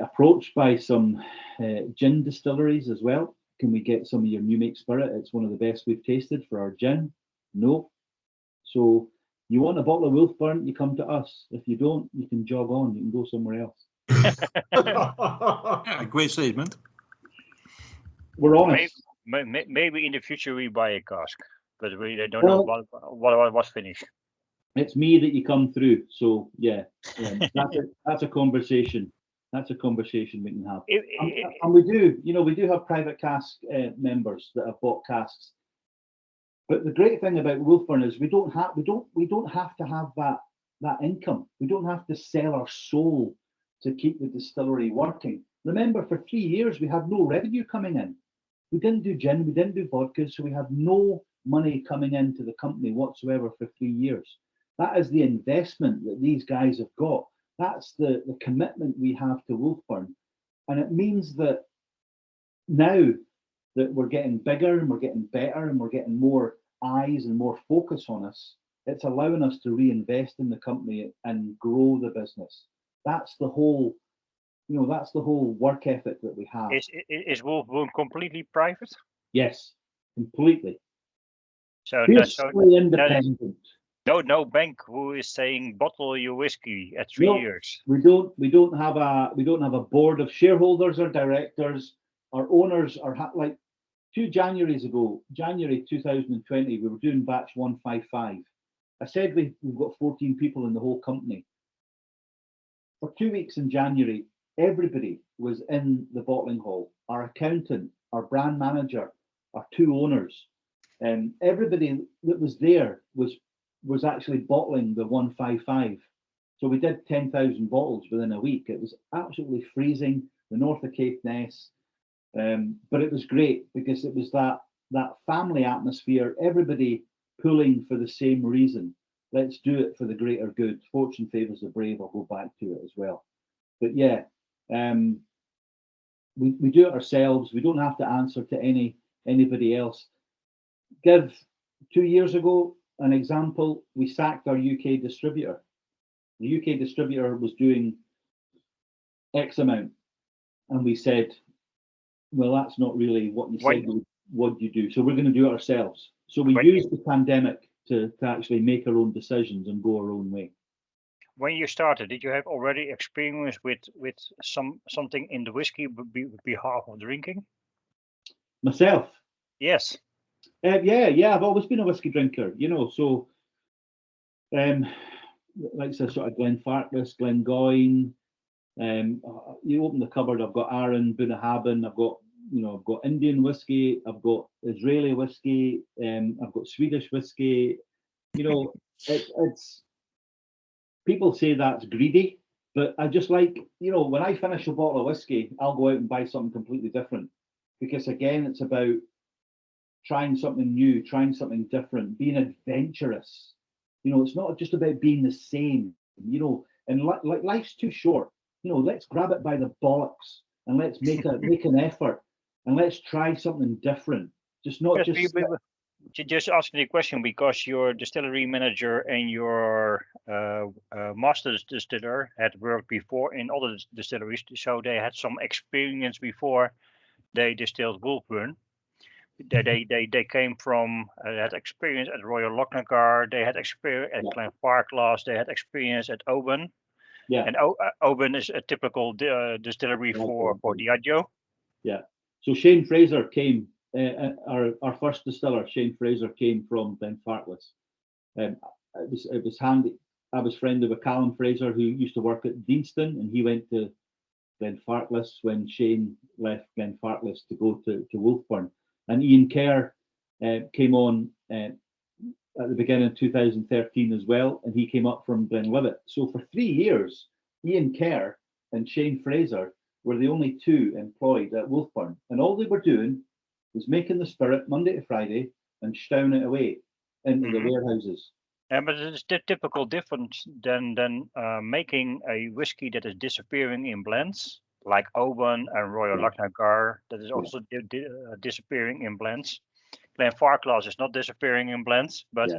approached by some gin distilleries as well. Can we get some of your new make spirit? It's one of the best we've tasted for our gin. No. So you want a bottle of Wolfburn, you come to us. If you don't, you can jog on. You can go somewhere else. Yeah, great statement. We're honest. Maybe in the future we buy a cask, but we don't know what was finished. It's me that you come through. So yeah, that's a conversation. That's a conversation we can have. And we do have private cask members that have bought casks. But the great thing about Wolfburn is we don't have to have that income. We don't have to sell our soul to keep the distillery working. Remember, for 3 years we had no revenue coming in. We didn't do gin, we didn't do vodka, so we had no money coming into the company whatsoever for 3 years. That is the investment that these guys have got. That's the commitment we have to Wolfburn. And it means that now that we're getting bigger and we're getting better and we're getting more eyes and more focus on us, it's allowing us to reinvest in the company and grow the business. That's the whole, that's the whole work ethic that we have. Is Wolfburn completely private? Yes, completely. So independent. No bank who is saying bottle your whiskey at 3 years. We don't have a board of shareholders or directors. Our owners are like 2 Januaries ago, January 2020, we were doing batch 155. I said we've got 14 people in the whole company. For 2 weeks in January, everybody was in the bottling hall. Our accountant, our brand manager, our 2 owners, and everybody that was there was actually bottling the 155. So we did 10,000 bottles within a week. It was absolutely freezing, the north of Cape Ness, but it was great because it was that family atmosphere, everybody pulling for the same reason. Let's do it for the greater good. Fortune favours the brave. I'll go back to it as well. But yeah, we do it ourselves. We don't have to answer to anybody else. Give 2 years ago an example. We sacked our UK distributor. The UK distributor was doing X amount, and we said, well, that's not really what you said what you do. So we're going to do it ourselves. So we used the pandemic to actually make our own decisions and go our own way. When you started, did you have already experience with something in the whiskey behalf of drinking? Myself? Yes. Yeah. I've always been a whiskey drinker, you know. So, like I said, sort of Glenfarclas, Glengoyne. You open the cupboard, I've got Arran, Bunnahabhain, I've got Indian whiskey, I've got Israeli whiskey, I've got Swedish whiskey. You know, it's people say that's greedy, but I just like, you know, when I finish a bottle of whiskey, I'll go out and buy something completely different, because again, it's about trying something new, trying something different, being adventurous. You know, it's not just about being the same, you know, and like life's too short. You know, let's grab it by the bollocks and let's make an effort and let's try something different. Just not just asking the question because your distillery manager and your master distiller had worked before in other distilleries, so they had some experience before they distilled Wolfburn. They came from had experience at Royal Lochnagar, they had experience at Glenfarclas, they had experience at Oban. Yeah. And Oban is a typical distillery for Diageo. Yeah. So Shane Fraser came, our first distiller, Shane Fraser, came from Glenfarclas. It was handy. I was friendly with Callum Fraser, who used to work at Deanston, and he went to Glenfarclas when Shane left Glenfarclas to go to Wolfburn. And Ian Kerr came on at the beginning of 2013 as well, and he came up from Glenlivet. So for 3 years, Ian Kerr and Shane Fraser were the only 2 employed at Wolfburn, and all they were doing was making the spirit Monday to Friday and stowing it away into the warehouses. Yeah, but it's the typical difference than making a whiskey that is disappearing in blends, like Oban and Royal Lochnagar, that is also disappearing in blends. Glenfarclas is not disappearing in blends, but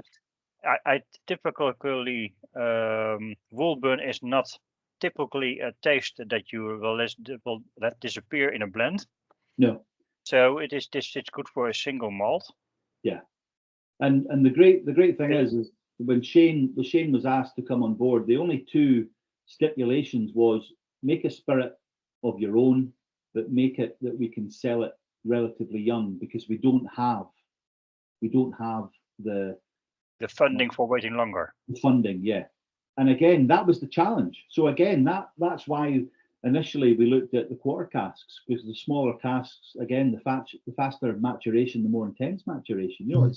I typically Wolfburn is not typically a taste that you will let disappear in a blend. No. So it's good for a single malt. Yeah, and the great thing is when Shane was asked to come on board, the only 2 stipulations was make a spirit of your own, but make it that we can sell it relatively young, because we don't have the funding for waiting longer. The funding, yeah. And again, that was the challenge. So again, that's why initially we looked at the quarter casks, because the smaller casks, again, the faster maturation, the more intense maturation. You know,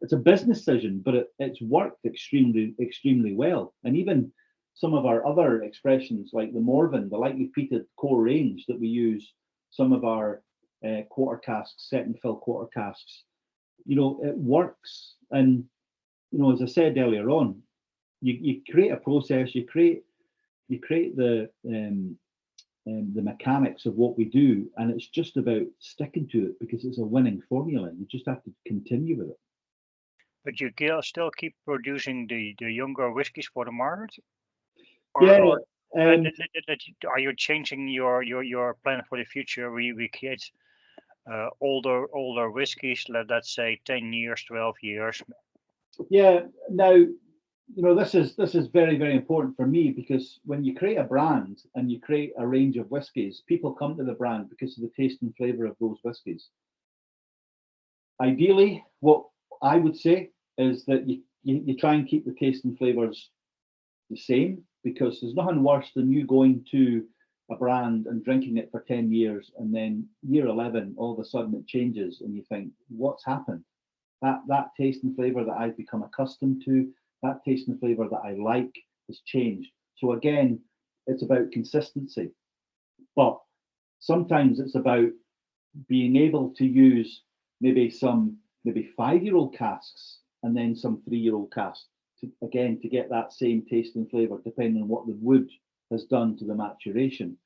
it's a business decision, but it's worked extremely well. And even some of our other expressions, like the Morven, the lightly peated core range that we use, some of our quarter casks, set and fill quarter casks, you know, it works. And you know, as I said earlier on, you create a process, you create the mechanics of what we do, and it's just about sticking to it, because it's a winning formula. You just have to continue with it. But you still keep producing the younger whiskies for the market? Are you changing your plan for the future? We create older whiskies, let's say 10 years, 12 years. Yeah. Now, you know, this is very, very important for me, because when you create a brand and you create a range of whiskies, people come to the brand because of the taste and flavour of those whiskies. Ideally, what I would say is that you try and keep the taste and flavours the same, because there's nothing worse than you going to a brand and drinking it for 10 years, and then year 11, all of a sudden it changes, and you think, what's happened? That taste and flavour that I've become accustomed to, that taste and flavour that I like, has changed. So again, it's about consistency, but sometimes it's about being able to use maybe 5-year-old casks and then some 3-year-old casks to get that same taste and flavour, depending on what the wood has done to the maturation.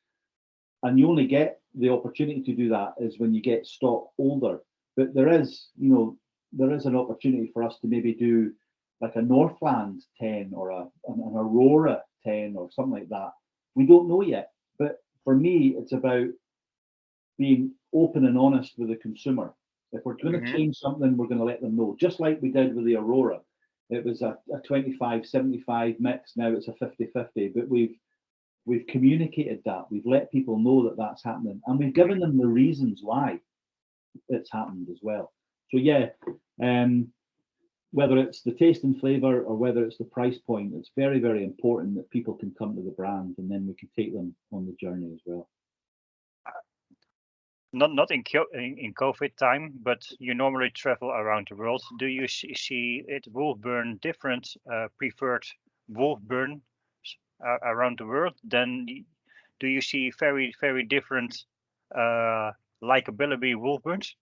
And you only get the opportunity to do that is when you get stock older. But there is an opportunity for us to maybe do like a Northland 10 or an Aurora 10 or something like that. We don't know yet. But for me, it's about being open and honest with the consumer. If we're going to change something, we're going to let them know. Just like we did with the Aurora. It was a 25-75 mix. Now it's a 50-50. But we've communicated that. We've let people know that that's happening. And we've given them the reasons why it's happened as well. So yeah, whether it's the taste and flavour or whether it's the price point, it's very, very important that people can come to the brand, and then we can take them on the journey as well. Not in COVID time, but you normally travel around the world. Do you see it Wolfburn different preferred Wolfburn around the world? Then do you see very, very different likability Wolfburns?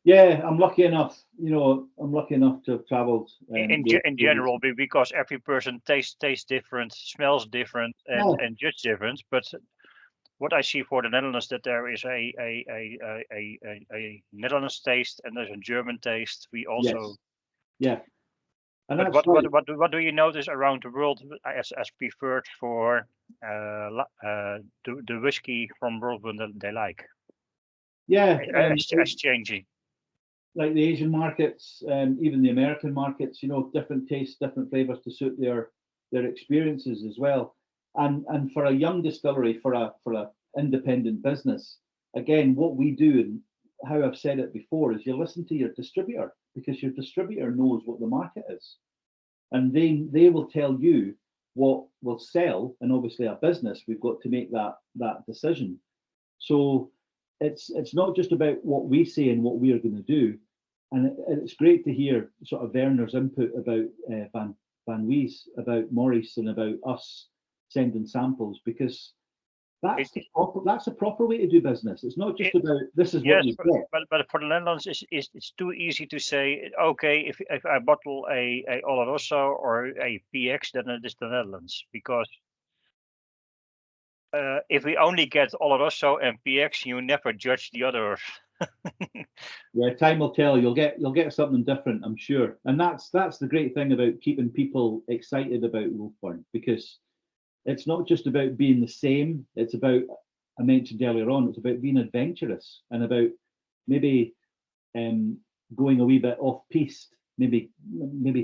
Yeah, I'm lucky enough. I'm lucky enough to have travelled. In general, because every person tastes different, smells different, and judge different. But what I see for the Netherlands, that there is a Netherlands taste and there's a German taste. We also And but what do you notice around the world as preferred for the whiskey from Wolfburn that they like? Yeah, as changing. Like the Asian markets, even the American markets, different tastes, different flavors to suit their experiences as well. And for a young distillery, for a independent business, again, what we do and how I've said it before is you listen to your distributor, because your distributor knows what the market is, and they will tell you what will sell. And obviously, a business, we've got to make that decision. So it's not just about what we say and what we are going to do. And it's great to hear sort of Werner's input about Van Wees, about Maurice, and about us sending samples, because that's the proper way to do business. It's not just about this is what you get. But for the Netherlands, it's too easy to say, okay, if I bottle a Oloroso or a PX, then it is the Netherlands, because if we only get Oloroso and PX, you never judge the others. Yeah, time will tell. You'll get something different, I'm sure. And that's the great thing about keeping people excited about Wolfburn, because it's not just about being the same. It's about, I mentioned earlier on, it's about being adventurous and about maybe going a wee bit off piste, maybe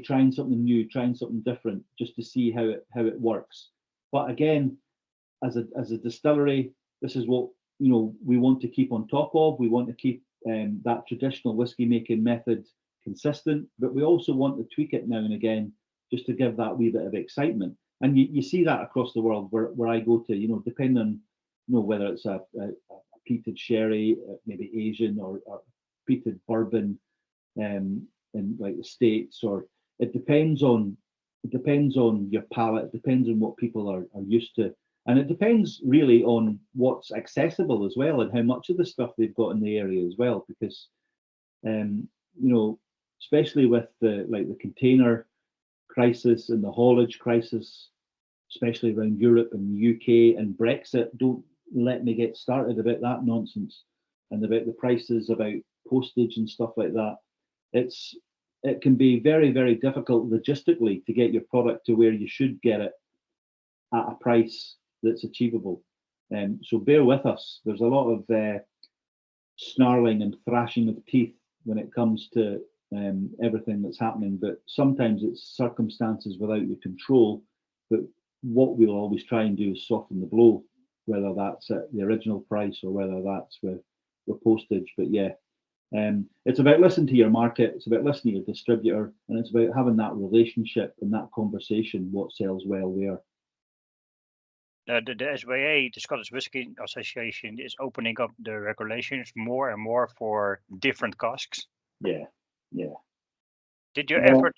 trying something new, trying something different, just to see how it works. But again, as a distillery, this is what we want to keep on top of. We want to keep that traditional whiskey making method consistent, but we also want to tweak it now and again, just to give that wee bit of excitement. And you see that across the world where I go to, depending on whether it's a peated sherry, maybe Asian or peated bourbon in like the States, or it depends on your palate, it depends on what people are used to. And it depends really on what's accessible as well, and how much of the stuff they've got in the area as well, because especially with the container crisis and the haulage crisis, especially around Europe and the UK and Brexit. Don't let me get started about that nonsense, and about the prices, about postage and stuff like that. It can be very, very difficult logistically to get your product to where you should get it at a price that's achievable. So bear with us. There's a lot of snarling and thrashing of teeth when it comes to everything that's happening, but sometimes it's circumstances without your control. But what we'll always try and do is soften the blow, whether that's at the original price or whether that's with postage. But yeah, it's about listening to your market, it's about listening to your distributor, and it's about having that relationship and that conversation, what sells well where. the SWA, the Scottish Whisky Association, is opening up the regulations more and more for different casks. Yeah, yeah. Did you Well-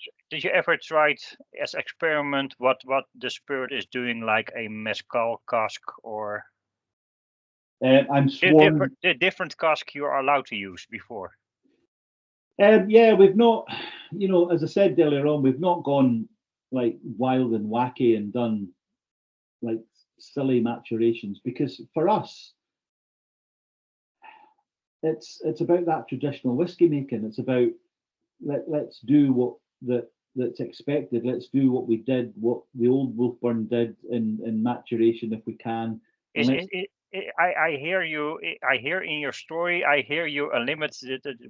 ever try as experiment what the spirit is doing, like a mezcal cask or I'm sworn. different cask you are allowed to use before? Yeah, we've not, as I said earlier on, we've not gone like wild and wacky and done like silly maturations, because for us, it's about that traditional whiskey making. It's about let's do what that's expected. Let's do what we did, what the old Wolfburn did in maturation if we can. I hear you. I hear in your story. I hear you limit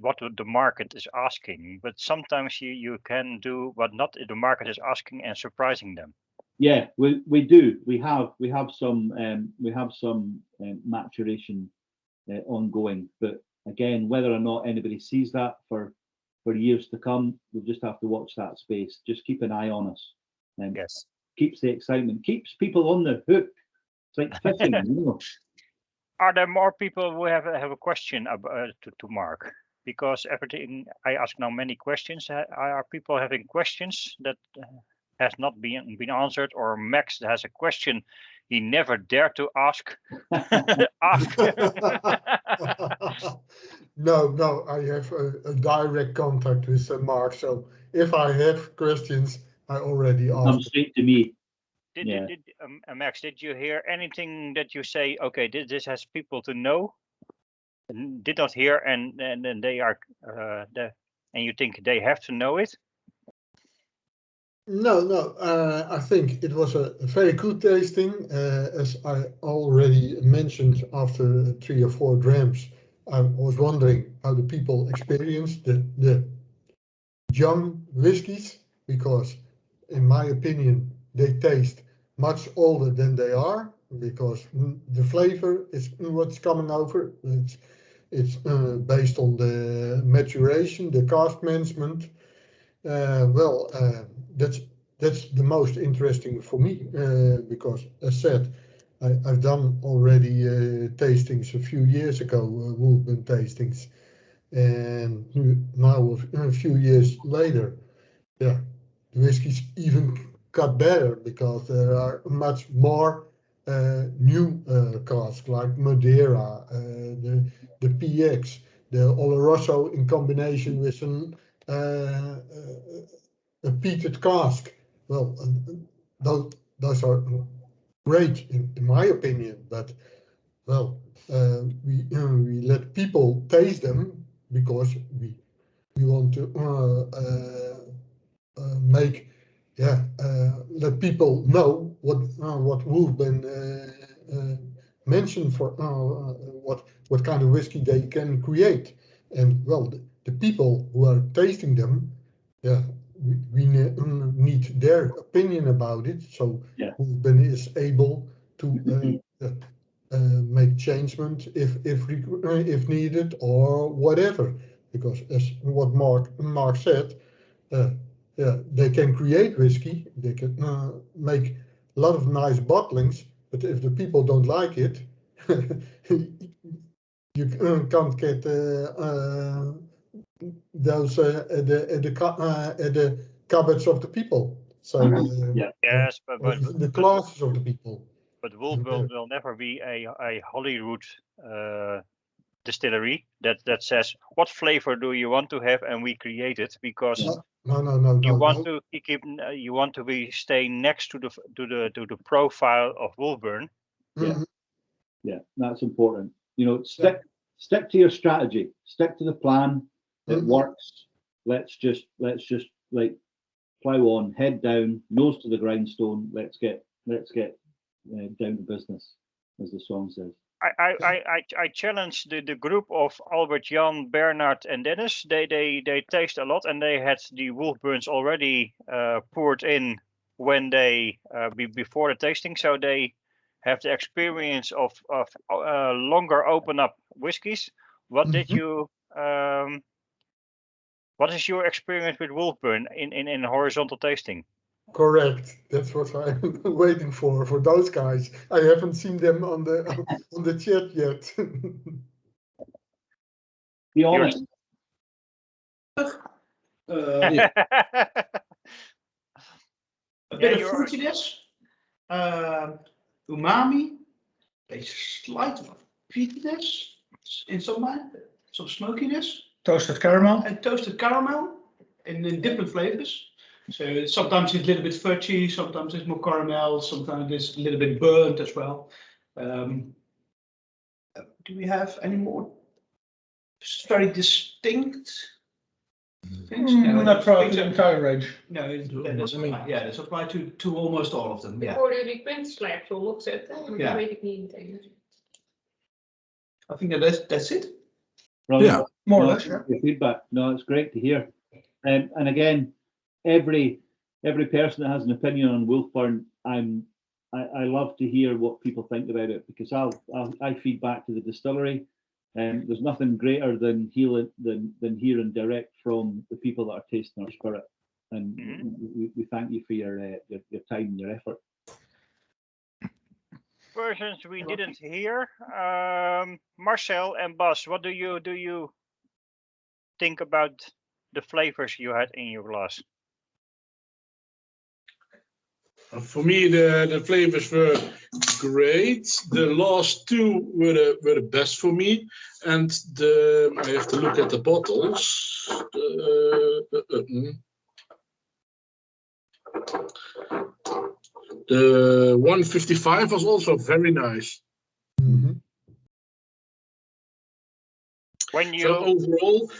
what the market is asking, but sometimes you can do what not the market is asking and surprising them. Yeah, we do. We have some maturation ongoing, but again, whether or not anybody sees that for years to come, we'll just have to watch that space. Just keep an eye on us. Yes. Keeps the excitement, keeps people on the hook. It's like fishing, Are there more people who have a question to Mark? Because everything I ask now many questions. Are people having questions that has not been answered, or Max has a question he never dared to ask? Ask. No, I have a direct contact with Mark. So if I have questions, I already come asked. straight to me. Max, did you hear anything that you say, okay, this has people to know? Did not hear, and they are, and you think they have to know it? No. I think it was a very good tasting. As I already mentioned, after 3 or 4 grams, I was wondering how the people experienced the young whiskies, because in my opinion, they taste much older than they are, because the flavor is what's coming over. It's based on the maturation, the cask management. That's the most interesting for me, because as said, I've done already tastings a few years ago, Wolfburn tastings, and now a few years later, yeah, the whiskies even got better, because there are much more new casks like Madeira, the PX, the Oloroso in combination with a peated cask. Well, those are great in my opinion, but well, we let people taste them because we want to make let people know what Wolfburn mentioned for what kind of whiskey they can create, and well, the people who are tasting them, we need their opinion about it, so Wolfburn is able to make changement if needed or whatever, because as what Mark said, they can create whiskey, they can make a lot of nice bottlings, but if the people don't like it, you can't get those at the cupboards of the people. So yes, but even the classes of the people. But Wolfburn will never be a Hollywood distillery that says what flavor do you want to have and we create it, because no. You want to be staying next to the profile of Wolfburn. Yeah, that's important. Stick to your strategy, stick to the plan. It works. Let's just like plow on, head down, nose to the grindstone. Let's get down to business, as the song says. I challenge the group of Albert, Jan, Bernard, and Dennis. They taste a lot, and they had the Wolfburns already poured in when they before the tasting, so they have the experience of longer open up whiskies. What did you? What is your experience with Wolfburn in horizontal tasting? Correct. That's what I'm waiting for those guys. I haven't seen them on the chat yet. Be honest. Yeah. A bit of you're- fruitiness, umami, a slight peatiness in some smokiness, Toasted caramel. and toasted caramel in different flavors. So sometimes it's a little bit fudgy, sometimes it's more caramel, sometimes it's a little bit burnt as well. Do we have any more very distinct things? No, Not throughout the things entire range. No, that's applied to almost all of them. Ik Yeah. hoorde jullie kwentslijpsel opzetten, maar Ja. dat weet ik niet meteen. I think that's it. Brilliant. Yeah. More or No, less, yeah. your feedback. No, it's great to hear. And again, every person that has an opinion on Wolfburn, I love to hear what people think about it, because I feed back to the distillery. And there's nothing greater than hearing direct from the people that are tasting our spirit. And we thank you for your time and your effort. Persons we didn't hear. Marcel and Bas, what do you think about the flavors you had in your glass? For me, the flavors were great. The last two were the best for me, and I have to look at the bottles. The 155 was also very nice. When you So overall,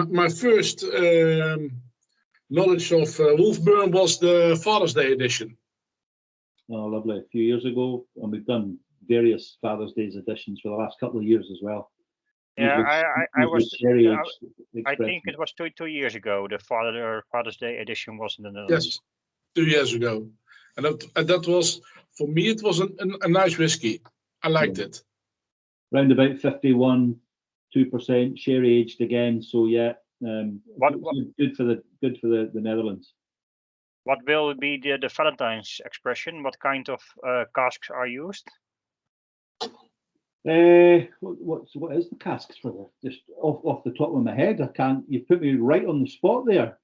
my first knowledge of Wolfburn was the Father's Day edition. Oh, lovely. A few years ago, and we've done various Father's Days editions for the last couple of years as well. Yeah, I was. Very I think it was two years ago. The Father's Day edition was in the Netherlands. Yes, 2 years ago, and that was, for me, it was a nice whiskey. I liked it. Round about 51.2% sherry aged again. So yeah, good for the Netherlands. What will be the Valentine's expression? What kind of casks are used? What is the casks for that? Just off the top of my head, I can't. You put me right on the spot there.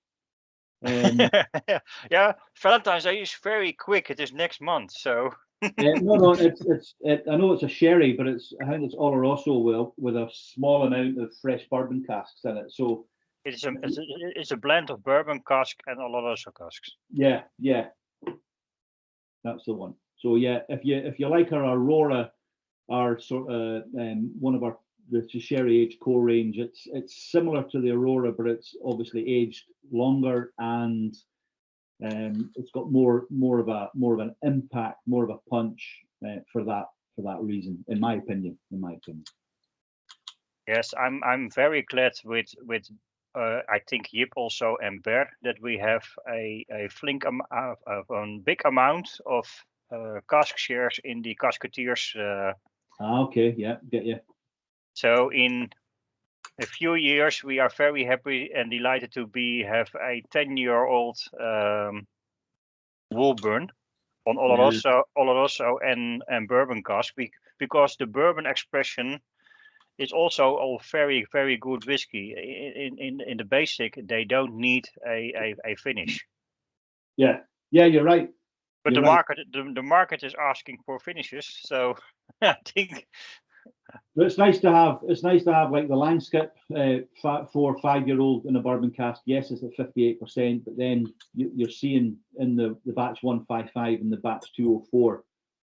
Yeah, Valentine's Day is very quick. It is next month, so. No, I know it's a sherry, but I think it's Oloroso with a small amount of fresh bourbon casks in it. So it's a blend of bourbon cask and Oloroso casks. Yeah, that's the one. So yeah, if you like our Aurora, our sort of one of the sherry aged core range, it's similar to the Aurora, but it's obviously aged longer, and it's got more of an impact, more of a punch for that reason, in my opinion. Yes, I'm very glad with I think Jip also and Ber that we have a big amount of cask shares in the Casketeers. Okay, yeah, get you. So in a few years, we are very happy and delighted to have a 10-year-old Wolfburn on Oloroso and bourbon cask, because the bourbon expression is also a very, very good whiskey. In the basic, they don't need a finish. Yeah, you're right. But You're the market is asking for finishes, so I think. But it's nice to have like the Langskip 4 or 5 year old in a bourbon cask. Yes, it's at 58%, but then you're seeing in the batch 155 and the batch 204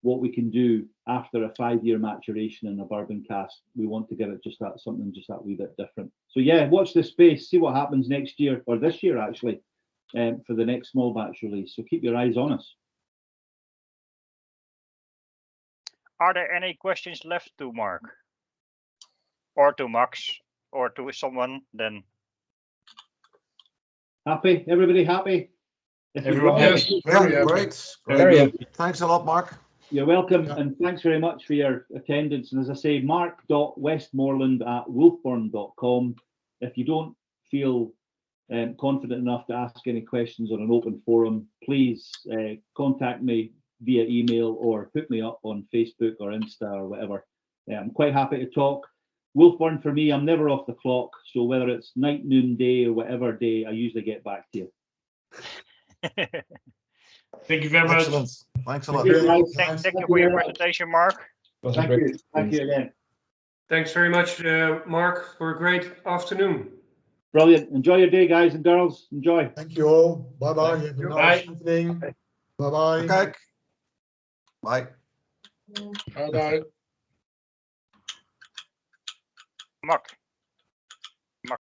what we can do after a 5-year maturation in a bourbon cask. We want to give it something just that wee bit different. So yeah, watch this space, see what happens next year, or this year actually, for the next small batch release. So keep your eyes on us. Are there any questions left to Mark? Or to Max? Or to someone then? Happy? Everybody happy? Everyone yes, yeah, great. Very good. Thanks a lot, Mark. You're welcome, and thanks very much for your attendance. And as I say, mark.westmoreland@wolfburn.com. If you don't feel confident enough to ask any questions on an open forum, please contact me via email or hook me up on Facebook or Insta or whatever. I'm quite happy to talk. Wolfburn, for me, I'm never off the clock. So whether it's night, noon, day, or whatever day, I usually get back to you. Thank you very much. Excellent. Thanks a lot. Thank you for your presentation, Mark. Thank you. Thank you again. Thanks very much, Mark, for a great afternoon. Brilliant. Enjoy your day, guys and girls. Enjoy. Thank you all. Bye-bye. Have a nice Bye. evening. Bye-bye. Kijk. Bye. Bye-bye. Mark.